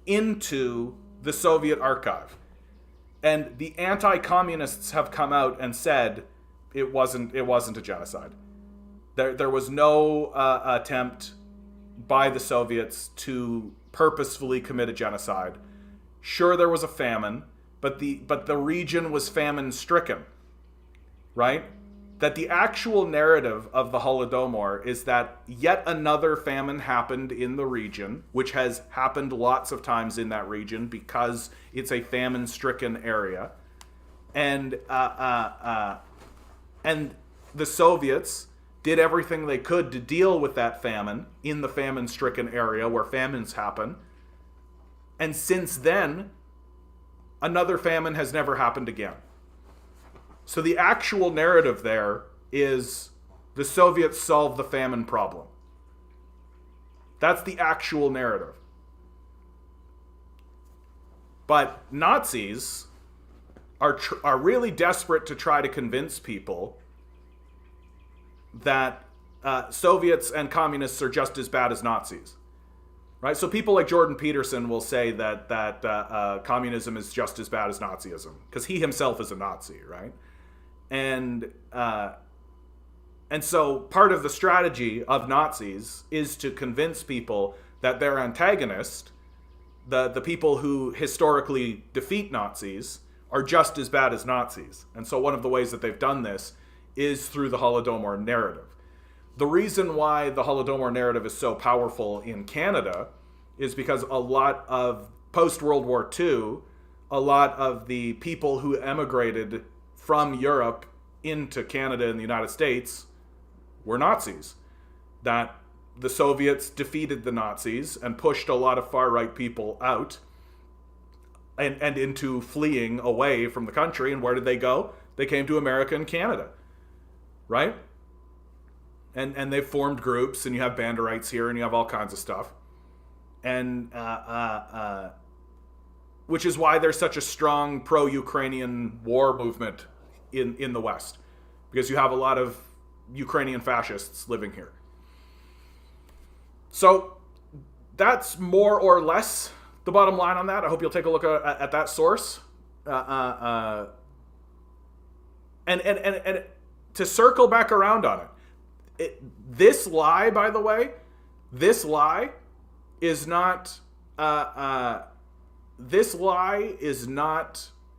Speaker 1: into the Soviet archive. And the anti-communists have come out and said it wasn't a genocide. There was no attempt by the Soviets to purposefully commit a genocide. Sure, there was a famine, but the region was famine-stricken, right? That the actual narrative of the Holodomor is that yet another famine happened in the region, which has happened lots of times in that region because it's a famine-stricken area, and the Soviets did everything they could to deal with that famine in the famine-stricken area where famines happen. And since then, another famine has never happened again. So the actual narrative there is the Soviets solved the famine problem. That's the actual narrative. But Nazis are really desperate to try to convince people that Soviets and communists are just as bad as Nazis, right? So people like Jordan Peterson will say that communism is just as bad as Nazism because he himself is a Nazi, right? And so part of the strategy of Nazis is to convince people that their antagonist, the people who historically defeat Nazis, are just as bad as Nazis. And so one of the ways that they've done this is through the Holodomor narrative. the reason why the Holodomor narrative is so powerful in Canada is because a lot of post-World War II, a lot of the people who emigrated from Europe into Canada and the United States were Nazis. That the Soviets defeated the Nazis and pushed a lot of far-right people out and into fleeing away from the country. And where did they go? They came to America and Canada, right? And they've formed groups, and you have Banderites here, and you have all kinds of stuff. And which is why there's such a strong pro-Ukrainian war movement in the West, because you have a lot of Ukrainian fascists living here. So that's more or less the bottom line on that. I hope you'll take a look at that source. And to circle back around on this lie, by the way, this lie is not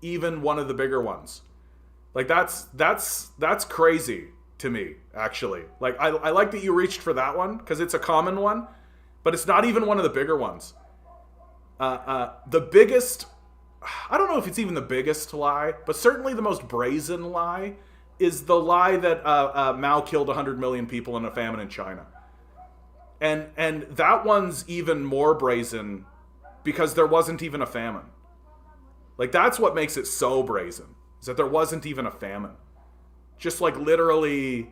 Speaker 1: even one of the bigger ones. Like that's crazy to me, actually. Like I like that you reached for that one because it's a common one, but it's not even one of the bigger ones. The biggest, I don't know if it's even the biggest lie, but certainly the most brazen lie is the lie that Mao killed 100 million people in a famine in China. And that one's even more brazen because there wasn't even a famine. Like, that's what makes it so brazen, is that there wasn't even a famine. Just like literally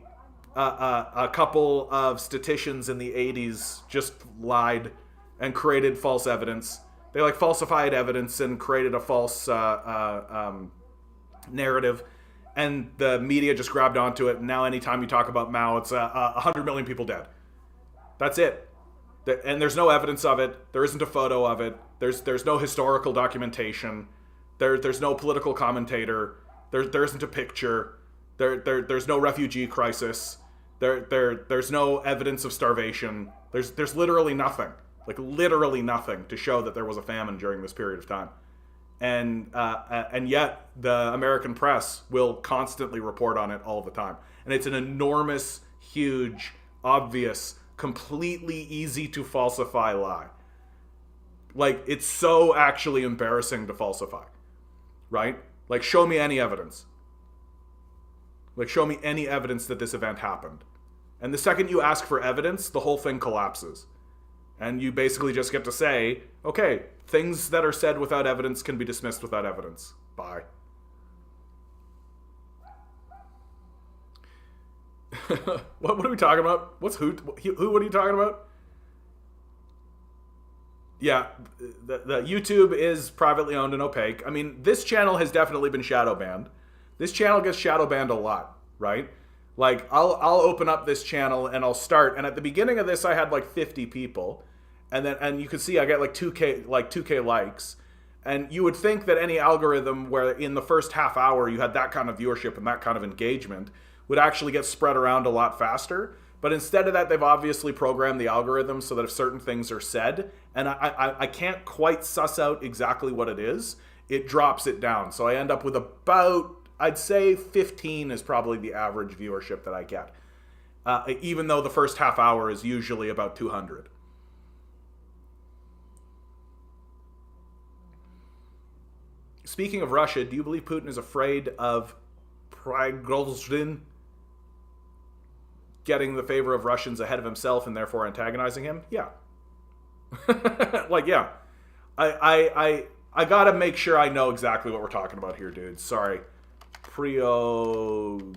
Speaker 1: a couple of statisticians in the 80s just lied and created false evidence. They like falsified evidence and created a false narrative. And the media just grabbed onto it. And now anytime you talk about Mao, it's 100 million people dead. That's it. And there's no evidence of it. There isn't a photo of it. There's no historical documentation. There's no political commentator. There isn't a picture. There's no refugee crisis. There's no evidence of starvation. There's literally nothing. Like literally nothing to show that there was a famine during this period of time. And yet the American press will constantly report on it all the time. And it's an enormous, huge, obvious, completely easy to falsify lie. Like, it's so actually embarrassing to falsify, right? Like, show me any evidence. Like, show me any evidence that this event happened. And the second you ask for evidence, the whole thing collapses. And you basically just get to say, okay, things that are said without evidence can be dismissed without evidence. Bye. What are we talking about? What's who? What are you talking about? Yeah, the YouTube is privately owned and opaque. I mean, this channel has definitely been shadow banned. This channel gets shadow banned a lot, right? Like, I'll open up this channel and I'll start, and at the beginning of this, I had like 50 people, and you can see I get like 2K likes, and you would think that any algorithm where in the first half hour you had that kind of viewership and that kind of engagement would actually get spread around a lot faster. But instead of that, they've obviously programmed the algorithm so that if certain things are said, and I can't quite suss out exactly what it is, it drops it down. So I end up with about, I'd say 15 is probably the average viewership that I get. Even though the first half hour is usually about 200. Speaking of Russia, do you believe Putin is afraid of Prigozhin getting the favor of Russians ahead of himself and therefore antagonizing him? Yeah. Like, yeah. I gotta make sure I know exactly what we're talking about here, dude. Sorry. Prigozhin.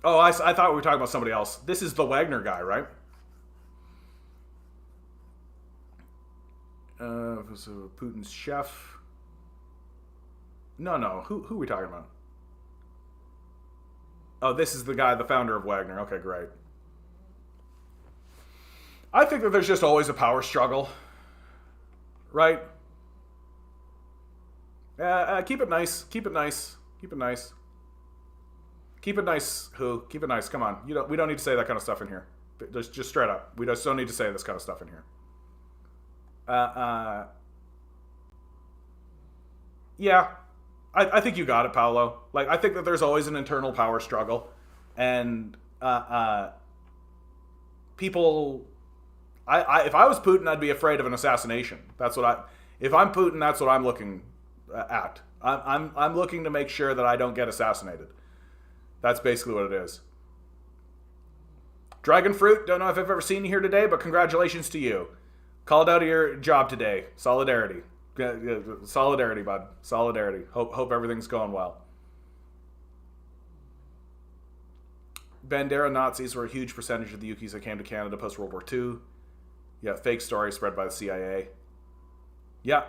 Speaker 1: Oh, I thought we were talking about somebody else. This is the Wagner guy, right? So Putin's chef. No. Who are we talking about? Oh, this is the guy, the founder of Wagner. Okay, great. I think that there's just always a power struggle, right? Keep it nice. Keep it nice. Keep it nice. Keep it nice. Who? Keep it nice. Come on. We don't need to say that kind of stuff in here. Just straight up. We just don't need to say this kind of stuff in here. Yeah, I think you got it, Paolo. Like, I think that there's always an internal power struggle, and people. If I was Putin, I'd be afraid of an assassination. That's what I. If I'm Putin, that's what I'm looking at. I'm looking to make sure that I don't get assassinated. That's basically what it is. Dragon Fruit, don't know if I've ever seen you here today, but congratulations to you. Called out of your job today. Solidarity. Solidarity, bud. Solidarity. Hope everything's going well. Bandera Nazis were a huge percentage of the Yukis that came to Canada post World War II. Yeah, fake story spread by the CIA. Yeah,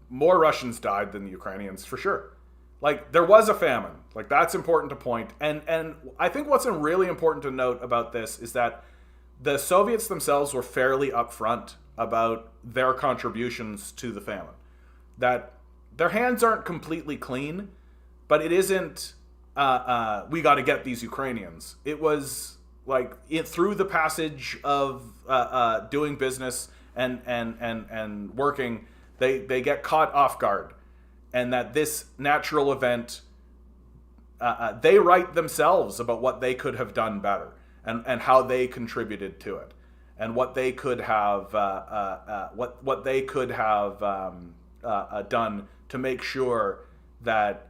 Speaker 1: more Russians died than the Ukrainians, for sure. Like, there was a famine. Like, that's important to point. And I think what's really important to note about this is that the Soviets themselves were fairly upfront about their contributions to the famine. That their hands aren't completely clean, but it isn't, we got to get these Ukrainians. It was like, through the passage of doing business and working, they get caught off guard. And that this natural event, they write themselves about what they could have done better and how they contributed to it, and what they could have what they could have done to make sure that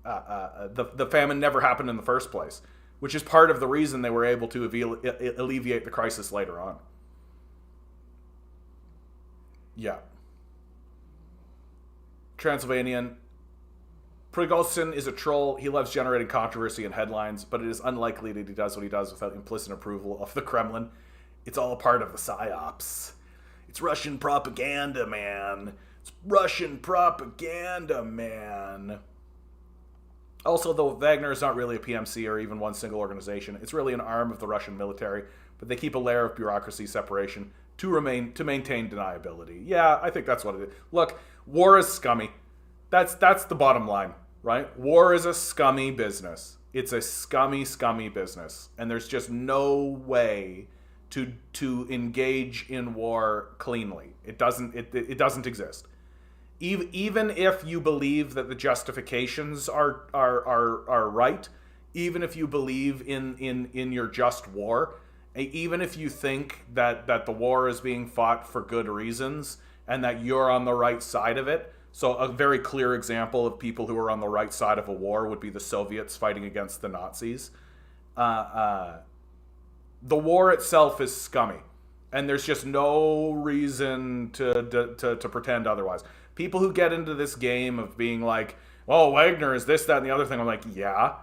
Speaker 1: the famine never happened in the first place, which is part of the reason they were able to alleviate the crisis later on. Yeah. Transylvanian. Prigozhin is a troll. He loves generating controversy and headlines, but it is unlikely that he does what he does without implicit approval of the Kremlin. It's all a part of the psyops. It's Russian propaganda, man. It's Russian propaganda, man. Also, though Wagner is not really a PMC or even one single organization, it's really an arm of the Russian military, but they keep a layer of bureaucracy separation to maintain deniability. Yeah, I think that's what it is. Look, war is scummy. That's the bottom line, right? War is a scummy business. It's a scummy business, and there's just no way to engage in war cleanly. It doesn't exist. Even if you believe that the justifications are right, even if you believe in your just war, even if you think that the war is being fought for good reasons and that you're on the right side of it. So a very clear example of people who are on the right side of a war would be the Soviets fighting against the Nazis. The war itself is scummy, and there's just no reason to pretend otherwise. People who get into this game of being like, oh, Wagner is this, that, and the other thing, I'm like, yeah.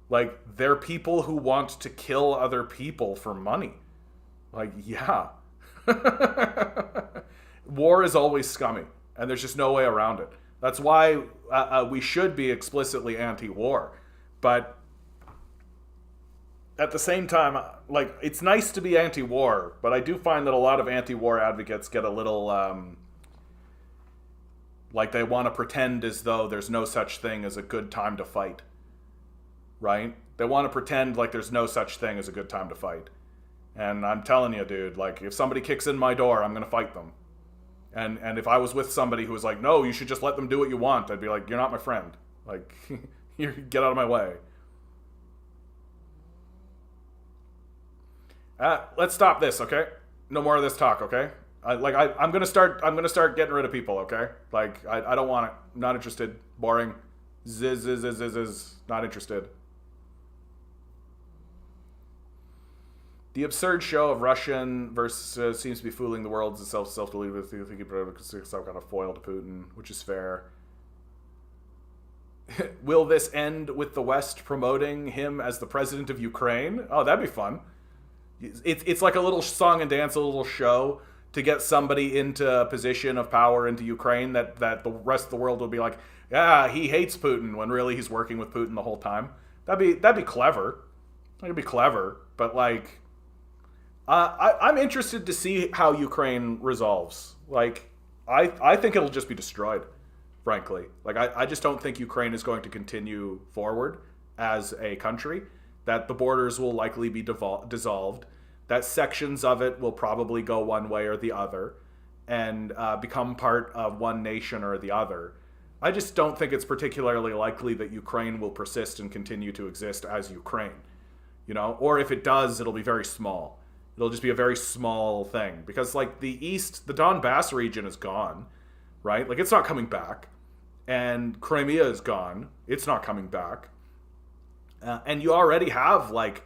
Speaker 1: Like, they're people who want to kill other people for money. Like, yeah. War is always scummy, and there's just no way around it. That's why we should be explicitly anti-war. But at the same time, like, it's nice to be anti-war, but I do find that a lot of anti-war advocates get a little, like, they want to pretend as though there's no such thing as a good time to fight. Right? They want to pretend like there's no such thing as a good time to fight. And I'm telling you, dude, like, if somebody kicks in my door, I'm going to fight them. And if I was with somebody who was like, no, you should just let them do what you want, I'd be like, you're not my friend. Like, you get out of my way. Let's stop this, okay? No more of this talk, okay? I'm gonna start getting rid of people, okay? Like, I don't want it. I'm not interested. Boring. Ziz. Not interested. The absurd show of Russian versus seems to be fooling the world as a self-deluded thinking some kind of foil to Putin, which is fair. Will this end with the West promoting him as the president of Ukraine? Oh, that'd be fun. It's like a little song and dance, a little show to get somebody into a position of power into Ukraine that the rest of the world will be like, yeah, he hates Putin, when really he's working with Putin the whole time. That'd be clever. That'd be clever, but like, I'm interested to see how Ukraine resolves. Like, I think it'll just be destroyed, frankly. Like, I just don't think Ukraine is going to continue forward as a country, that the borders will likely be dissolved, that sections of it will probably go one way or the other and become part of one nation or the other. I just don't think it's particularly likely that Ukraine will persist and continue to exist as Ukraine, or if it does, it'll be very small. It'll just be a very small thing because like the East, the Donbass region is gone, right? Like it's not coming back, and Crimea is gone. It's not coming back, and you already have like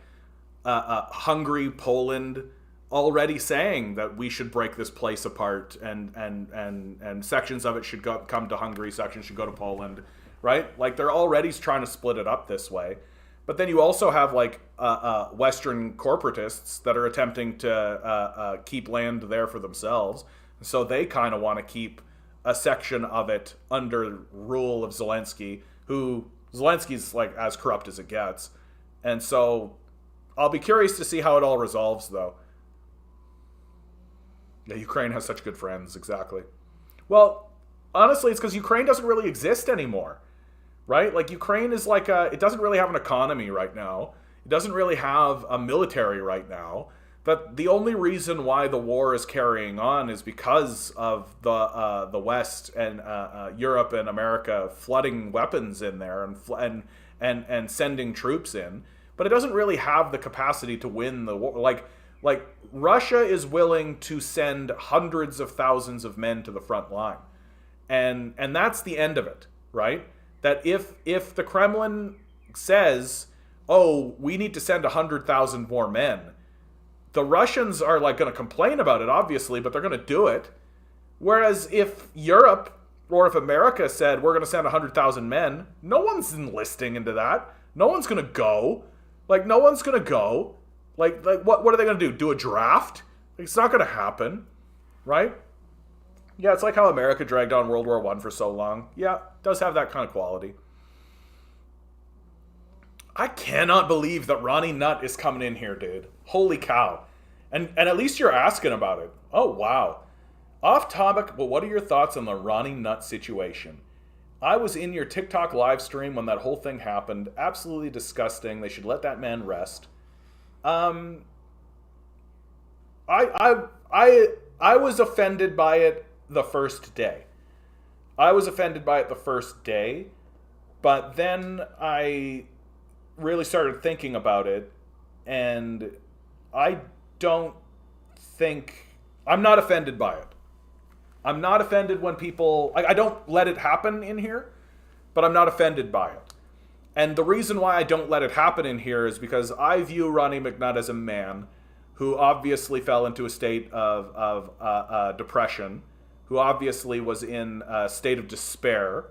Speaker 1: Hungary, Poland already saying that we should break this place apart, and sections of it should come to Hungary, sections should go to Poland, right? Like they're already trying to split it up this way. But then you also have like Western corporatists that are attempting to keep land there for themselves. So they kind of want to keep a section of it under rule of Zelensky, who Zelensky's like as corrupt as it gets. And so I'll be curious to see how it all resolves, though. Yeah, Ukraine has such good friends, exactly. Well, honestly, it's because Ukraine doesn't really exist anymore, right? Like, Ukraine is like it doesn't really have an economy right now. It doesn't really have a military right now. But the only reason why the war is carrying on is because of the West and Europe and America flooding weapons in there and sending troops in. But it doesn't really have the capacity to win the war. Like Russia is willing to send hundreds of thousands of men to the front line. And that's the end of it, right? That if the Kremlin says, oh, we need to send 100,000 more men, the Russians are like going to complain about it, obviously, but they're going to do it. Whereas if Europe or if America said, we're going to send 100,000 men, no one's enlisting into that. No one's going to go. Like, no one's going to go. Like what are they going to do? Do a draft? Like, it's not going to happen, right? Yeah, it's like how America dragged on World War I for so long. Yeah, it does have that kind of quality. I cannot believe that Ronnie Nutt is coming in here, dude. Holy cow. And at least you're asking about it. Oh, wow. Off topic, but what are your thoughts on the Ronnie Nutt situation? I was in your TikTok live stream when that whole thing happened. Absolutely disgusting. They should let that man rest. I was offended by it the first day. But then I really started thinking about it, and I'm not offended by it. I'm not offended when people, I don't let it happen in here, but I'm not offended by it. And the reason why I don't let it happen in here is because I view Ronnie McNutt as a man who obviously fell into a state of depression, who obviously was in a state of despair,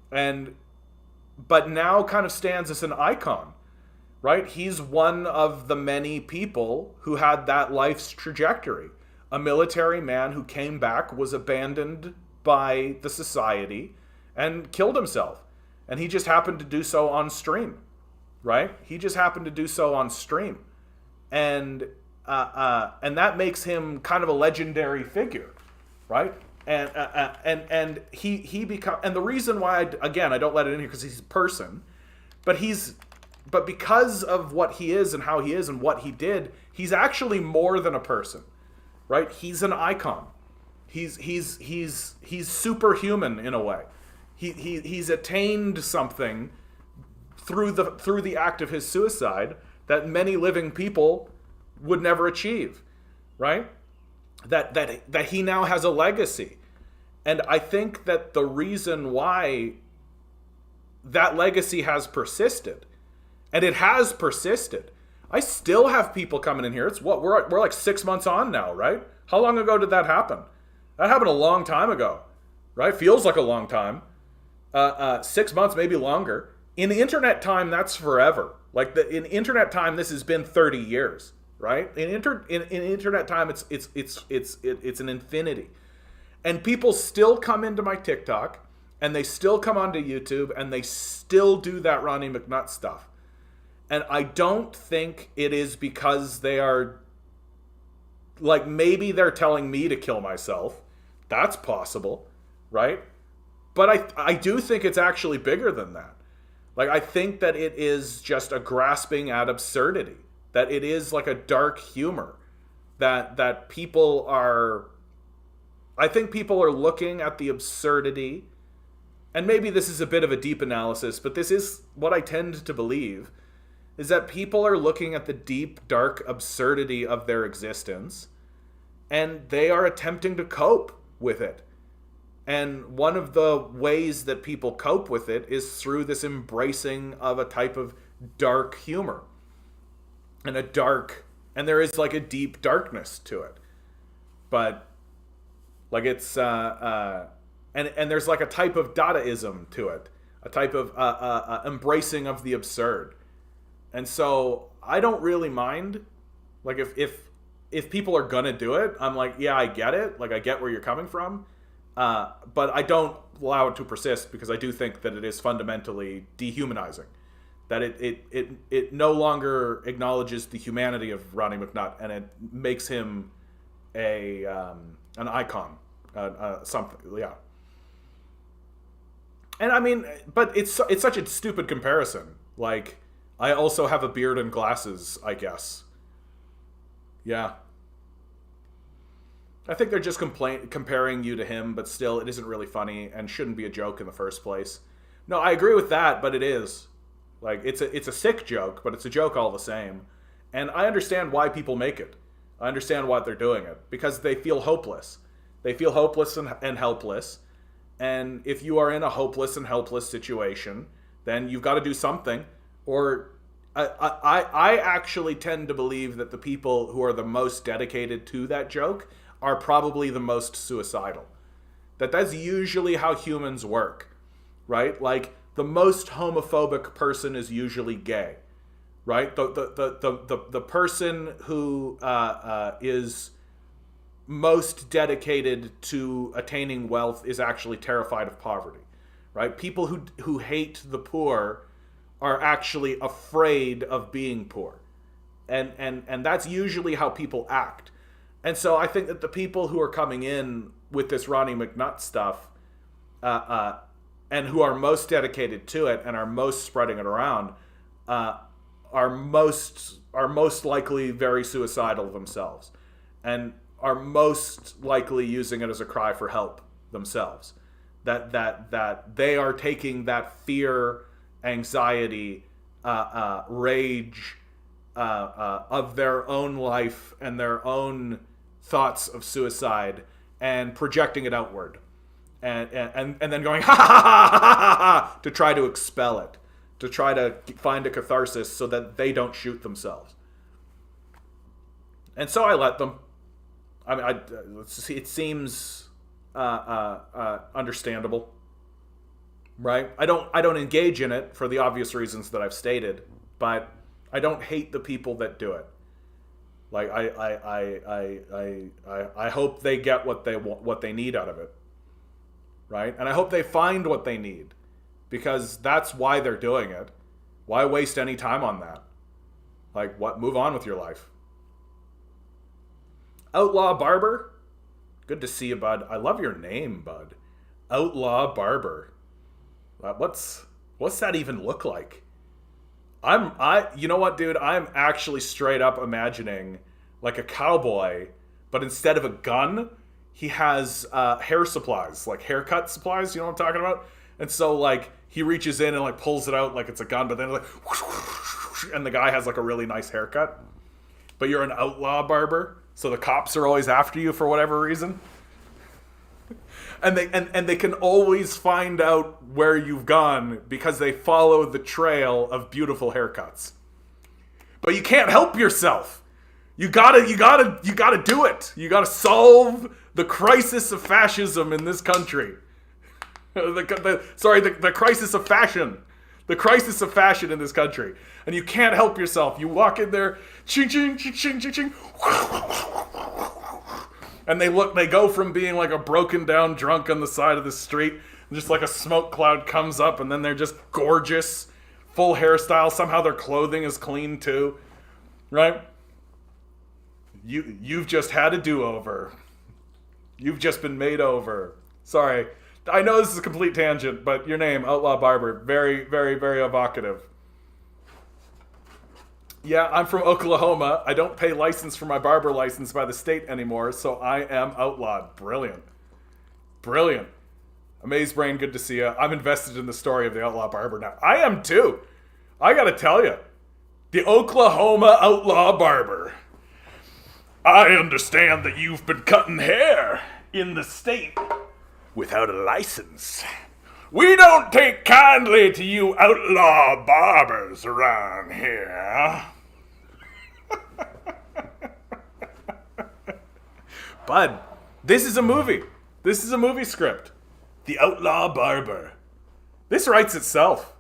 Speaker 1: but now kind of stands as an icon, right? He's one of the many people who had that life's trajectory. A military man who came back, was abandoned by the society, and killed himself. And he just happened to do so on stream, right? And that makes him kind of a legendary figure, right? And he become, and the reason why I don't let it in here because he's a person, but because of what he is and how he is and what he did, he's actually more than a person, right? He's an icon. He's superhuman in a way. He's attained something through the act of his suicide that many living people would never achieve, right? That he now has a legacy. And I think that the reason why that legacy has persisted, and it has persisted. I still have people coming in here. It's what we're like 6 months on now, right? How long ago did that happen? That happened a long time ago, right? Feels like a long time. 6 months, maybe longer. In the internet time, that's forever. Like in internet time, this has been 30 years, right? In internet time, it's an infinity, and people still come into my TikTok, and they still come onto YouTube, and they still do that Ronnie McNutt stuff. And I don't think it is because they are, like, maybe they're telling me to kill myself. That's possible, right? But I do think it's actually bigger than that. Like, I think that it is just a grasping at absurdity. That it is like a dark humor. That people are... I think people are looking at the absurdity and maybe this is a bit of a deep analysis, but this is what I tend to believe, is that people are looking at the deep, dark absurdity of their existence, and they are attempting to cope with it. And one of the ways that people cope with it is through this embracing of a type of dark humor. And there is like a deep darkness to it. But like it's and there's like a type of Dadaism to it, a type of embracing of the absurd. And so I don't really mind, like if people are gonna do it, I'm like, yeah, I get it, like I get where you're coming from, but I don't allow it to persist, because I do think that it is fundamentally dehumanizing, that it no longer acknowledges the humanity of Ronnie McNutt, and it makes him an icon, something, yeah. And I mean, but it's such a stupid comparison. Like, I also have a beard and glasses, I guess. Yeah. I think they're just comparing you to him, but still, it isn't really funny and shouldn't be a joke in the first place. No, I agree with that, but it is. Like, it's a sick joke, but it's a joke all the same. And I understand why people make it. I understand why they're doing it. Because they feel hopeless. They feel hopeless and helpless. And if you are in a hopeless and helpless situation, then you've got to do something. Or I actually tend to believe that the people who are the most dedicated to that joke are probably the most suicidal. That's usually how humans work, right? Like, the most homophobic person is usually gay, right? The person who is most dedicated to attaining wealth is actually terrified of poverty, right? People who hate the poor are actually afraid of being poor. And that's usually how people act. And so I think that the people who are coming in with this Ronnie McNutt stuff, and who are most dedicated to it and are most spreading it around, are most likely very suicidal themselves, and are most likely using it as a cry for help themselves. That they are taking that fear, anxiety, rage of their own life and their own thoughts of suicide and projecting it outward, and then going ha ha ha ha ha ha to try to expel it, to try to find a catharsis so that they don't shoot themselves. And so I let them. I mean, it seems understandable, right? I don't engage in it for the obvious reasons that I've stated, but I don't hate the people that do it. Like, I hope they get what they need out of it, right? And I hope they find what they need, because that's why they're doing it. Why waste any time on that? Like, move on with your life. Outlaw Barber, good to see you, bud. I love your name, bud. Outlaw Barber. What's that even look like? You know what, dude? I'm actually straight up imagining like a cowboy, but instead of a gun, he has hair supplies, like haircut supplies. You know what I'm talking about? And so like he reaches in and like pulls it out like it's a gun, but then like, and the guy has like a really nice haircut. But you're an outlaw barber, so the cops are always after you for whatever reason. And they can always find out where you've gone because they follow the trail of beautiful haircuts. But you can't help yourself. You gotta do it. You gotta solve the crisis of fascism in this country. The crisis of fashion. The crisis of fashion in this country. And you can't help yourself. You walk in there, ching, ching, ching, ching, ching, ching. And they go from being like a broken down drunk on the side of the street, and just like a smoke cloud comes up, and then they're just gorgeous, full hairstyle. Somehow their clothing is clean too, right? You've just had a do-over. You've just been made over. Sorry, I know this is a complete tangent, but your name, Outlaw Barber, very, very, very evocative. Yeah, I'm from Oklahoma. I don't pay license for my barber license by the state anymore, so I am outlawed. Brilliant. Brilliant. Amaze Brain, good to see you. I'm invested in the story of the Outlaw Barber now. I am too. I gotta tell you, the Oklahoma Outlaw Barber. I understand that you've been cutting hair in the state without a license. We don't take kindly to you outlaw barbers around here. Bud, this is a movie. This is a movie script. The Outlaw Barber. This writes itself.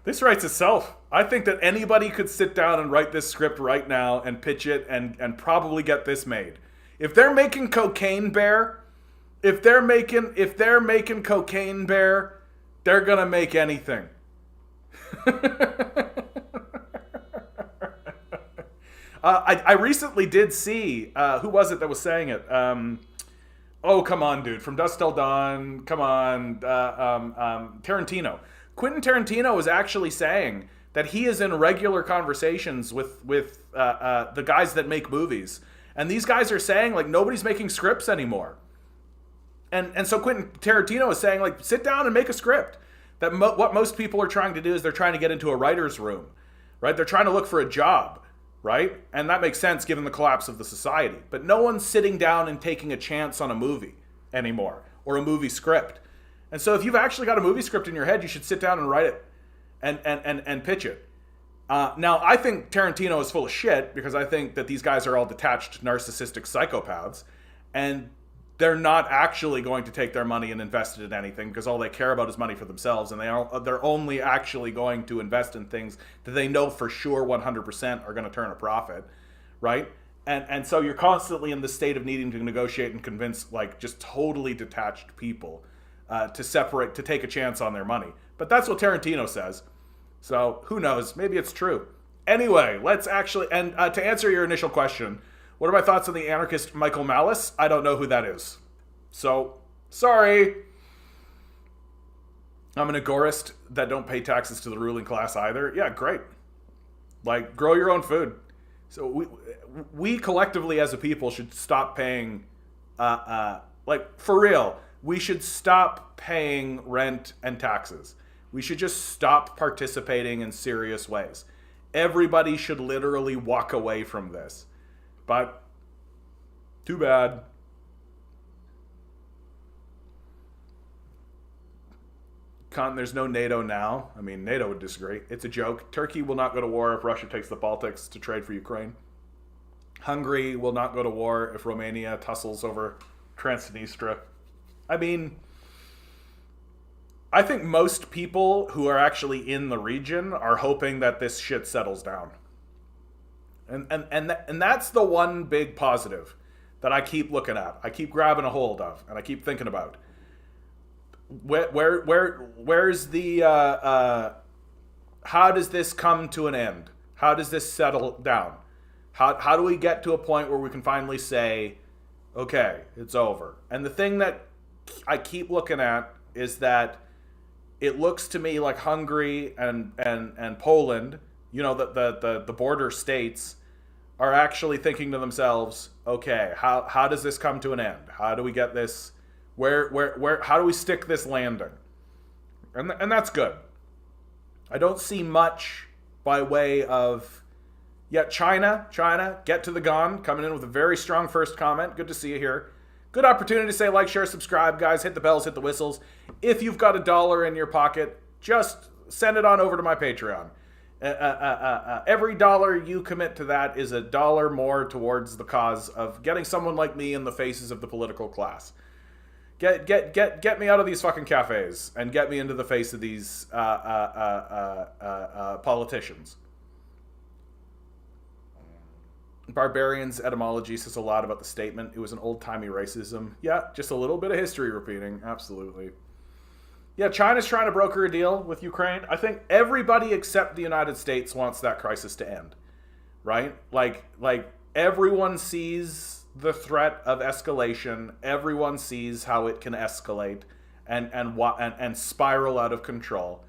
Speaker 1: This writes itself. I think that anybody could sit down and write this script right now and pitch it and probably get this made. If they're making Cocaine Bear, if they're making Cocaine Bear, they're gonna make anything. I recently did see, who was it that was saying it? Oh, come on, dude. From Dusk Till Dawn, come on. Tarantino. Quentin Tarantino is actually saying that he is in regular conversations with the guys that make movies. And these guys are saying, like, nobody's making scripts anymore. And so Quentin Tarantino is saying, like, sit down and make a script. That what most people are trying to do is they're trying to get into a writer's room, right? They're trying to look for a job, right? And that makes sense given the collapse of the society. But no one's sitting down and taking a chance on a movie anymore, or a movie script. And so if you've actually got a movie script in your head, you should sit down and write it and pitch it. Now, I think Tarantino is full of shit because I think that these guys are all detached, narcissistic psychopaths, and they're not actually going to take their money and invest it in anything because all they care about is money for themselves, and they're only actually going to invest in things that they know for sure 100% are going to turn a profit, right? And so you're constantly in the state of needing to negotiate and convince, like, just totally detached people to take a chance on their money. But that's what Tarantino says. So who knows? Maybe it's true. Anyway, let's actually, and to answer your initial question, what are my thoughts on the anarchist Michael Malice? I don't know who that is. So, sorry. I'm an agorist that don't pay taxes to the ruling class either. Yeah, great. Like, grow your own food. So we collectively as a people should stop paying, like, for real, we should stop paying rent and taxes. We should just stop participating in serious ways. Everybody should literally walk away from this. But, too bad. There's no NATO now. I mean, NATO would disagree. It's a joke. Turkey will not go to war if Russia takes the Baltics to trade for Ukraine. Hungary will not go to war if Romania tussles over Transnistria. I mean, I think most people who are actually in the region are hoping that this shit settles down. And that's the one big positive that I keep looking at. I keep grabbing a hold of, and I keep thinking about. Where's the how does this come to an end? How does this settle down? How do we get to a point where we can finally say, okay, it's over? And the thing that I keep looking at is that it looks to me like Hungary and Poland, you know, the border states, are actually thinking to themselves, okay, how does this come to an end? How do we get this? How do we stick this landing? And that's good. I don't see much by way of, China, get to the gun, coming in with a very strong first comment. Good to see you here. Good opportunity to say like, share, subscribe, guys. Hit the bells, hit the whistles. If you've got $1 in your pocket, just send it on over to my Patreon. Every dollar you commit to that is $1 more towards the cause of getting someone like me in the faces of the political class. Get me out of these fucking cafes and get me into the face of these politicians. Barbarian's etymology says a lot about the statement. It was an old-timey racism. Yeah, just a little bit of history repeating. Absolutely. Yeah, China's trying to broker a deal with Ukraine. I think everybody except the United States wants that crisis to end. Right? Like everyone sees the threat of escalation. Everyone sees how it can escalate and spiral out of control.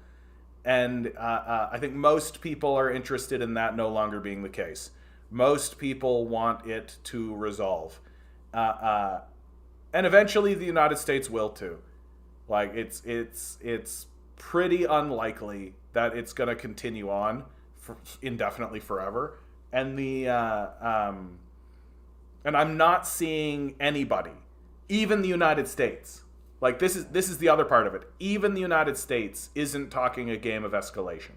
Speaker 1: And I think most people are interested in that no longer being the case. Most people want it to resolve. And eventually the United States will too. Like it's pretty unlikely that it's going to continue on for indefinitely forever. And and I'm not seeing anybody, even the United States. Like this is the other part of it. Even the United States isn't talking a game of escalation.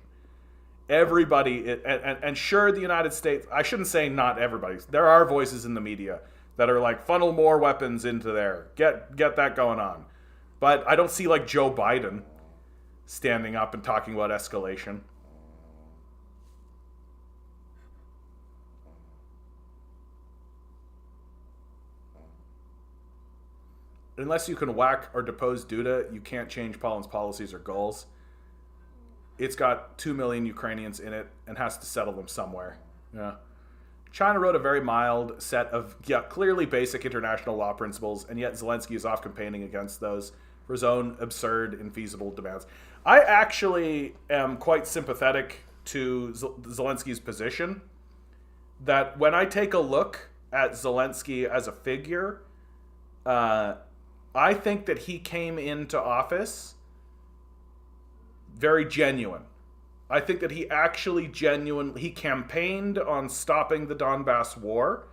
Speaker 1: Everybody, and sure, the United States, I shouldn't say not everybody. There are voices in the media that are like, funnel more weapons into there. Get that going on. But I don't see like Joe Biden standing up and talking about escalation. Unless you can whack or depose Duda, you can't change Poland's policies or goals. It's got 2 million Ukrainians in it and has to settle them somewhere. Yeah. China wrote a very mild set of, clearly basic international law principles, and yet Zelensky is off campaigning against those for his own absurd, infeasible demands. I actually am quite sympathetic to Zelensky's position, that when I take a look at Zelensky as a figure, I think that he came into office very genuine. I think that he actually he campaigned on stopping the Donbass war.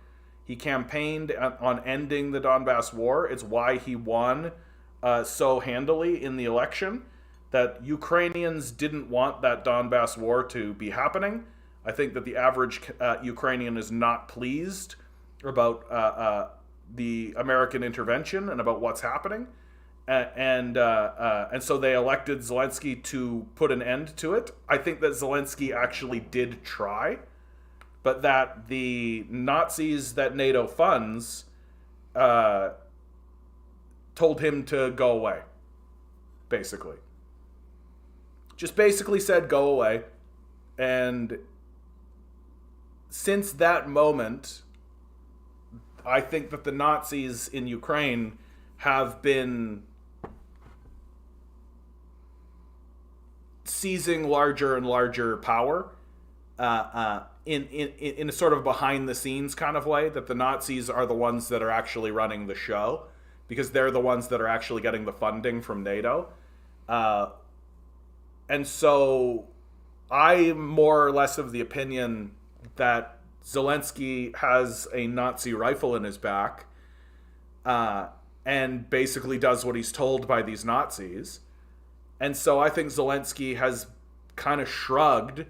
Speaker 1: He campaigned on ending the Donbass war. It's why he won so handily in the election. That Ukrainians didn't want that Donbass war to be happening. I think that the average Ukrainian is not pleased about the American intervention and about what's happening. And so they elected Zelensky to put an end to it. I think that Zelensky actually did try, but that the Nazis that NATO funds told him to go away, basically. Just basically said, go away. And since that moment, I think that the Nazis in Ukraine have been seizing larger and larger power in a sort of behind the scenes kind of way, that the Nazis are the ones that are actually running the show because they're the ones that are actually getting the funding from NATO. And so I'm more or less of the opinion that Zelensky has a Nazi rifle in his back and basically does what he's told by these Nazis. And so I think Zelensky has kind of shrugged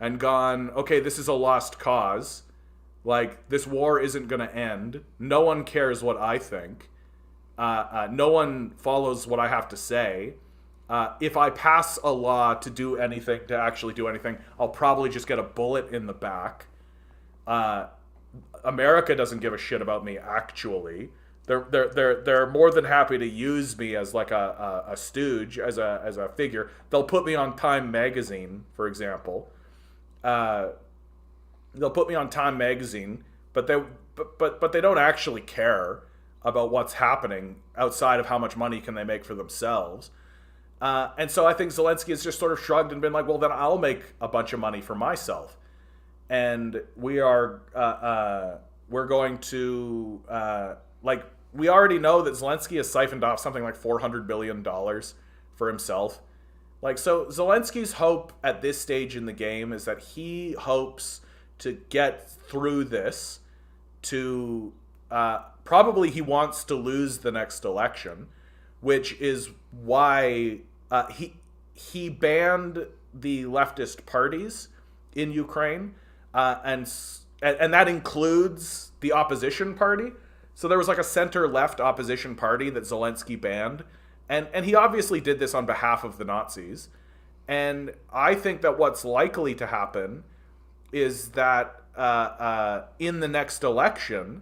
Speaker 1: and gone, okay, this is a lost cause. Like, this war isn't going to end. No one cares what I think. No one follows what I have to say. If I pass a law to do anything, to actually do anything, I'll probably just get a bullet in the back. America doesn't give a shit about me, actually. They're more than happy to use me as like a stooge, as a figure. They'll put me on Time magazine, for example. They'll put me on Time magazine, but they don't actually care about what's happening outside of how much money can they make for themselves. And so I think Zelensky has just sort of shrugged and been like, well, then I'll make a bunch of money for myself. And we're going to we already know that Zelensky has siphoned off something like $400 billion for himself. Like, so Zelensky's hope at this stage in the game is that he hopes to get through this to, probably he wants to lose the next election, which is why he banned the leftist parties in Ukraine, and that includes the opposition party. So there was like a center-left opposition party that Zelensky banned. And he obviously did this on behalf of the Nazis. And I think that what's likely to happen is that in the next election,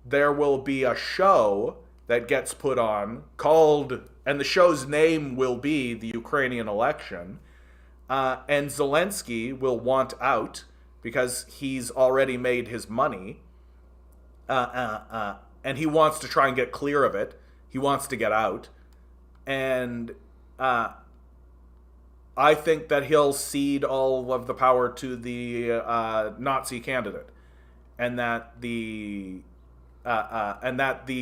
Speaker 1: there will be a show that gets put on called, and the show's name will be the Ukrainian election. And Zelensky will want out because he's already made his money. And he wants to try and get clear of it. He wants to get out. And I think that he'll cede all of the power to the Nazi candidate. And that the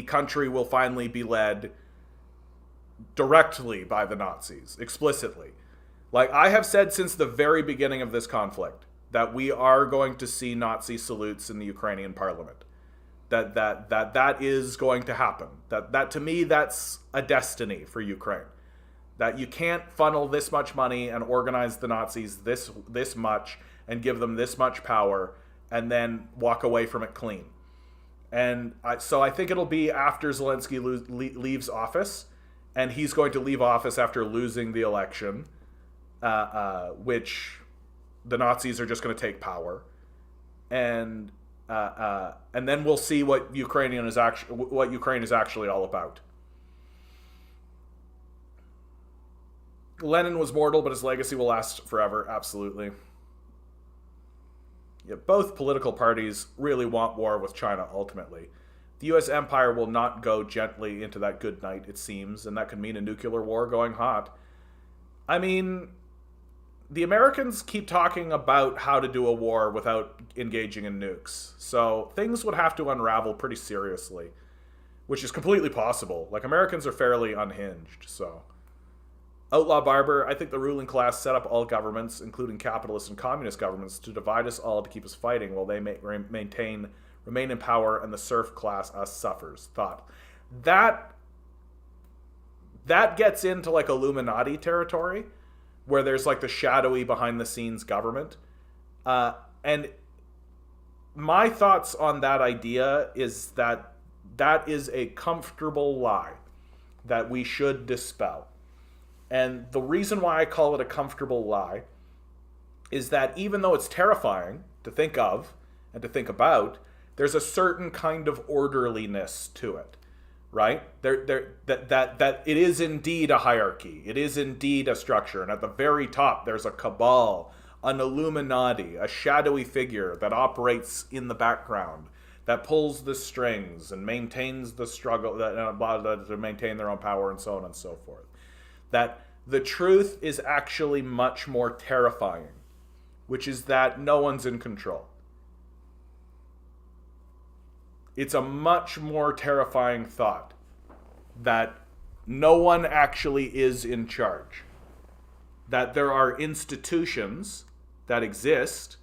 Speaker 1: country will finally be led directly by the Nazis, explicitly. Like, I have said since the very beginning of this conflict that we are going to see Nazi salutes in the Ukrainian parliament. That is going to happen. That to me, that's a destiny for Ukraine. That you can't funnel this much money and organize the Nazis this much and give them this much power and then walk away from it clean. And so I think it'll be after Zelensky leaves office, and he's going to leave office after losing the election, which the Nazis are just going to take power, and then we'll see what Ukraine is actually all about. Lenin was mortal, but his legacy will last forever. Absolutely. Yeah, both political parties really want war with China ultimately. The U.S. empire will not go gently into that good night, it seems, and that could mean a nuclear war going hot. I mean, the Americans keep talking about how to do a war without engaging in nukes, so things would have to unravel pretty seriously, which is completely possible. Like, Americans are fairly unhinged, so... Outlaw Barber, I think the ruling class set up all governments, including capitalist and communist governments, to divide us all to keep us fighting while they remain in power and the serf class, us, suffers. Thought. That gets into like Illuminati territory, where there's like the shadowy behind-the-scenes government. And my thoughts on that idea is that is a comfortable lie that we should dispel. And the reason why I call it a comfortable lie is that even though it's terrifying to think of and to think about, there's a certain kind of orderliness to it, right? That it is indeed a hierarchy. It is indeed a structure. And at the very top, there's a cabal, an Illuminati, a shadowy figure that operates in the background, that pulls the strings and maintains the struggle to maintain their own power and so on and so forth. That the truth is actually much more terrifying, which is that no one's in control. It's a much more terrifying thought that no one actually is in charge. That there are institutions that exist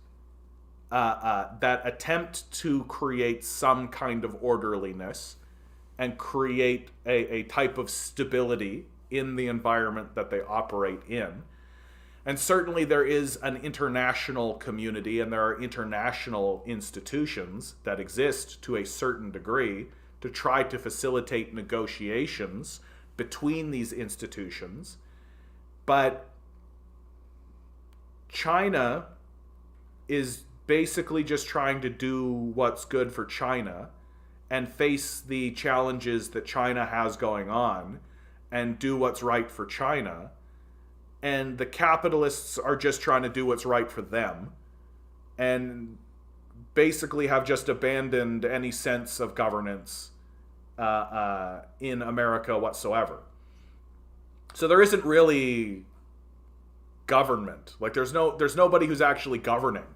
Speaker 1: that attempt to create some kind of orderliness and create a type of stability in the environment that they operate in. And certainly there is an international community and there are international institutions that exist to a certain degree to try to facilitate negotiations between these institutions. But China is basically just trying to do what's good for China and face the challenges that China has going on and do what's right for China. And the capitalists are just trying to do what's right for them and basically have just abandoned any sense of governance in America whatsoever. So there isn't really government. Like there's nobody who's actually governing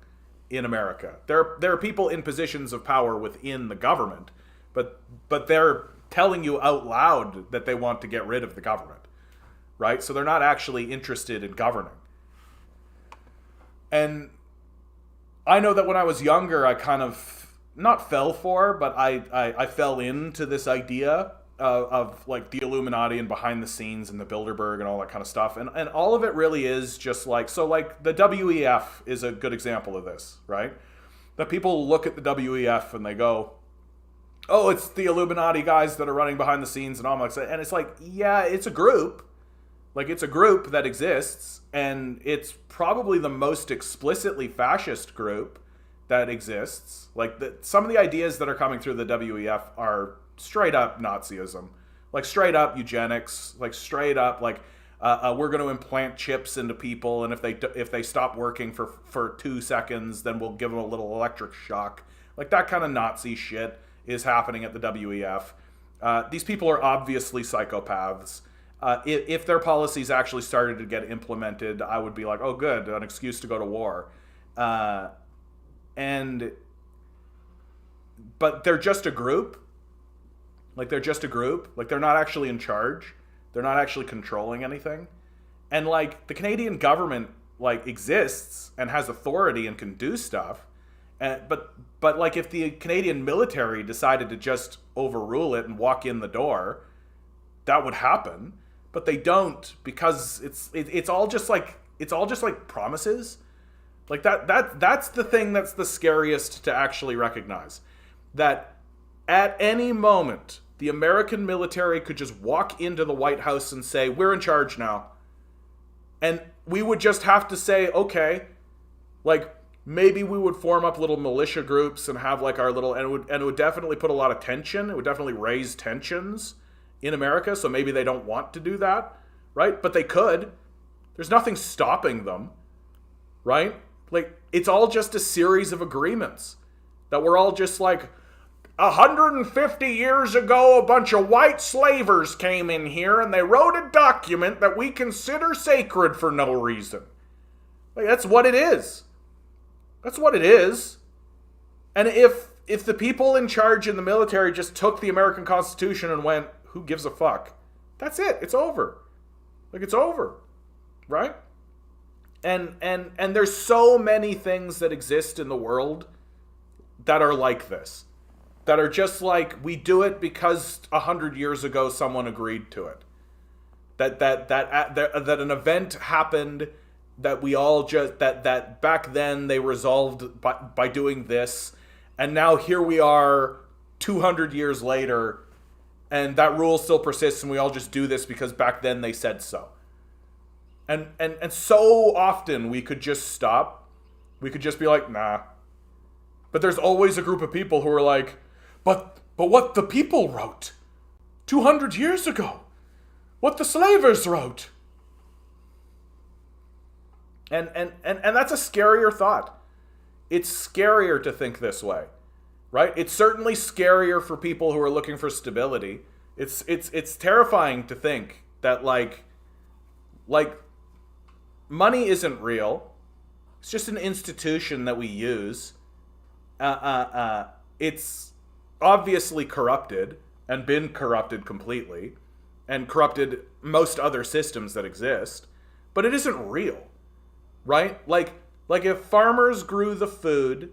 Speaker 1: in America. There are people in positions of power within the government, but they're telling you out loud that they want to get rid of the government, right? So they're not actually interested in governing. And I know that when I was younger, I kind of not fell for, but I fell into this idea of like the Illuminati and behind the scenes and the Bilderberg and all that kind of stuff. And all of it really is just like, so like the WEF is a good example of this, right? That people look at the WEF and they go, oh, it's the Illuminati guys that are running behind the scenes and all that. And it's like, yeah, it's a group. Like, it's a group that exists, and it's probably the most explicitly fascist group that exists. Like, some of the ideas that are coming through the WEF are straight up Nazism. Like, straight up eugenics. Like, straight up, like, we're going to implant chips into people, and if they stop working for 2 seconds, then we'll give them a little electric shock. Like, that kind of Nazi shit is happening at the WEF. These people are obviously psychopaths. If their policies actually started to get implemented, I would be like, oh, good, an excuse to go to war. But they're just a group. Like, they're just a group. Like, they're not actually in charge. They're not actually controlling anything. And like the Canadian government like exists and has authority and can do stuff. But like if the Canadian military decided to just overrule it and walk in the door, that would happen. But they don't, because it's all just like promises. Like that's the thing that's the scariest to actually recognize. That at any moment the American military could just walk into the White House and say, "We're in charge now." And we would just have to say, okay, like maybe we would form up little militia groups and have like our little, and it would definitely put a lot of tension. It would definitely raise tensions in America. So maybe they don't want to do that, right? But they could. There's nothing stopping them, right? Like it's all just a series of agreements that we're all just like, 150 years ago, a bunch of white slavers came in here and they wrote a document that we consider sacred for no reason. Like, that's what it is. That's what it is. And if the people in charge in the military just took the American Constitution and went, who gives a fuck? That's it. It's over. Like, it's over. Right? And there's so many things that exist in the world that are like this. That are just like, we do it because 100 years ago someone agreed to it. That an event happened, that we all just, that back then they resolved by doing this, and now here we are 200 years later, and that rule still persists, and we all just do this because back then they said so. And so often we could just stop. We could just be like, nah. But there's always a group of people who are like, But what the people wrote 200 years ago, what the slavers wrote. And that's a scarier thought. It's scarier to think this way, right? It's certainly scarier for people who are looking for stability. It's terrifying to think that like money isn't real. It's just an institution that we use. It's obviously corrupted and been corrupted completely and corrupted most other systems that exist, but it isn't real, right? Like if farmers grew the food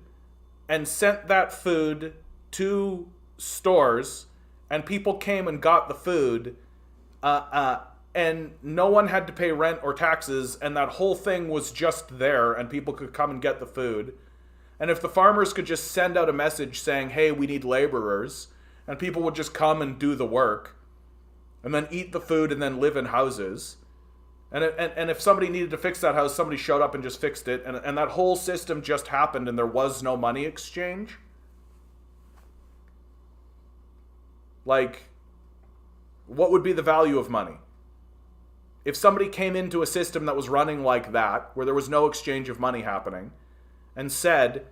Speaker 1: and sent that food to stores and people came and got the food, and no one had to pay rent or taxes, and that whole thing was just there and people could come and get the food. And if the farmers could just send out a message saying, hey, we need laborers, and people would just come and do the work, and then eat the food and then live in houses. And if somebody needed to fix that house, somebody showed up and just fixed it, and that whole system just happened and there was no money exchange. Like, what would be the value of money? If somebody came into a system that was running like that, where there was no exchange of money happening, and said,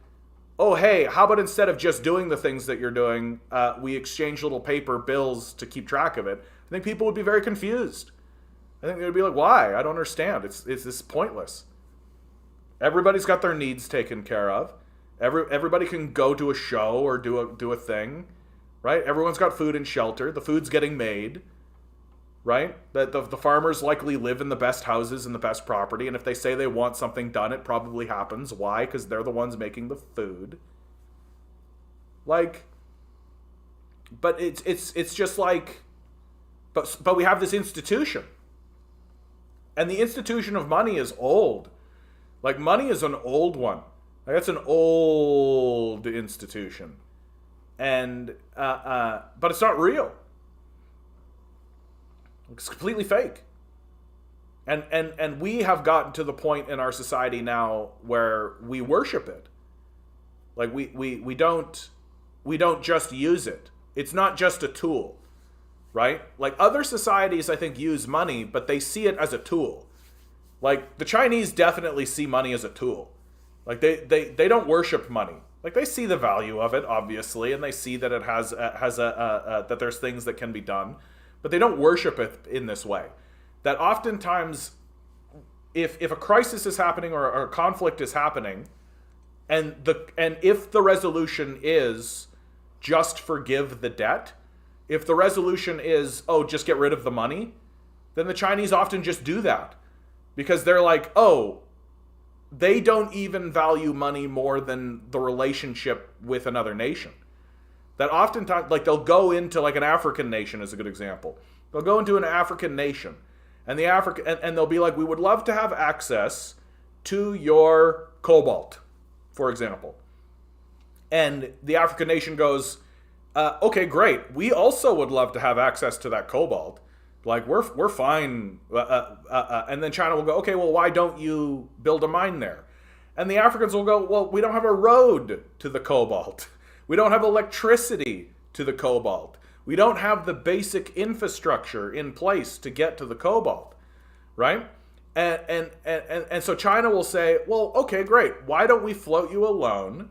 Speaker 1: oh, hey, how about instead of just doing the things that you're doing, we exchange little paper bills to keep track of it, I think people would be very confused. I think they would be like, why? I don't understand. It's this pointless. Everybody's got their needs taken care of. Everybody can go to a show or do a thing, right? Everyone's got food and shelter. The food's getting made. Right? That the farmers likely live in the best houses and the best property, and if they say they want something done, it probably happens. Why? Because they're the ones making the food. Like, but it's just like, but we have this institution, and the institution of money is old. Like, money is an old one. Like, that's an old institution, and but it's not real. It's completely fake. And we have gotten to the point in our society now where we worship it. Like we don't just use it. It's not just a tool, right? Like other societies I think use money, but they see it as a tool. Like the Chinese definitely see money as a tool. Like they don't worship money. Like they see the value of it, obviously, and they see that it has that there's things that can be done. But they don't worship it in this way. That oftentimes, if a crisis is happening or a conflict is happening, and if the resolution is just forgive the debt, if the resolution is, oh, just get rid of the money, then the Chinese often just do that. Because they're like, oh, they don't even value money more than the relationship with another nation. That oftentimes, like, they'll go into, like, an African nation is a good example. They'll go into an African nation, and and they'll be like, we would love to have access to your cobalt, for example. And the African nation goes, okay, great. We also would love to have access to that cobalt. Like, we're fine. And then China will go, okay, well, why don't you build a mine there? And the Africans will go, well, we don't have a road to the cobalt. We don't have electricity to the cobalt. We don't have the basic infrastructure in place to get to the cobalt, right? And so China will say, well, okay, great. Why don't we float you a loan,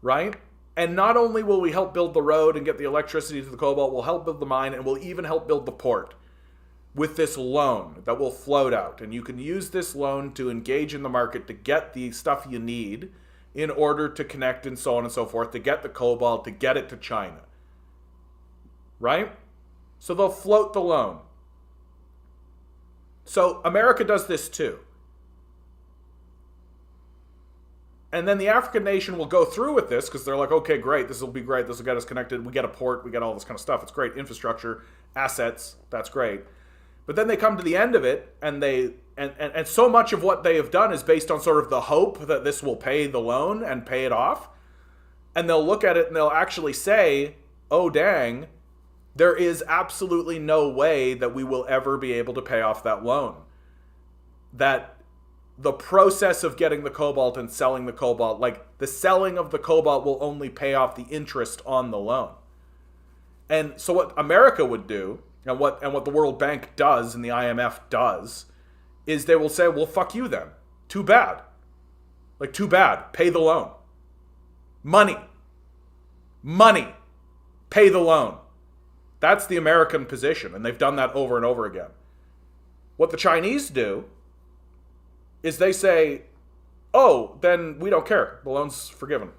Speaker 1: right? And not only will we help build the road and get the electricity to the cobalt, we'll help build the mine, and we'll even help build the port with this loan that will float out. And you can use this loan to engage in the market to get the stuff you need in order to connect and so on and so forth, to get the cobalt, to get it to China. Right? So they'll float the loan. So America does this too. And then the African nation will go through with this because they're like, okay, great, this will be great, this will get us connected, we get a port, we get all this kind of stuff, it's great, infrastructure, assets, that's great. But then they come to the end of it, and and so much of what they have done is based on sort of the hope that this will pay the loan and pay it off. And they'll look at it and they'll actually say, oh dang, there is absolutely no way that we will ever be able to pay off that loan. That the process of getting the cobalt and selling the cobalt, like the selling of the cobalt will only pay off the interest on the loan. And so what America would do, and what the World Bank does and the IMF does, is they will say, well, fuck you then. Too bad. Like, too bad. Pay the loan. Money. Pay the loan. That's the American position, and they've done that over and over again. What the Chinese do is they say, oh, then we don't care. The loan's forgiven.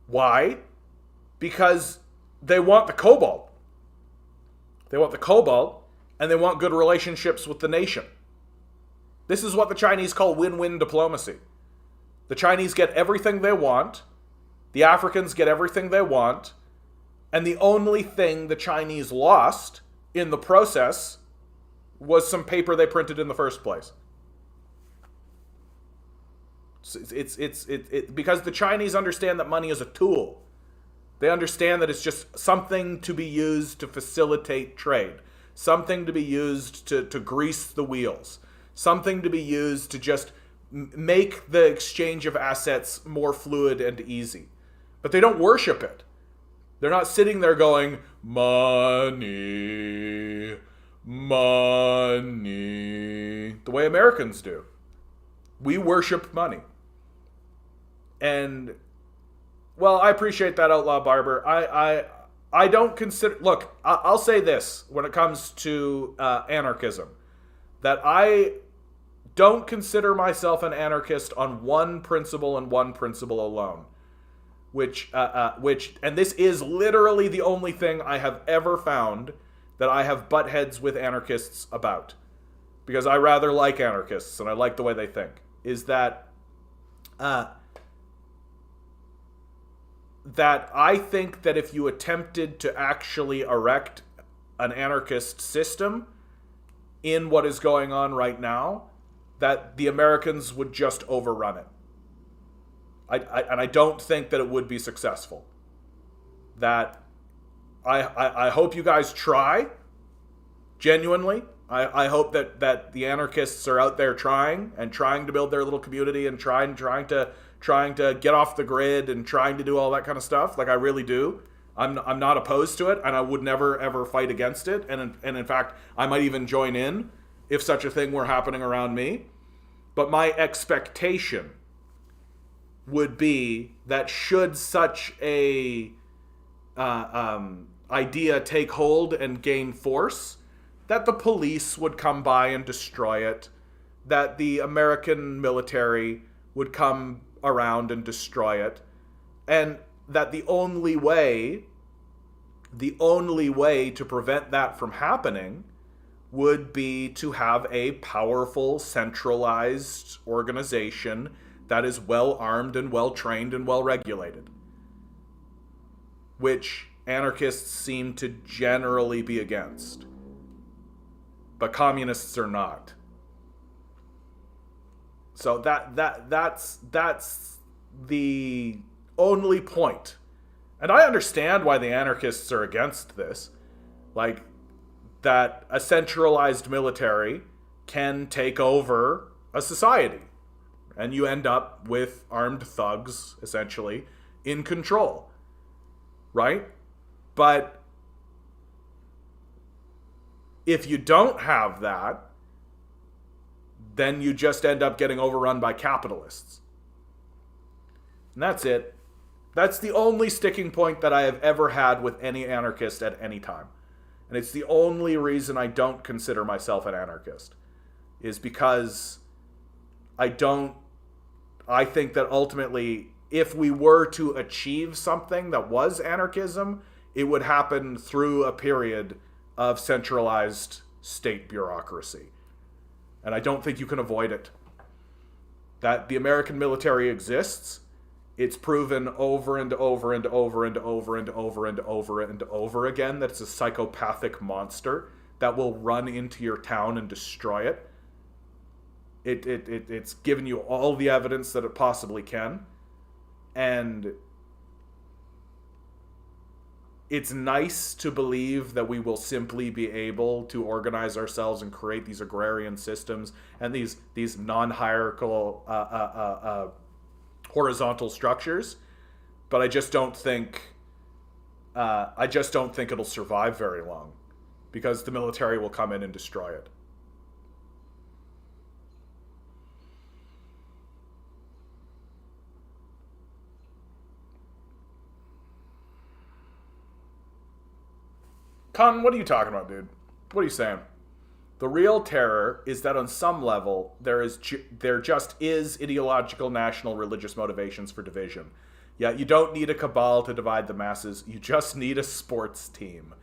Speaker 1: Why? Because they want the cobalt. They want the cobalt, and they want good relationships with the nation. This is what the Chinese call win-win diplomacy. The Chinese get everything they want, the Africans get everything they want, and the only thing the Chinese lost in the process was some paper they printed in the first place. It's because the Chinese understand that money is a tool. They understand that it's just something to be used to facilitate trade, something to be used to grease the wheels, something to be used to just make the exchange of assets more fluid and easy. But they don't worship it. They're not sitting there going, money, money, the way Americans do. We worship money. And, well, I appreciate that, Outlaw Barber. I don't consider... Look, I'll say this when it comes to anarchism. That I don't consider myself an anarchist on one principle and one principle alone. Which, and this is literally the only thing I have ever found that I have butt heads with anarchists about. Because I rather like anarchists and I like the way they think. Is that... that I think that if you attempted to actually erect an anarchist system in what is going on right now, that the Americans would just overrun it. And I don't think that it would be successful. That I hope you guys try, genuinely. I hope that the anarchists are out there trying to build their little community and trying to get off the grid and trying to do all that kind of stuff. Like, I really do. I'm not opposed to it, and I would never ever fight against it. And in fact, I might even join in if such a thing were happening around me. But my expectation would be that should such a idea take hold and gain force, that the police would come by and destroy it, that the American military would come around and destroy it, and that the only way to prevent that from happening would be to have a powerful, centralized organization that is well armed and well trained and well regulated, which anarchists seem to generally be against. But communists are not. So that's the only point. And I understand why the anarchists are against this. Like, that a centralized military can take over a society. And you end up with armed thugs, essentially, in control. Right? But if you don't have that, then you just end up getting overrun by capitalists. And that's it. That's the only sticking point that I have ever had with any anarchist at any time. And it's the only reason I don't consider myself an anarchist. Is because I think that ultimately, if we were to achieve something that was anarchism, it would happen through a period of centralized state bureaucracy. And I don't think you can avoid it. That the American military exists, it's proven over and over and over and over and over and over and over again that it's a psychopathic monster that will run into your town and destroy it. It's given you all the evidence that it possibly can. And it's nice to believe that we will simply be able to organize ourselves and create these agrarian systems and these non-hierarchical horizontal structures, but I just don't think it'll survive very long, because the military will come in and destroy it. Con, what are you talking about, dude? What are you saying? The real terror is that on some level, there just is ideological national religious motivations for division. Yeah, you don't need a cabal to divide the masses. You just need a sports team.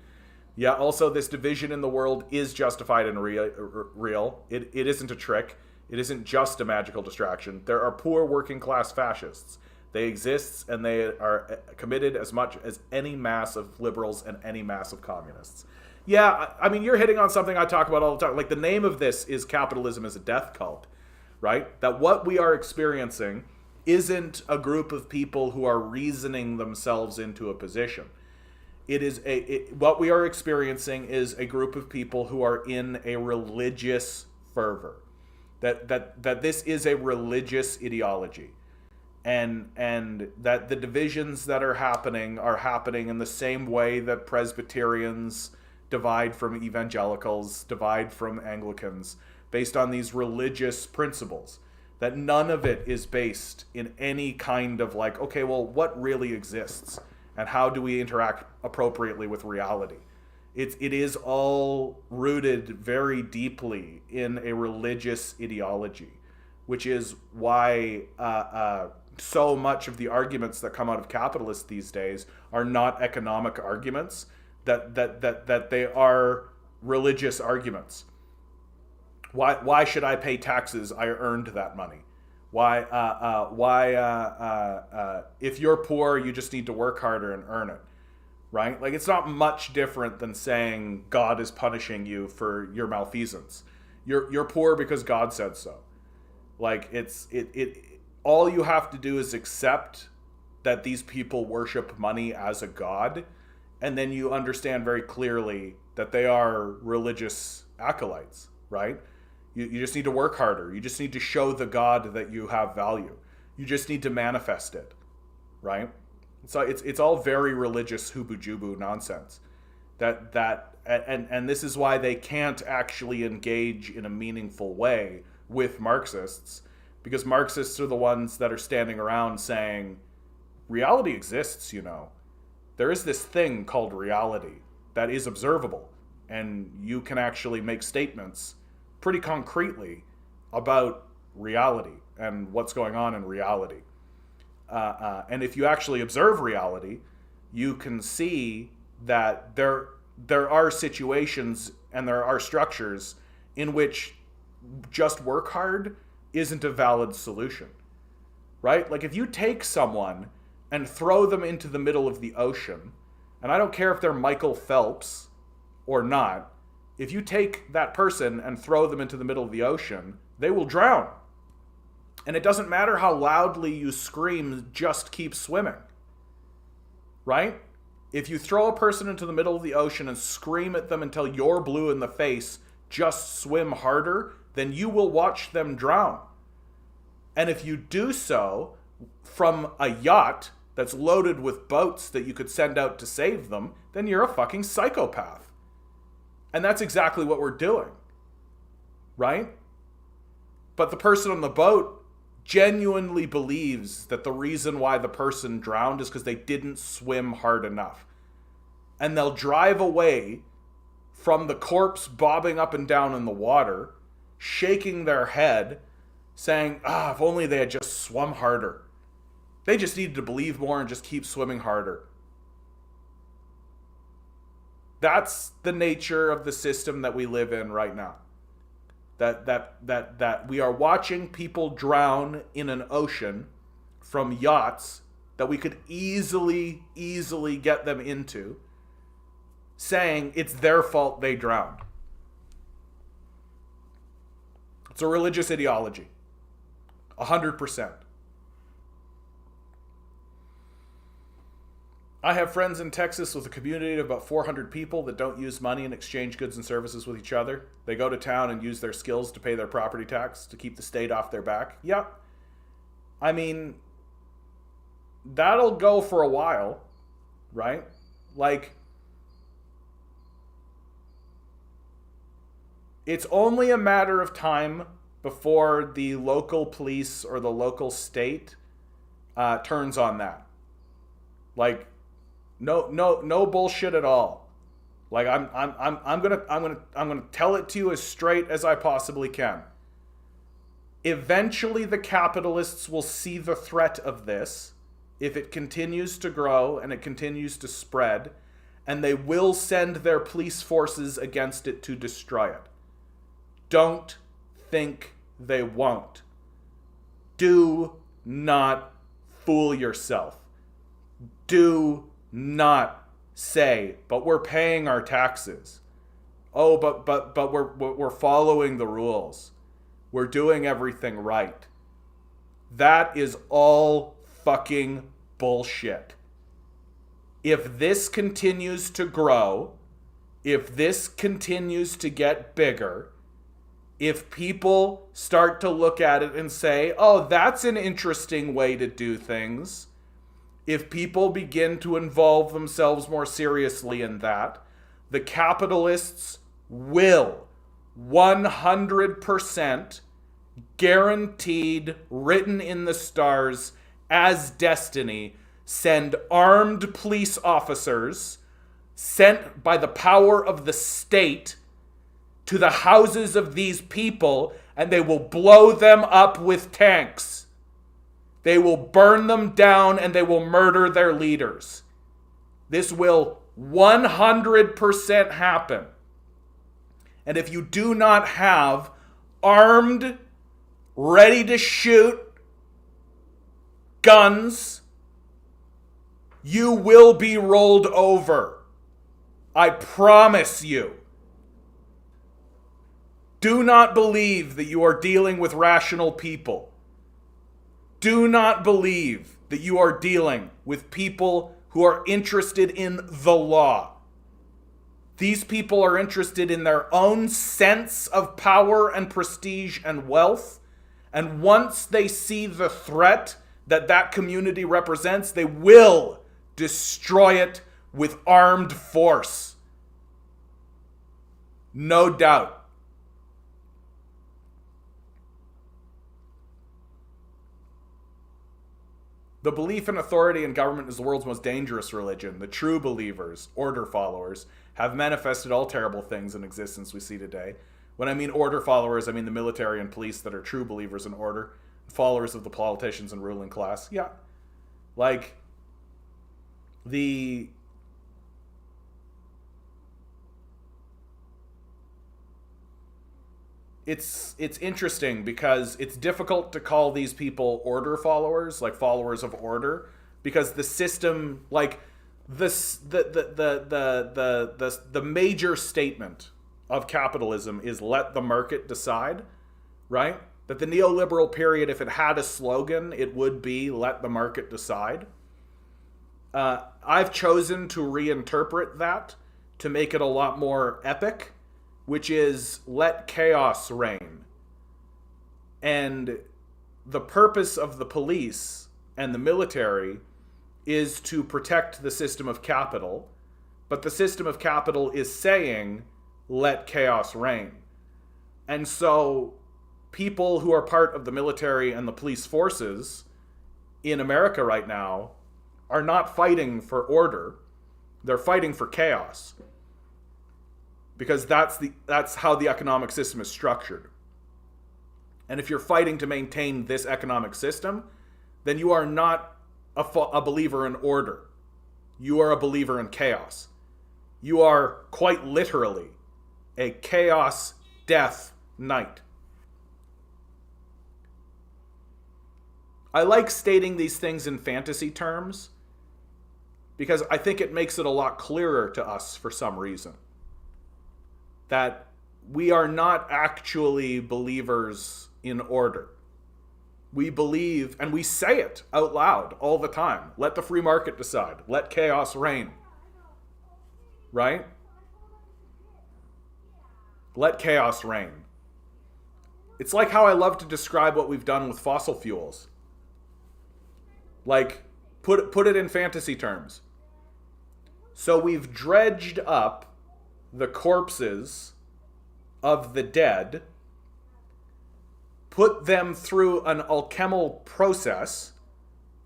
Speaker 1: Yeah, also, this division in the world is justified and real. It isn't a trick. It isn't just a magical distraction. There are poor working class fascists. They exist, and they are committed as much as any mass of liberals and any mass of communists. Yeah, I mean, you're hitting on something I talk about all the time. Like, the name of this is Capitalism is a Death Cult, right? That what we are experiencing isn't a group of people who are reasoning themselves into a position. What we are experiencing is a group of people who are in a religious fervor. That this is a religious ideology. And that the divisions that are happening in the same way that Presbyterians divide from evangelicals, divide from Anglicans, based on these religious principles. That none of it is based in any kind of like, okay, well, what really exists? And how do we interact appropriately with reality? It is all rooted very deeply in a religious ideology, which is why so much of the arguments that come out of capitalists these days are not economic arguments, that they are religious arguments. Why should I pay taxes? I earned that money. Why if you're poor, you just need to work harder and earn it, right? Like, it's not much different than saying God is punishing you for your malfeasance. You're poor because God said so. Like, all you have to do is accept that these people worship money as a god, and then you understand very clearly that they are religious acolytes, right? You just need to work harder. You just need to show the God that you have value. You just need to manifest it, right? So it's all very religious hoobu-jubu nonsense. And this is why they can't actually engage in a meaningful way with Marxists, because Marxists are the ones that are standing around saying, reality exists, you know. There is this thing called reality that is observable, and you can actually make statements pretty concretely about reality and what's going on in reality. And if you actually observe reality, you can see that there are situations and there are structures in which just work hard isn't a valid solution, right? Like if you take someone and throw them into the middle of the ocean, and I don't care if they're Michael Phelps or not, if you take that person and throw them into the middle of the ocean, they will drown. And it doesn't matter how loudly you scream, just keep swimming, right? If you throw a person into the middle of the ocean and scream at them until you're blue in the face, just swim harder, then you will watch them drown. And if you do so from a yacht that's loaded with boats that you could send out to save them, then you're a fucking psychopath. And that's exactly what we're doing, right? But the person on the boat genuinely believes that the reason why the person drowned is because they didn't swim hard enough. And they'll drive away from the corpse bobbing up and down in the water, shaking their head, saying, if only they had just swum harder. They just needed to believe more and just keep swimming harder. That's the nature of the system that we live in right now. That we are watching people drown in an ocean from yachts that we could easily get them into, saying it's their fault they drowned. It's a religious ideology. 100%. I have friends in Texas with a community of about 400 people that don't use money and exchange goods and services with each other. They go to town and use their skills to pay their property tax to keep the state off their back. Yep. I mean, that'll go for a while, right? Like, it's only a matter of time before the local police or the local state turns on that. Like, no bullshit at all. Like I'm gonna tell it to you as straight as I possibly can. Eventually, the capitalists will see the threat of this if it continues to grow and it continues to spread, and they will send their police forces against it to destroy it. Don't think they won't. Do not fool yourself. Do not say, but we're paying our taxes. Oh, but we're following the rules. We're doing everything right. That is all fucking bullshit. If this continues to grow, if this continues to get bigger, if people start to look at it and say, oh, that's an interesting way to do things, if people begin to involve themselves more seriously in that, the capitalists will 100% guaranteed, written in the stars as destiny, send armed police officers sent by the power of the state to the houses of these people, and they will blow them up with tanks. They will burn them down and they will murder their leaders. This will 100% happen. And if you do not have armed, ready to shoot guns, you will be rolled over. I promise you. Do not believe that you are dealing with rational people. Do not believe that you are dealing with people who are interested in the law. These people are interested in their own sense of power and prestige and wealth. And once they see the threat that that community represents, they will destroy it with armed force. No doubt. The belief in authority and government is the world's most dangerous religion. The true believers, order followers, have manifested all terrible things in existence we see today. When I mean order followers, I mean the military and police that are true believers in order, followers of the politicians and ruling class. Yeah. Like, it's interesting because it's difficult to call these people order followers, like followers of order, because the system, like this, the major statement of capitalism is let the market decide, right? That the neoliberal period, if it had a slogan, it would be let the market decide. I've chosen to reinterpret that to make it a lot more epic, which is let chaos reign. And the purpose of the police and the military is to protect the system of capital, but the system of capital is saying, let chaos reign. And so people who are part of the military and the police forces in America right now are not fighting for order, they're fighting for chaos. Because that's how the economic system is structured. And if you're fighting to maintain this economic system, then you are not a believer in order. You are a believer in chaos. You are quite literally a chaos death knight. I like stating these things in fantasy terms because I think it makes it a lot clearer to us for some reason. That we are not actually believers in order. We believe, and we say it out loud all the time. Let the free market decide. Let chaos reign. Right? Let chaos reign. It's like how I love to describe what we've done with fossil fuels. Like, put it in fantasy terms. So we've dredged up the corpses of the dead, put them through an alchemical process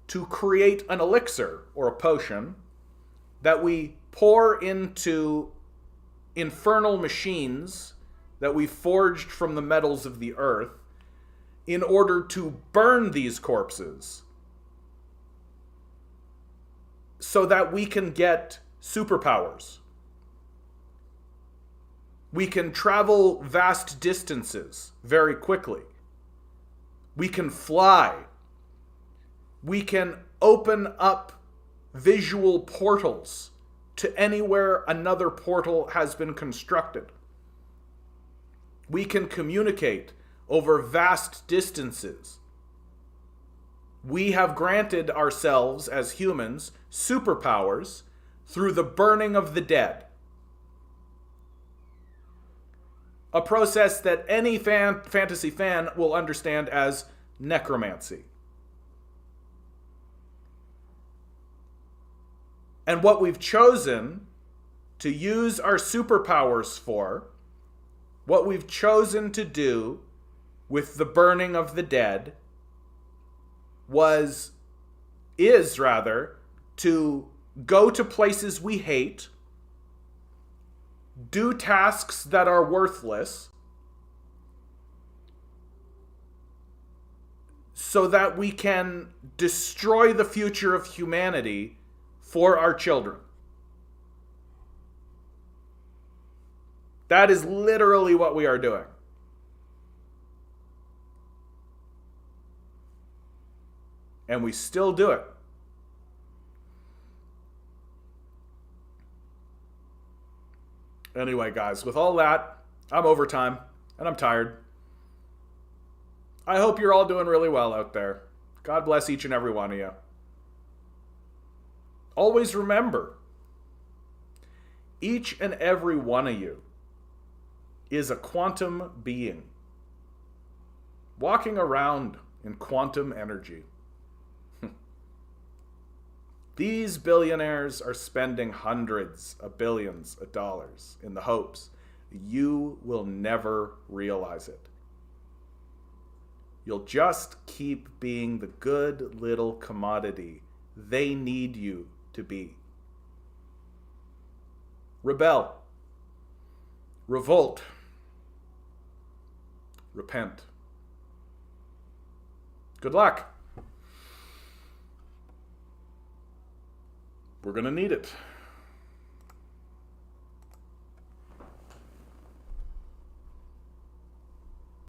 Speaker 1: to create an elixir or a potion that we pour into infernal machines that we forged from the metals of the earth in order to burn these corpses so that we can get superpowers. We can travel vast distances very quickly. We can fly. We can open up visual portals to anywhere another portal has been constructed. We can communicate over vast distances. We have granted ourselves as humans superpowers through the burning of the dead. A process that any fantasy fan will understand as necromancy. And what we've chosen to use our superpowers for, what we've chosen to do with the burning of the dead, is to go to places we hate, do tasks that are worthless, so that we can destroy the future of humanity for our children. That is literally what we are doing. And we still do it. Anyway, guys, with all that, I'm overtime and I'm tired. I hope you're all doing really well out there. God bless each and every one of you. Always remember, each and every one of you is a quantum being, walking around in quantum energy. These billionaires are spending hundreds of billions of dollars in the hopes you will never realize it. You'll just keep being the good little commodity they need you to be. Rebel. Revolt. Repent. Good luck. We're going to need it.